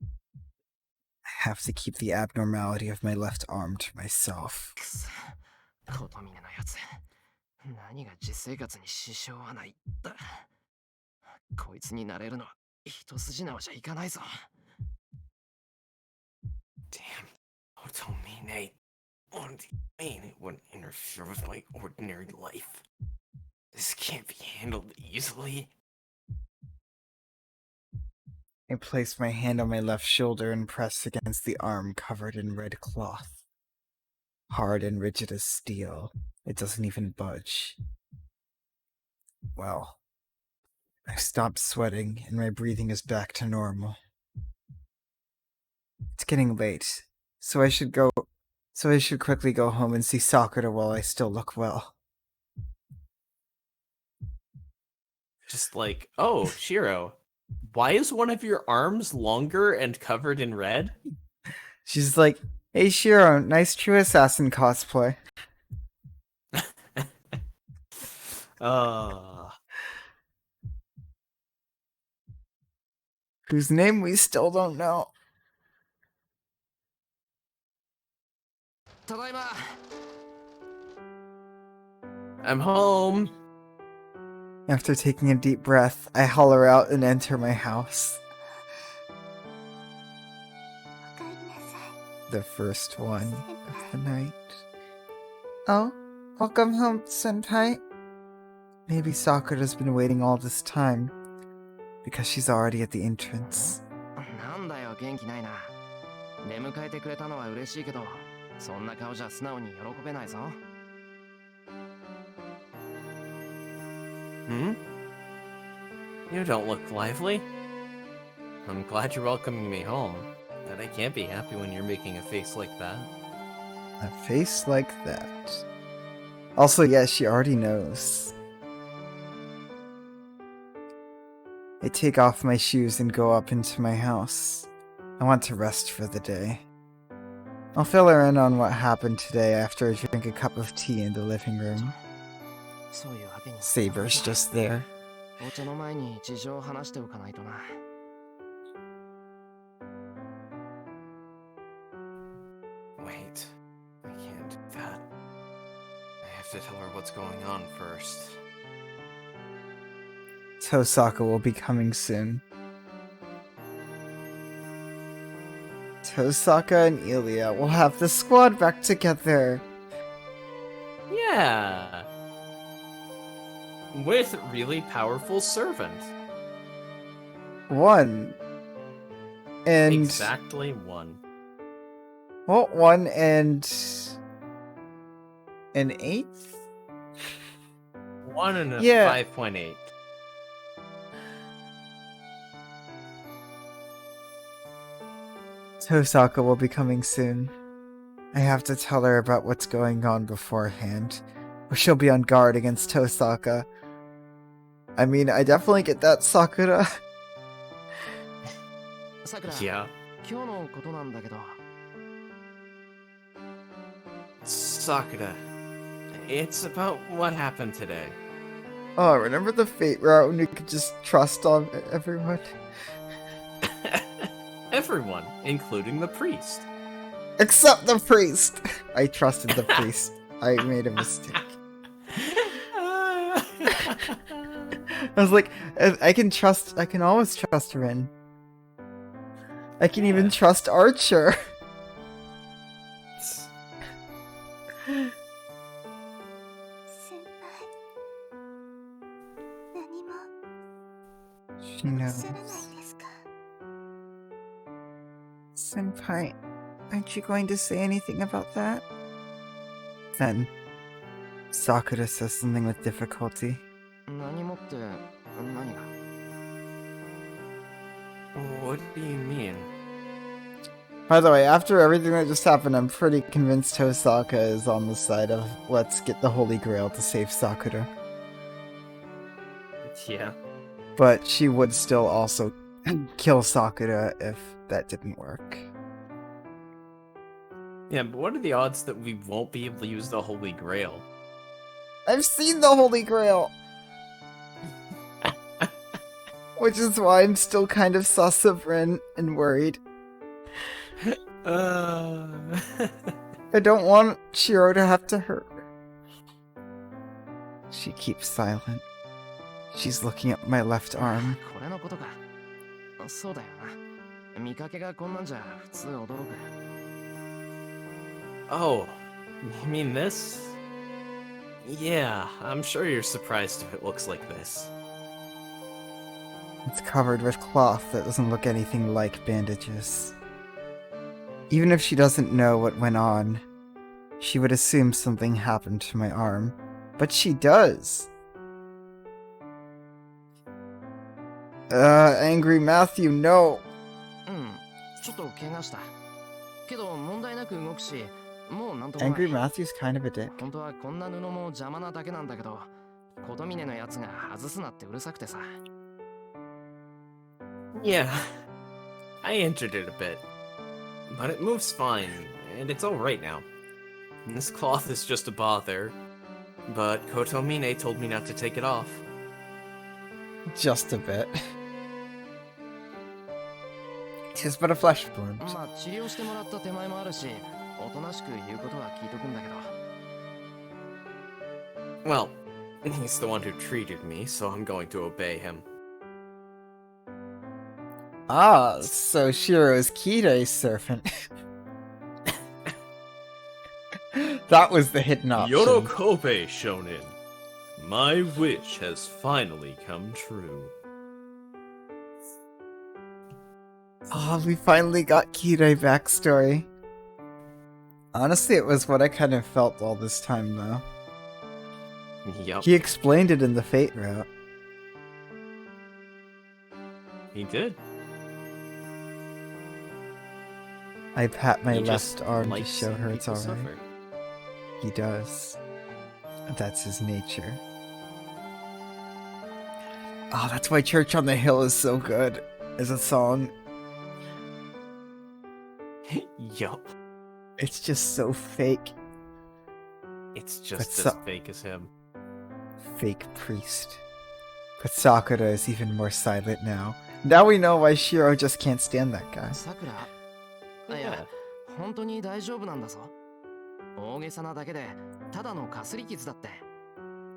I have to keep the abnormality of my left arm to myself. 何が実生活に支障はないだ。こいつになれるのは一筋縄じゃいかないぞ。Damn. Oh, don't mean Nate. What do you mean it wouldn't interfere with my ordinary life? This can't be handled easily. I place my hand on my left shoulder and press against the arm covered in red cloth. Hard and rigid as steel, it doesn't even budge. Well, I stopped sweating and my breathing is back to normal. It's getting late, so I should go So I should quickly go home and see Sakura while I still look well. Just like, oh, Shiro, why is one of your arms longer and covered in red? She's like, hey Shiro, nice True Assassin cosplay. Whose name we still don't know. ただいま。 I'm home. After taking a deep breath, I holler out and enter my house. おかえりなさい。 The first one of the night. Oh, welcome home, Senpai. Maybe Sakura's been waiting all this time. Because she's already at the entrance. なんだよ、元気ないな。出迎えてくれたのは嬉しいけど、そんな顔じゃ素直に喜べないぞ。Hmm? You don't look lively. I'm glad you're welcoming me home, but I can't be happy when you're making a face like that. A face like that. Also, yeah, she already knows. I take off my shoes and go up into my house. I want to rest for the day. I'll fill her in on what happened today after I drink a cup of tea in the living room. そういうわけに。 Saber's just there. お茶の前に事情を話しておかないとな。 Wait, I can't do that. I have to tell her what's going on first. Tosaka will be coming soon. Tosaka and Ilya will have the squad back together. Yeah. With really powerful servant. One. And... Exactly one. Well, 1 and... an 8th? 1 and a Yeah. 5.8. Tosaka will be coming soon. I have to tell her about what's going on beforehand, or she'll be on guard against Tosaka. I mean, I definitely get that, Sakura. さくら、 Yeah. 今日のことなんだけど。 Sakura. It's about what happened today. Oh, remember the Fate route when you could just trust on everyone? Everyone, including the priest. Except the priest! I trusted the priest. I made a mistake. I was like, I can always trust Rin. I can even trust Archer. 先輩。何も She おっ knows. しゃらないですか。 Senpai, aren't you going to say anything about that? Then, Sakura says something with difficulty. 何もって何が？ What do you mean? By the way, after everything that just happened, I'm pretty convinced Tosaka is on the side of let's get the Holy Grail to save Sakura. Yeah. But she would still also kill Sakura if that didn't work. Yeah, but what are the odds that we won't be able to use the Holy Grail? I've seen the Holy Grail! Which is why I'm still kind of sus of Rin and worried. I don't want Shiro to have to hurt her. She keeps silent. She's looking at my left arm. これのことか。そうだよな。見かけがこんなんじゃ普通驚く。 Oh, you mean this? Yeah, I'm sure you're surprised if it looks like this. It's covered with cloth that doesn't look anything like bandages. Even if she doesn't know what went on, she would assume something happened to my arm. But she does! Angry Matthew, no! うん、ちょっと怪我した。けど問題なく動くし、もうなんともない Angry Matthew's kind of a dick. 本当はこんな布も邪魔なだけなんだけど、琴峰のやつが外すなってうるさくてさ。 Yeah, I injured it a bit. But it moves fine, and it's alright now. And this cloth is just a bother. But Kotomine told me not to take it off. Just a bit. Tis but a flesh wound. まあ治療してもらった手前もあるし、おとなしく言うことは聞いとくんだけど。 Well, he's the one who treated me, so I'm going to obey him. Ah, so Shiro's Kirei's servant. That was the hidden option. Yorokobe, Shonin. My wish has finally come true. Oh, we finally got Kirei backstory. Honestly, it was what I kind of felt all this time, though. Yup, He explained it in the Fate route. he did. I pat my He left just arm to likes show seeing her it's people alright. suffer. He does. That's his nature. Oh, that's why Church on the Hill is so good as a song. Yup, It's just so fake. it's just But as fake as him. Fake priest. But Sakura is even more silent now. Now we know why Shiro just can't stand that guy. さくら、い Yeah. や、本当に大丈夫なんだぞ。大げさなだけで、ただのかすり傷だって。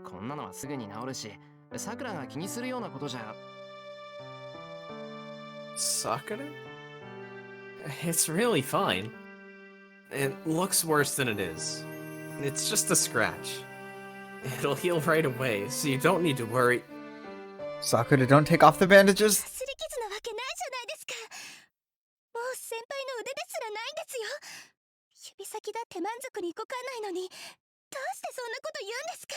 こんなのはすぐに治るし、さくらが気にするようなことじゃ。 Sakura? It's really fine. It looks worse than it is. It's just a scratch. It'll heal right away, so you don't need to worry. Sakura, don't take off the bandages. 擦り傷なわけないじゃないですか。もう先輩の腕ですらないんですよ。指先だって満足に動かないのに、どうしてそんなこと言うんですか。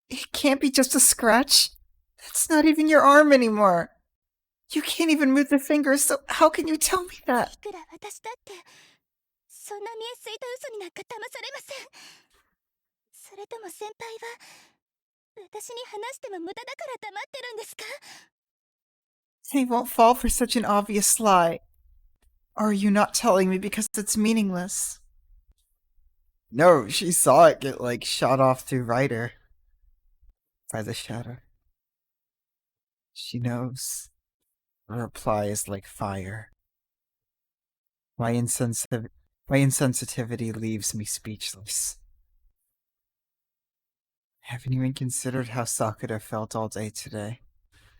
It can't be just a scratch. That's not even your arm anymore. You can't even move the fingers, so how can you tell me that? いくら私だってそんな見えすいた嘘になんか騙されません。それとも先輩は私に話しても無駄だから黙ってるんですか。 They won't fall for such an obvious lie. Or are you not telling me because it's meaningless? No, she saw it get, like, shot off through Ryder. By the shadow. She knows. Her reply is like fire. My insensitivity leaves me speechless. Haven't even considered how Sakura felt all day today,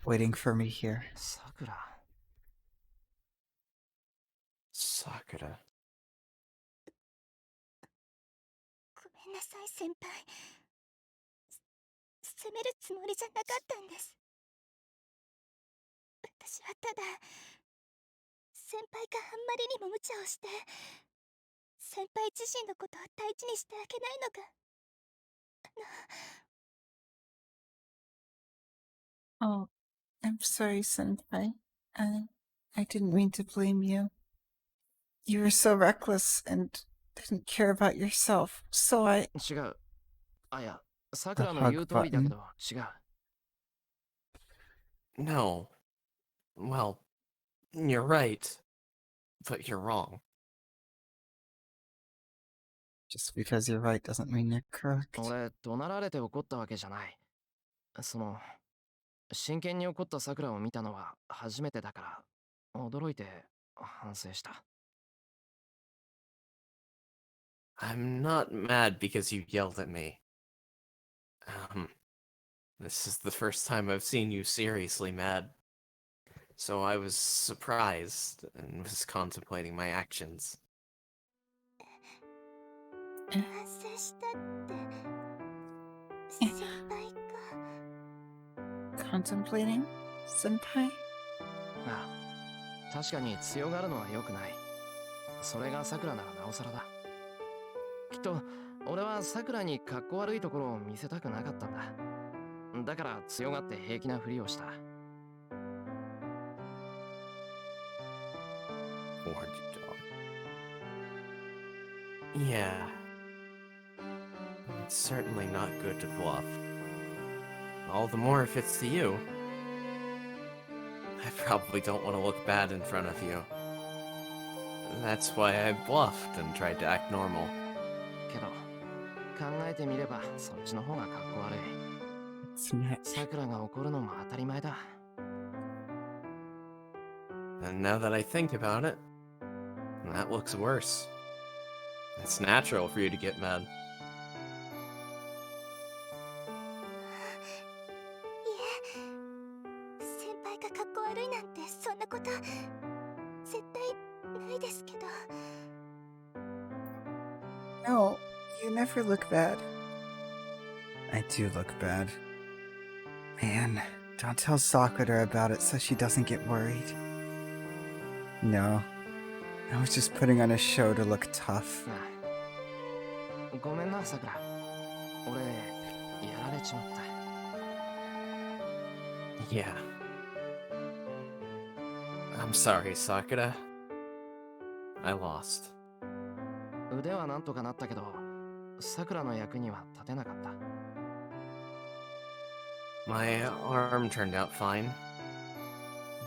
waiting for me here. さくら。 Sakura. ごめんなさい先輩。責めるつもりじゃなかったんです。私はただ先輩があんまりにも無茶をして先輩自身のことを大事にしてあげないのがOh, I'm sorry, Senpai. I didn't mean to blame you. You were so reckless and didn't care about yourself, so I... 違う。あ、いや、さくらの言う通りだけど、違う。 No. Well, you're right. But you're wrong. Just because you're right doesn't mean you're correct. 俺、怒鳴られて怒ったわけじゃない。真剣に怒ったさくらを見たのは初めてだから、驚いて反省した。 I'm not mad because you yelled at me. This is the first time I've seen you seriously mad. So I was surprised and was contemplating my actions. 反省したって先輩が Contemplating? Senpai? ああ、確かに強がるのは良くない。それがさくらならなおさらだ。きっと俺はさくらにかっこ悪いところを見せたくなかったんだ。だから強がって平気なふりをした。 Warned you, dog. Yeah. It's certainly not good to bluff. All the more if it's to you. I probably don't want to look bad in front of you. That's why I bluffed and tried to act normal. けど考えてみればそっちの方がかっこ悪い。 It's not. さくらが怒るのも当たり前だ。 And now that I think about it, that looks worse. It's natural for you to get mad. いえ、先輩がかっこ悪いなんてそんなこと絶対ないですけど。 No, you never look bad. I do look bad. Man, don't tell Sakura about it so she doesn't get worried. No, I was just putting on a show to look tough. なあ、ごめんなさくら。俺やられちまった。 Yeah. I'm sorry, Sakura. I lost. 腕はなんとかなったけど、さくらの役には立てなかった。 My arm turned out fine,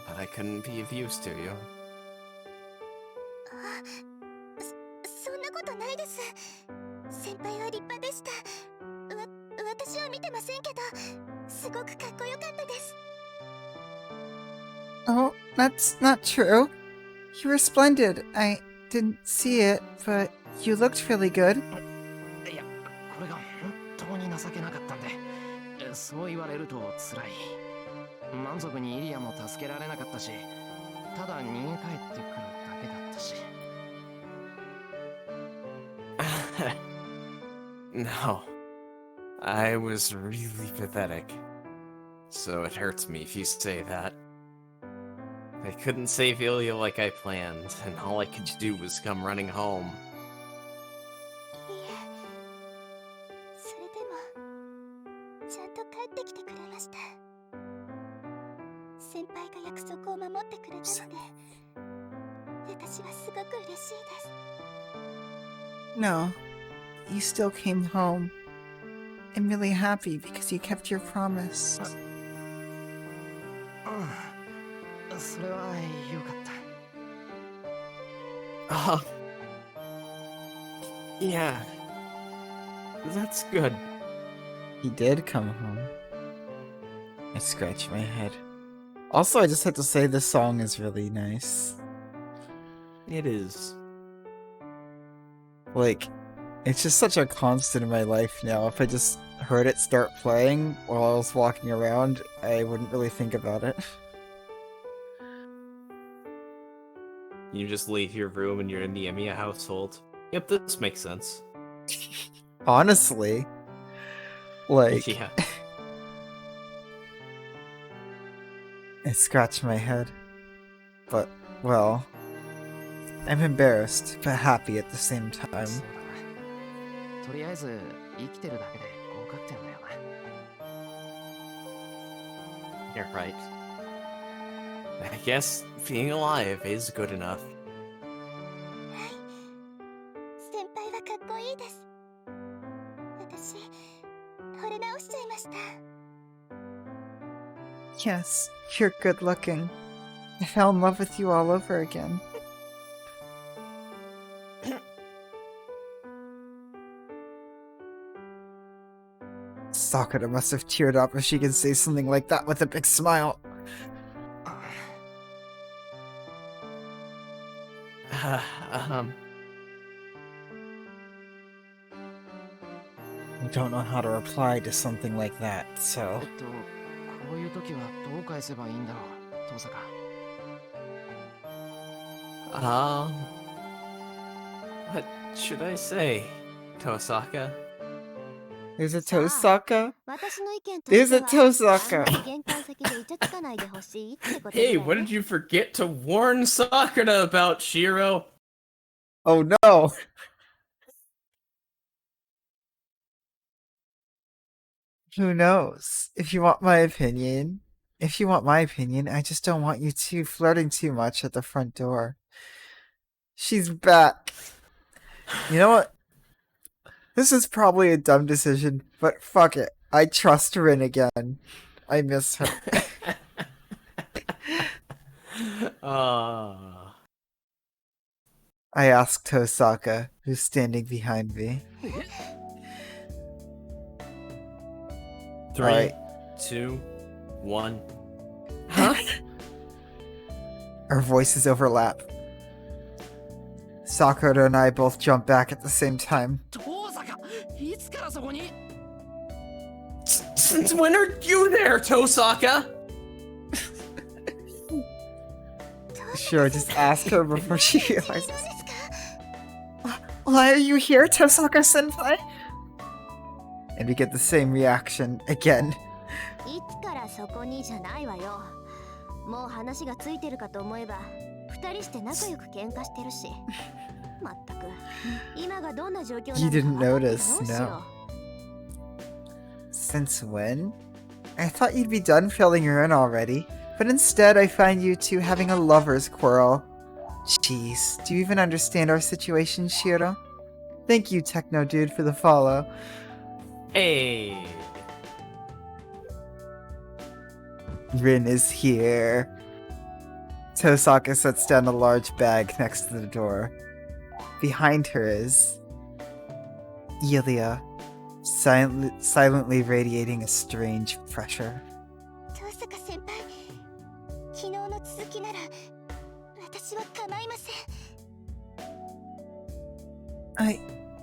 but I couldn't be of use to you. そんなことないです。先輩は立派でした。私は見てませんけど、すごくかっこよかったです。 Oh, that's not true. You were splendid. I didn't see it, but you looked really good. いや、これが本当に情けなかったんで、そう言われると辛い。満足にイリアも助けられなかったし、ただ逃げ帰ってくるだけだったし。 No. I was really pathetic. So it hurts me if you say that. I couldn't save Ilya like I planned, and all I could do was come running home. いえ、それでもちゃんと帰ってきてくれました。先輩が約束を守ってくれたので、私はすごく嬉しいです。 No, you still came home. I'm really happy because you kept your promise. うん、それはよかった。 Oh. Yeah. That's good. He did come home. I scratch my head. Also, I just had to say this song is really nice. It is. Like, it's just such a constant in my life now. If I just heard it start playing while I was walking around, I wouldn't really think about it. You just leave your room and you're in the Emiya household. Yep, this makes sense. Honestly. Like, Yeah. I scratch my head. But, well, I'm embarrassed, but happy at the same time. そうだな。とりあえず生きてるだけで合格点だよな。 You're right. I guess being alive is good enough. 先輩はかっこいいです。私、惚れ直しちゃいました。 Yes, you're good looking. I fell in love with you all over again. Sakura must have teared up if she could say something like that with a big smile. um, I don't know how to reply to something like that, so... こういう時はどう返せばいいんだろう、遠坂。 what should I say, Tosaka? There's a Tosaka? 私の意見と There's して a は、 Tosaka! あんまり玄関先でイチャつかないでほしいってこと Hey, ぐらい what ね did you forget to warn Sakura about, Shiro? Oh no! Who knows? If you want my opinion, I just don't want you two flirting too much at the front door. She's back. You know what? This is probably a dumb decision, but fuck it. I trust Rin again. I miss her. Ah. I asked Tosaka, who's standing behind me. 3, Alright. 2, 1. Huh? Our voices overlap. Sakura and I both jump back at the same time. 遠坂いつからそこに Since when are you there, Tosaka? Sure, just ask her before she realizes. Why are you here, Tosaka-senpai? And we get the same reaction again. いつからそこにじゃないわよ。もう話がついてるかと思えば、二人して仲良く喧嘩してるし。まったく、今がどんな状況な You のか didn't 分かってどう notice, しよ no. Since when? I thought you'd be done filling her in already, but instead I find you two having a lover's quarrel. Jeez, do you even understand our situation, Shiro? Thank you, Techno Dude, for the follow. Hey. Rin is here. Tosaka sets down a large bag next to the door. Behind her is Ilya, silently radiating a strange pressure. 遠坂先輩、昨日の続きなら私は構いません。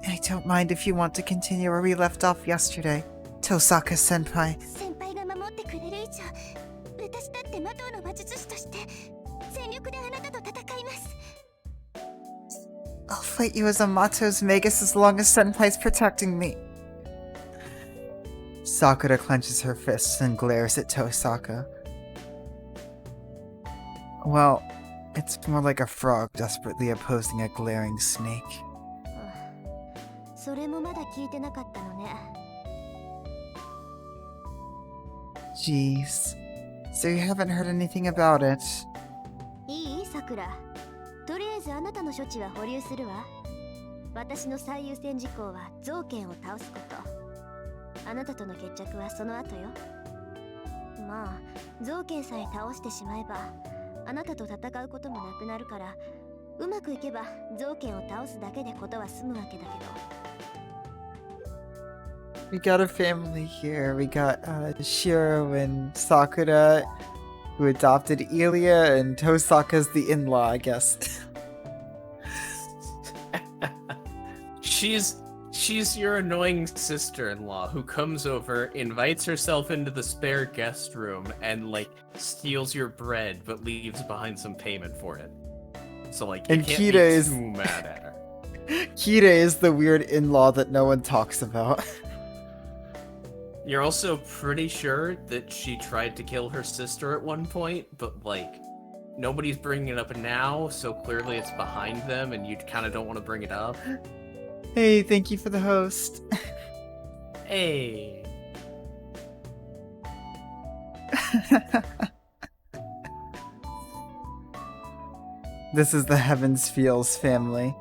I don't mind if you want to continue where we left off yesterday, Tosaka-senpai. 先輩が守ってくれる以上、私だって魔導の魔術師として全力であなたと戦います。I'll fight you as a Mato's Magus as long as Senpai's protecting me. Sakura clenches her fists and glares at Tosaka. Well, it's more like a frog desperately opposing a glaring snake. それもまだ聞いてなかったのね。Jeez. So you haven't heard anything about it? いい、さくら。とりあえずあなたの処置は保留するわ。私の最優先事項は造剣を倒すこと。あなたとの決着はその後よ。まあ、造剣さえ倒してしまえば、あなたと戦うこともなくなるから、うまくいけば造剣を倒すだけでことは済むわけだけど。We got a family here. We got Shiro and Sakura, who adopted Ilya, and Tosaka's the in-law, I guess. She's your annoying sister-in-law who comes over, invites herself into the spare guest room, and like steals your bread, but leaves behind some payment for it. So like, you And can't Kira be is- too mad at her. Kira is the weird in-law that no one talks about. You're also pretty sure that she tried to kill her sister at one point, but like, nobody's bringing it up now, so clearly it's behind them, and you kind of don't want to bring it up. Hey, thank you for the host. Hey. This is the Heavens Feels family.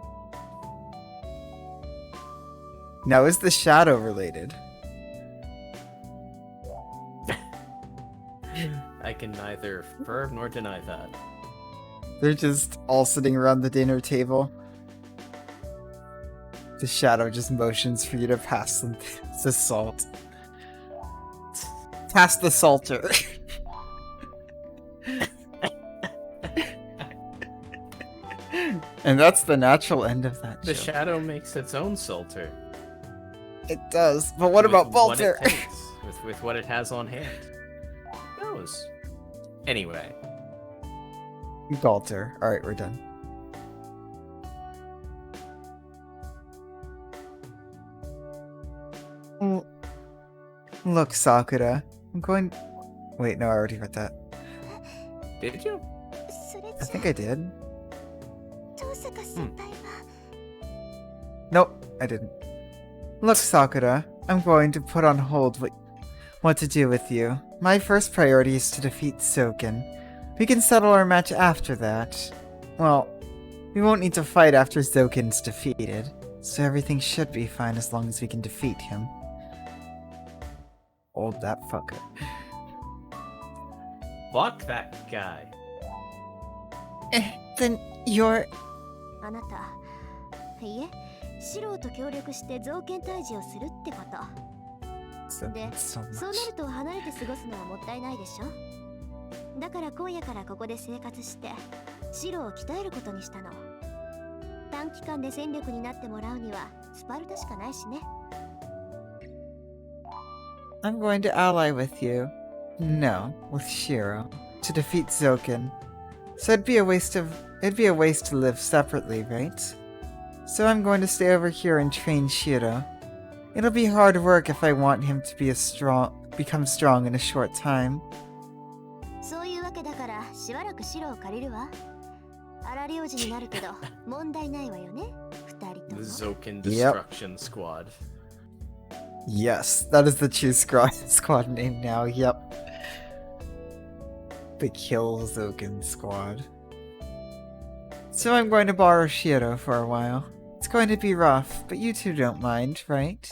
Now, is the shadow related? I can neither affirm nor deny that. They're just all sitting around the dinner table. The shadow just motions for you to pass them the salt. Pass the salter. And that's the natural end of that The joke. shadow makes its own salter. It does, but what about What Bolter? it takes, with what it has on hand. Who knows? Anyway. Bolter. Alright, we're done. Look, Sakura. I'm going... Wait, no, I already read that. Did you? それ I じゃ think I did. 遠坂先輩は、 Nope, I didn't. Look, Sakura, I'm going to put on hold what to do with you. My first priority is to defeat Soken. We can settle our match after that. Well, we won't need to fight after Soken's defeated. So everything should be fine as long as we can defeat him. Hold that fucker. Fuck that guy. Then you're... あなた、いえ、シローと協力して造剣退治をするってこと。 So, で、 so そう much. なると離れて過ごすのはもったいないでしょ。だから今夜からここで生活してシローを鍛えることにしたの。短期間で戦力になってもらうにはスパルタしかないしね。 I'm going to ally with you. No, with Shiro. To defeat Zoken. So it'd be a waste to live separately, right? So I'm going to stay over here and train Shiro. It'll be hard work if I want him to become strong in a short time. そういうわけだからしばらくシローを借りるわ。荒領事になるけど問題ないわよね。二人と The も。 Zoken Yep. Destruction Squad. Yes, that is the true squad name now, yep. The Kill Zoken Squad. So I'm going to borrow Shiro for a while. It's going to be rough, but you two don't mind, right?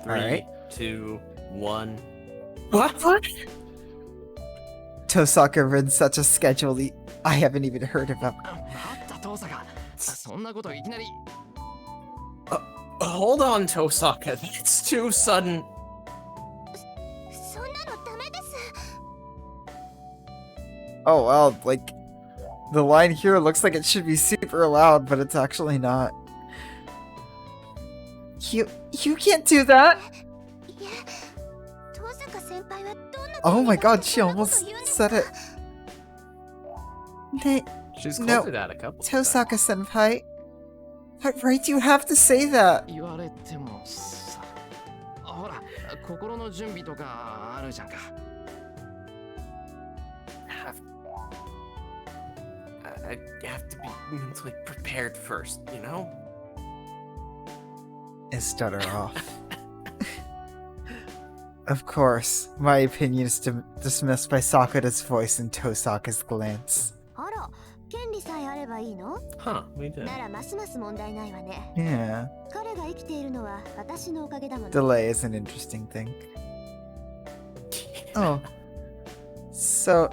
3, Alright. 2, 1. What? Tosaka runs such a schedule I haven't even heard about. あった父さんがそんなこといきなり Hold on, Tosaka. That's too sudden. そんなのダメです。 Oh well, like, the line here looks like it should be super loud, but it's actually not. You can't do that! いえ、遠坂先輩はどんな Oh my god, そ she んなこと almost 言うんです said か it. Hey, She's called No. her that a couple of times. Tosaka senpai. Right, you have to say that. 言われてもさほら心の準備とかあるじゃんか I have to be mentally prepared first, you know? And stutter off. Of course, my opinion is dismissed by Sakura's voice and Tosaka's glance. あら、権利さえあればいいの？ Huh, we did. ならますます問題ないわね。 Yeah, 彼が生きているのは私のおかげだもの。 delay is an interesting thing. Oh. So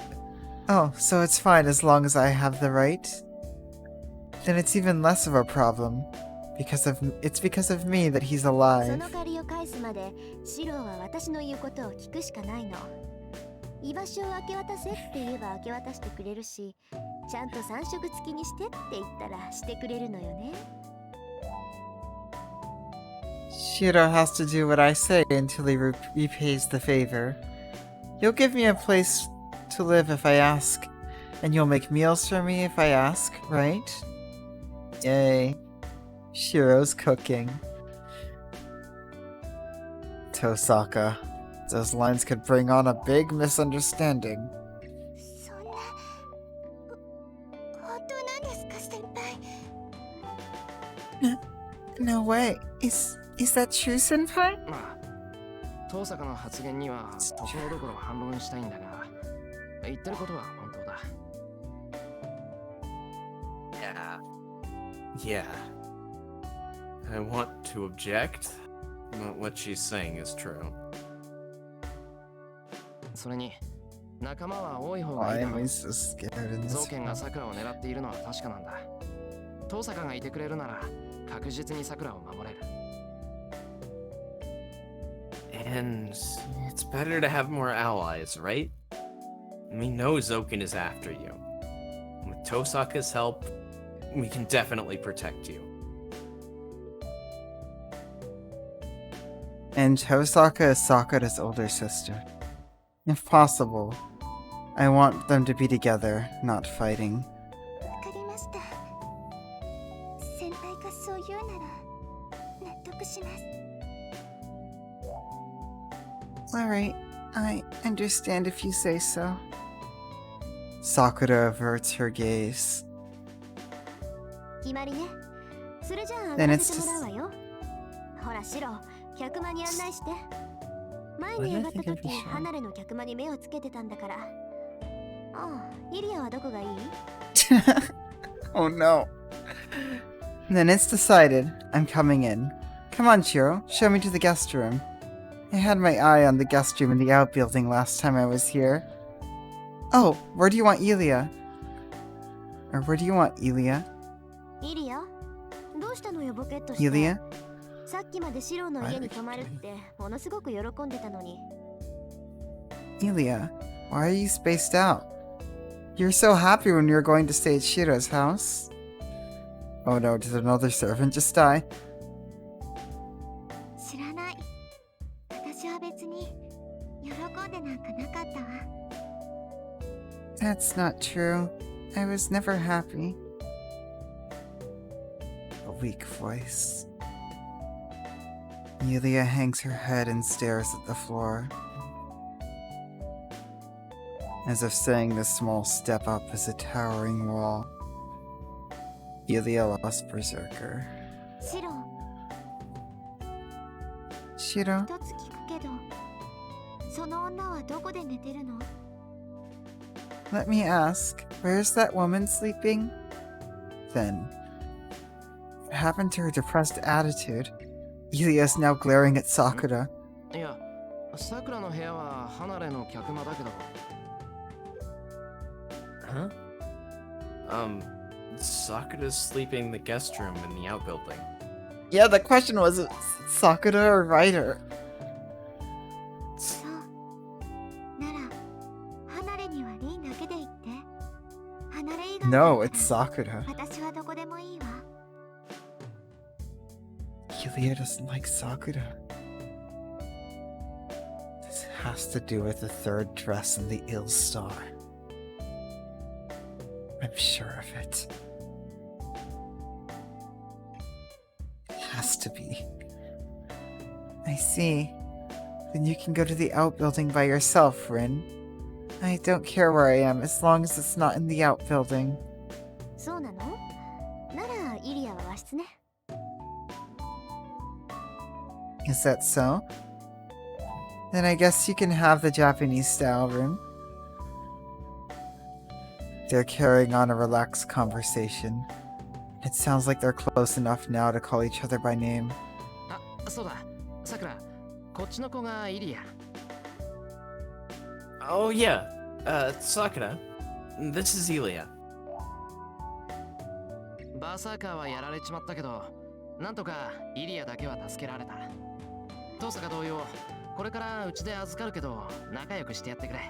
it's fine as long as I have the right? Then it's even less of a problem. It's because of me that he's そ alive. の借りを返すまで、シローは私の言うことを聞くしかないの。居場所を明け渡せって言えば明け渡してくれるし、ちゃんと3食付きにしてって言ったらしてくれるのよね。 Shiro has to do what I say until he repays the favor. You'll give me a place to live if I ask, and you'll make meals for me if I ask, right? Yay. Shiro's cooking. Tosaka. Those lines could bring on a big misunderstanding. そんな、本当なんですか、先輩。 No way. Is that true, senpai? まあ遠坂の発言にはところどころ反論したいんだが言ってることは本当だ Yeah. I want to object, but what she's saying is true. それに仲間は多い方がいい Why だ am ろ I う so scared in 造 this 剣 one? が桜を狙っているのは確かなんだ遠坂がいてくれるなら確実に桜を守れる And it's better to have more allies, right? We know Zoken is after you. With Tosaka's help, we can definitely protect you. And Tosaka is Sakura's older sister. If possible, I want them to be together, not fighting. わかりました。先輩がそう言うなら納得します。 Alright, I understand if you say so. Sakura averts her gaze. 決まりね。それじゃあ Then 上がら it's せてもらうわよ。ほらシロ、客間に案内して。前に上がった Why do I think 時 I should? 離れの客間に目をつけてたんだから。ああ、イリアはどこがいい？ Oh no. Then it's decided. I'm coming in. Come on, Shiro. Show me to the guest room. I had my eye on the guest room in the outbuilding last time I was here. Oh, where do you want Elia? Or where do you want Elia? イリアどうしたのよボケっとして。 Elia? さっきまでシロの家に泊まるってものすごく喜んでたのに。 Elia, why are you spaced out? You were so happy when you were going to stay at Shiro's house. Oh no, did another servant just die? 知らない。私は別に喜んでなんかなかったわ。 That's not true. I was never happy. A weak voice. Elia hangs her head and stares at the floor. As if saying this small step up is a towering wall. Elia lost Berserker. シロ、 Shiro? 一つ聞くけど、その女はどこで寝てるの？ Let me ask, where's that woman sleeping? Then, what happened to her depressed attitude? Elia is now glaring at Sakura. いや、さくらの部屋は離れの客間だけど。 Huh? Sakura's sleeping in the guest room in the outbuilding. Yeah, the question was Sakura or Ryder? そう。なら、離れにはリンだけで行って。離れ以外 No, it's Sakura. 私はどこでもいいわ。 Elia doesn't like Sakura. This has to do with the third dress in the ill star. I'm sure of it. It has to be. I see. Then you can go to the outbuilding by yourself, Rin. I don't care where I am as long as it's not in the outbuilding. そうなの？なら、イリアは和室ね。 Is that so? Then I guess you can have the Japanese style room. They're carrying on a relaxed conversation. It sounds like they're close enough now to call each other by name. あ、そうだ。さくら、こっちの子がイリア。 Oh yeah, Sakura. This is Elia. バーサーカーはやられちまったけど、なんとかイリアだけは助けられた。トサカ同様、これからうちで預かるけど、仲良くしてやってくれ。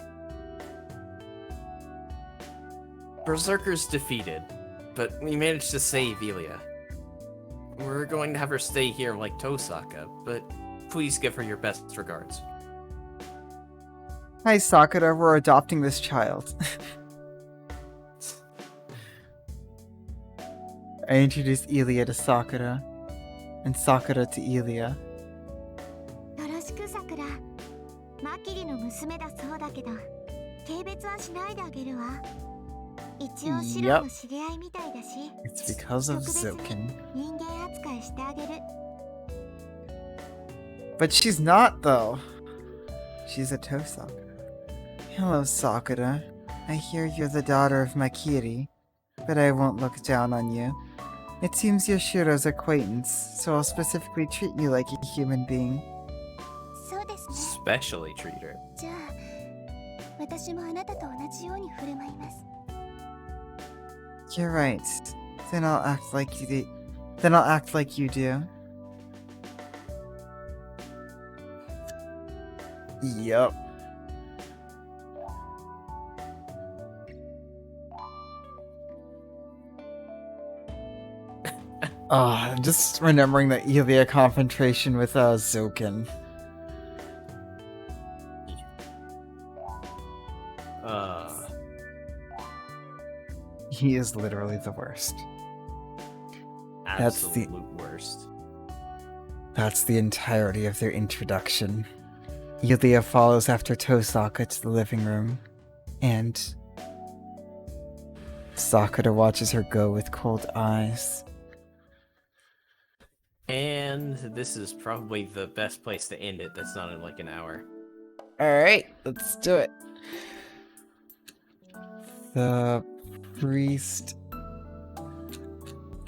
Berserker's defeated, but we managed to save Elia. We're going to have her stay here like Tosaka, but please give her your best regards. Hi Sakura, we're adopting this child. I introduced Elia to Sakura, and Sakura to Elia. よろしくさくら。マキリの娘だそうだけど、軽蔑はしないであげるわ。一応シロの知り合いみたいだし、 It's because of 特別に Zoken. 人間扱いしてあげる。 But she's not, though. She's a Tosaka. Hello, Sakura. I hear you're the daughter of Makiri, but I won't look down on you. It seems you're Shiro's acquaintance, so I'll specifically treat you like a human being. そうですね。 Especially treat her. じゃあ、私もあなたと同じように振る舞います。 You're right. Then I'll act like you do. Then I'll act like you do. Yup. I'm just remembering the Elia confrontation with Zoken. He is literally the worst. That's the- Absolute worst. That's the entirety of their introduction. Elia follows after Tosaka to the living room, and Sakura watches her go with cold eyes. And this is probably the best place to end it. That's not in like an hour. Alright, let's do it. The priest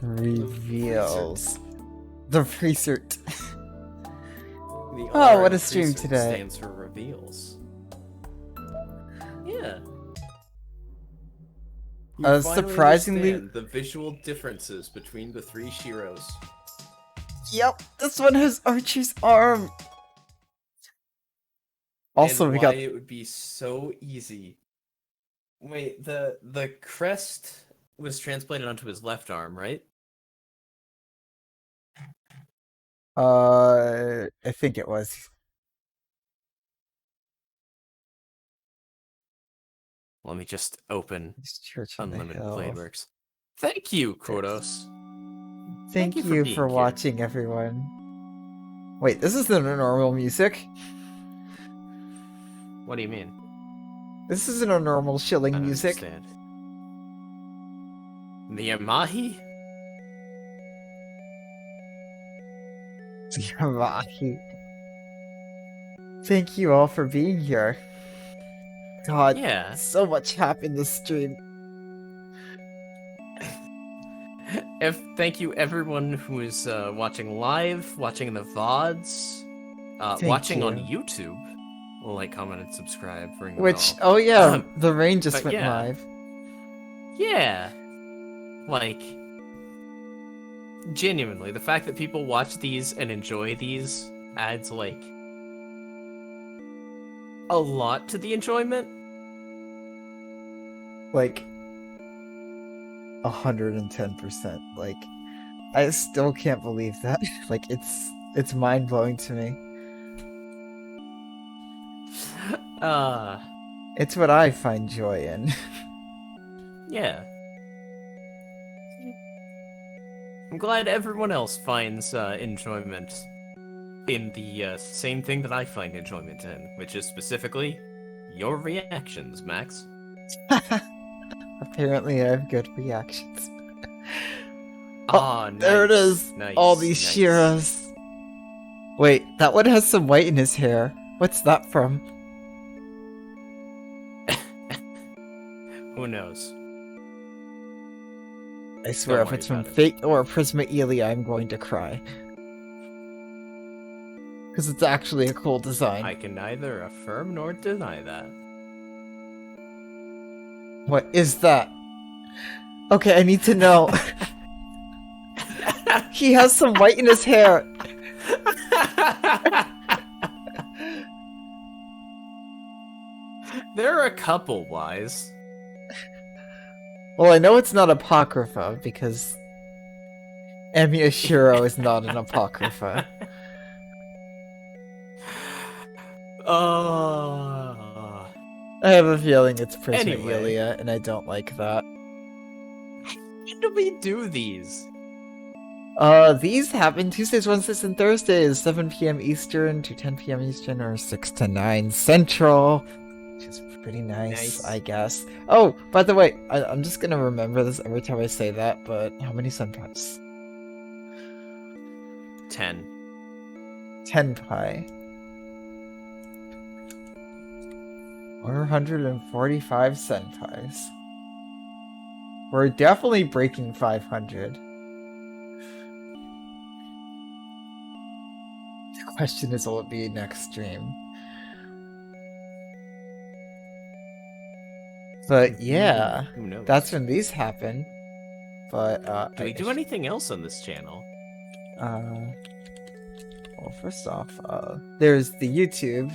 Reveals. The Presert. The Oh, R what in a stream Presert today. Stands for reveals. Yeah. You finally Surprisingly- understand the visual differences between the three Shiros. Yep, this one has Archie's arm. Also, and we why got it would be so easy. Wait, the crest was transplanted onto his left arm, right? I think it was. Let me just open It's Church on the Unlimited Hill. Bladeworks. Thank you, Kodos. Thank you for you being for here. watching, everyone. Wait, this isn't a normal music. What do you mean? This isn't a normal I shilling don't music. understand. The Yamahi? Yamahi. Thank you all for being here. God, Yeah. so much happened this stream. Thank you everyone who is watching live, watching the VODs, Thank watching on you. YouTube. Like, comment, and subscribe. Ring the Which, bell. oh yeah, the rain just but went yeah. live. Yeah. Like, genuinely, the fact that people watch these and enjoy these adds, like, a lot to the enjoyment. Like, 110%. Like, I still can't believe that. Like, it's mind-blowing to me. It's what I find joy in. Yeah. I'm glad everyone else finds enjoyment in the same thing that I find enjoyment in, which is specifically your reactions, Max. Apparently I have good reactions. Ah, nice. There it is! Nice, All these nice. Shiras. Wait, that one has some white in his hair. What's that from? Who knows? I swear, if worry it's from about it. Fate or Prisma Elia, I'm going to cry. Because it's actually a cool design. I can neither affirm nor deny that. What is that? Okay, I need to know. He has some white in his hair. There are a couple, Wise. Well, I know it's not Apocrypha, because Emiya Shiro is not an Apocrypha. Oh. I have a feeling it's Prisma Anyway. Elia, and I don't like that. When do we do these? These happen Tuesdays, Wednesdays, and Thursdays, 7 p.m. Eastern to 10 p.m. Eastern, or 6 to 9 Central, which is pretty nice, I guess. Oh, by the way, I'm just gonna remember this every time I say that, but how many senpais? 10. 10 pi. 445 senpais. We're definitely breaking 500. The question is, will it be next stream? But yeah, Who knows? that's when these happen. But Do we do anything else on this channel? Well, first off, there's the YouTube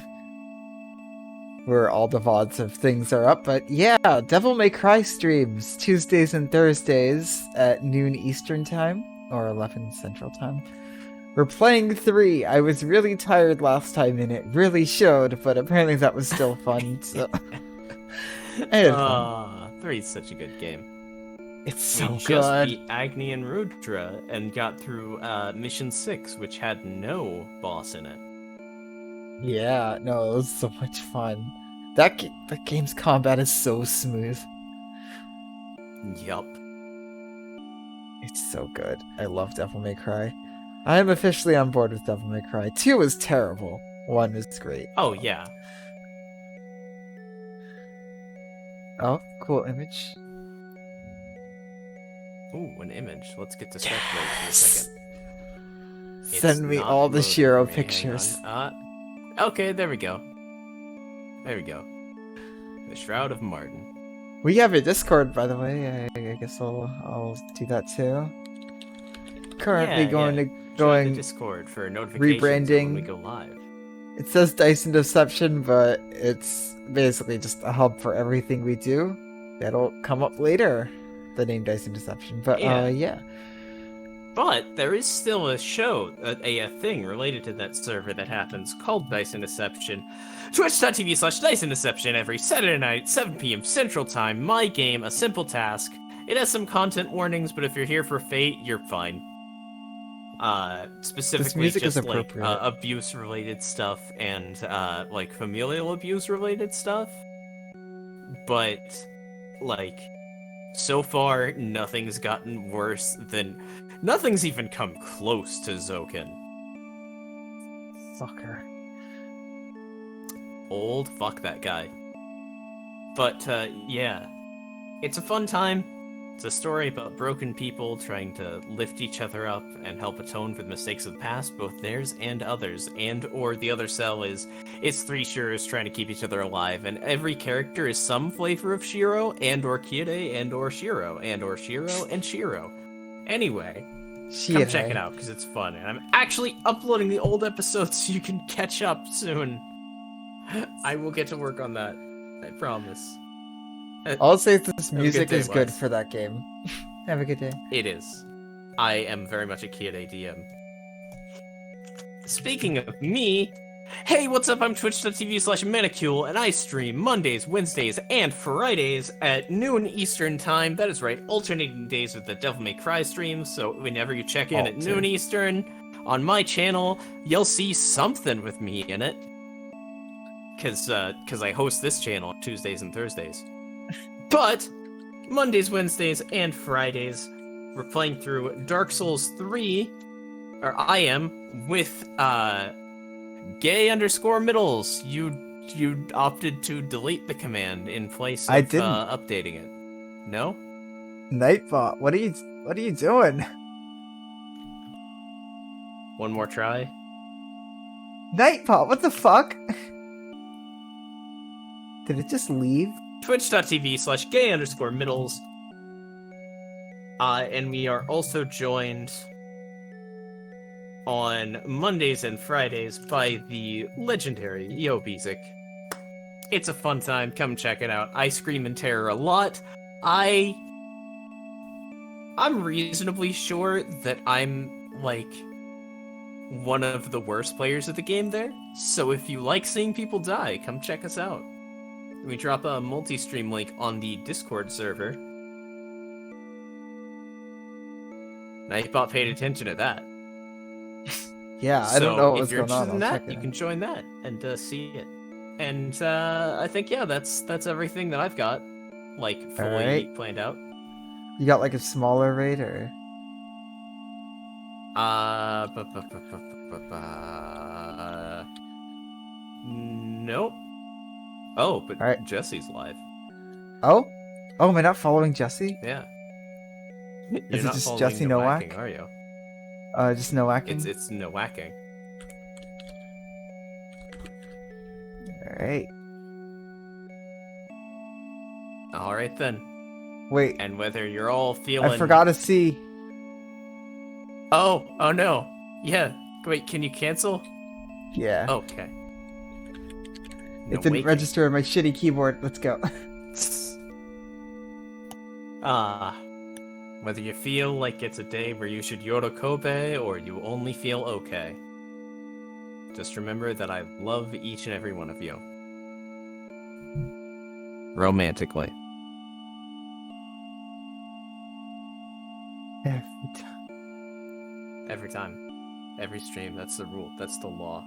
where all the VODs of things are up. But yeah, Devil May Cry streams Tuesdays and Thursdays at noon Eastern time or 11 Central time. We're playing 3. I was really tired last time and it really showed, but apparently that was still fun. So I had fun. 3 is such a good game. It's so we just good. beat Agni and Rudra and got through Mission 6, which had no boss in it. Yeah, no, it was so much fun. That game's combat is so smooth. Yup. It's so good. I love Devil May Cry. I am officially on board with Devil May Cry. 2 is terrible. 1 is great. Oh, yeah. Oh, cool image. Ooh, an image. Let's get to start playing for a second. It's Send me not all the loading Shiro for me, hang pictures. on. Okay, there we go. There we go. The Shroud of Martin. We have a Discord, by the way. I guess I'll do that too. Currently Join the going. Discord for notifications of when we rebranding. go live. It says Dice and Deception, but it's basically just a hub for everything we do. That'll come up later. The name Dice and Deception, but Yeah. yeah. But there is still a show, a thing related to that server that happens called Dice and Deception. Twitch.tv/Dice and Deception every Saturday night, 7 p.m. Central Time. My game, a simple task. It has some content warnings, but if you're here for Fate, you're fine. Specifically music is just like appropriate. abuse-related stuff and like familial abuse-related stuff. But like so far, nothing's gotten worse than. Nothing's even come close to Zoken. Fucker. Old, fuck that guy. But, yeah. It's a fun time. It's a story about broken people trying to lift each other up and help atone for the mistakes of the past, both theirs and others. And, or the other cell is, it's three Shiros trying to keep each other alive, and every character is some flavor of Shiro, and or Kirei, and or Shiro, and or Shiro, and Shiro. Anyway, come check it out, because it's fun. And I'm actually uploading the old episodes so you can catch up soon. I will get to work on that. I promise. I'll say this Have a music good day, is good Wes. for that game. Have a good day. It is. I am very much a Kirei DM. Speaking of me, hey, what's up? I'm twitch.tv/Manicule, and I stream Mondays, Wednesdays, and Fridays at noon Eastern Time. That is right, alternating days with the Devil May Cry streams, so whenever you check in at noon Eastern on my channel, you'll see something with me in it. Because I host this channel on Tuesdays and Thursdays. But Mondays, Wednesdays, and Fridays, we're playing through Dark Souls 3, or I am, with gay_middles. You opted to delete the command in place of I didn't. Updating it. No? Nightbot, what are you doing? One more try? Nightbot, what the fuck? Did it just leave? Twitch.tv/gay_middles. And we are also joined on Mondays and Fridays by the legendary Yo Bezic. It's a fun time. Come check it out. I scream in terror a lot. I'm reasonably sure that I'm, like, one of the worst players of the game there. So if you like seeing people die, come check us out. We drop a multi-stream link on the Discord server. Nightbot paid attention to that. Yeah, I don't know what was if you're going on. interested in I'll that, check you it can join that and see it. And I think that's everything that I've got, like, fully Alright. planned out. You got like a smaller raid or? Nope. Oh, but Alright. Jesse's live. Oh? Oh, am I not following Jesse? Yeah. Is You're it not just following Jesse no Nowak? whacking, are you? Just no whacking? It's no whacking. Alright. Alright then. Wait, And whether you're all feeling... I forgot to see. Oh no. Yeah. Wait, can you cancel? Yeah. Okay. It didn't register on my shitty keyboard. Let's go. Whether you feel like it's a day where you should Yorokobe or you only feel okay, just remember that I love each and every one of you. Romantically. Every time. Every stream, that's the rule. That's the law.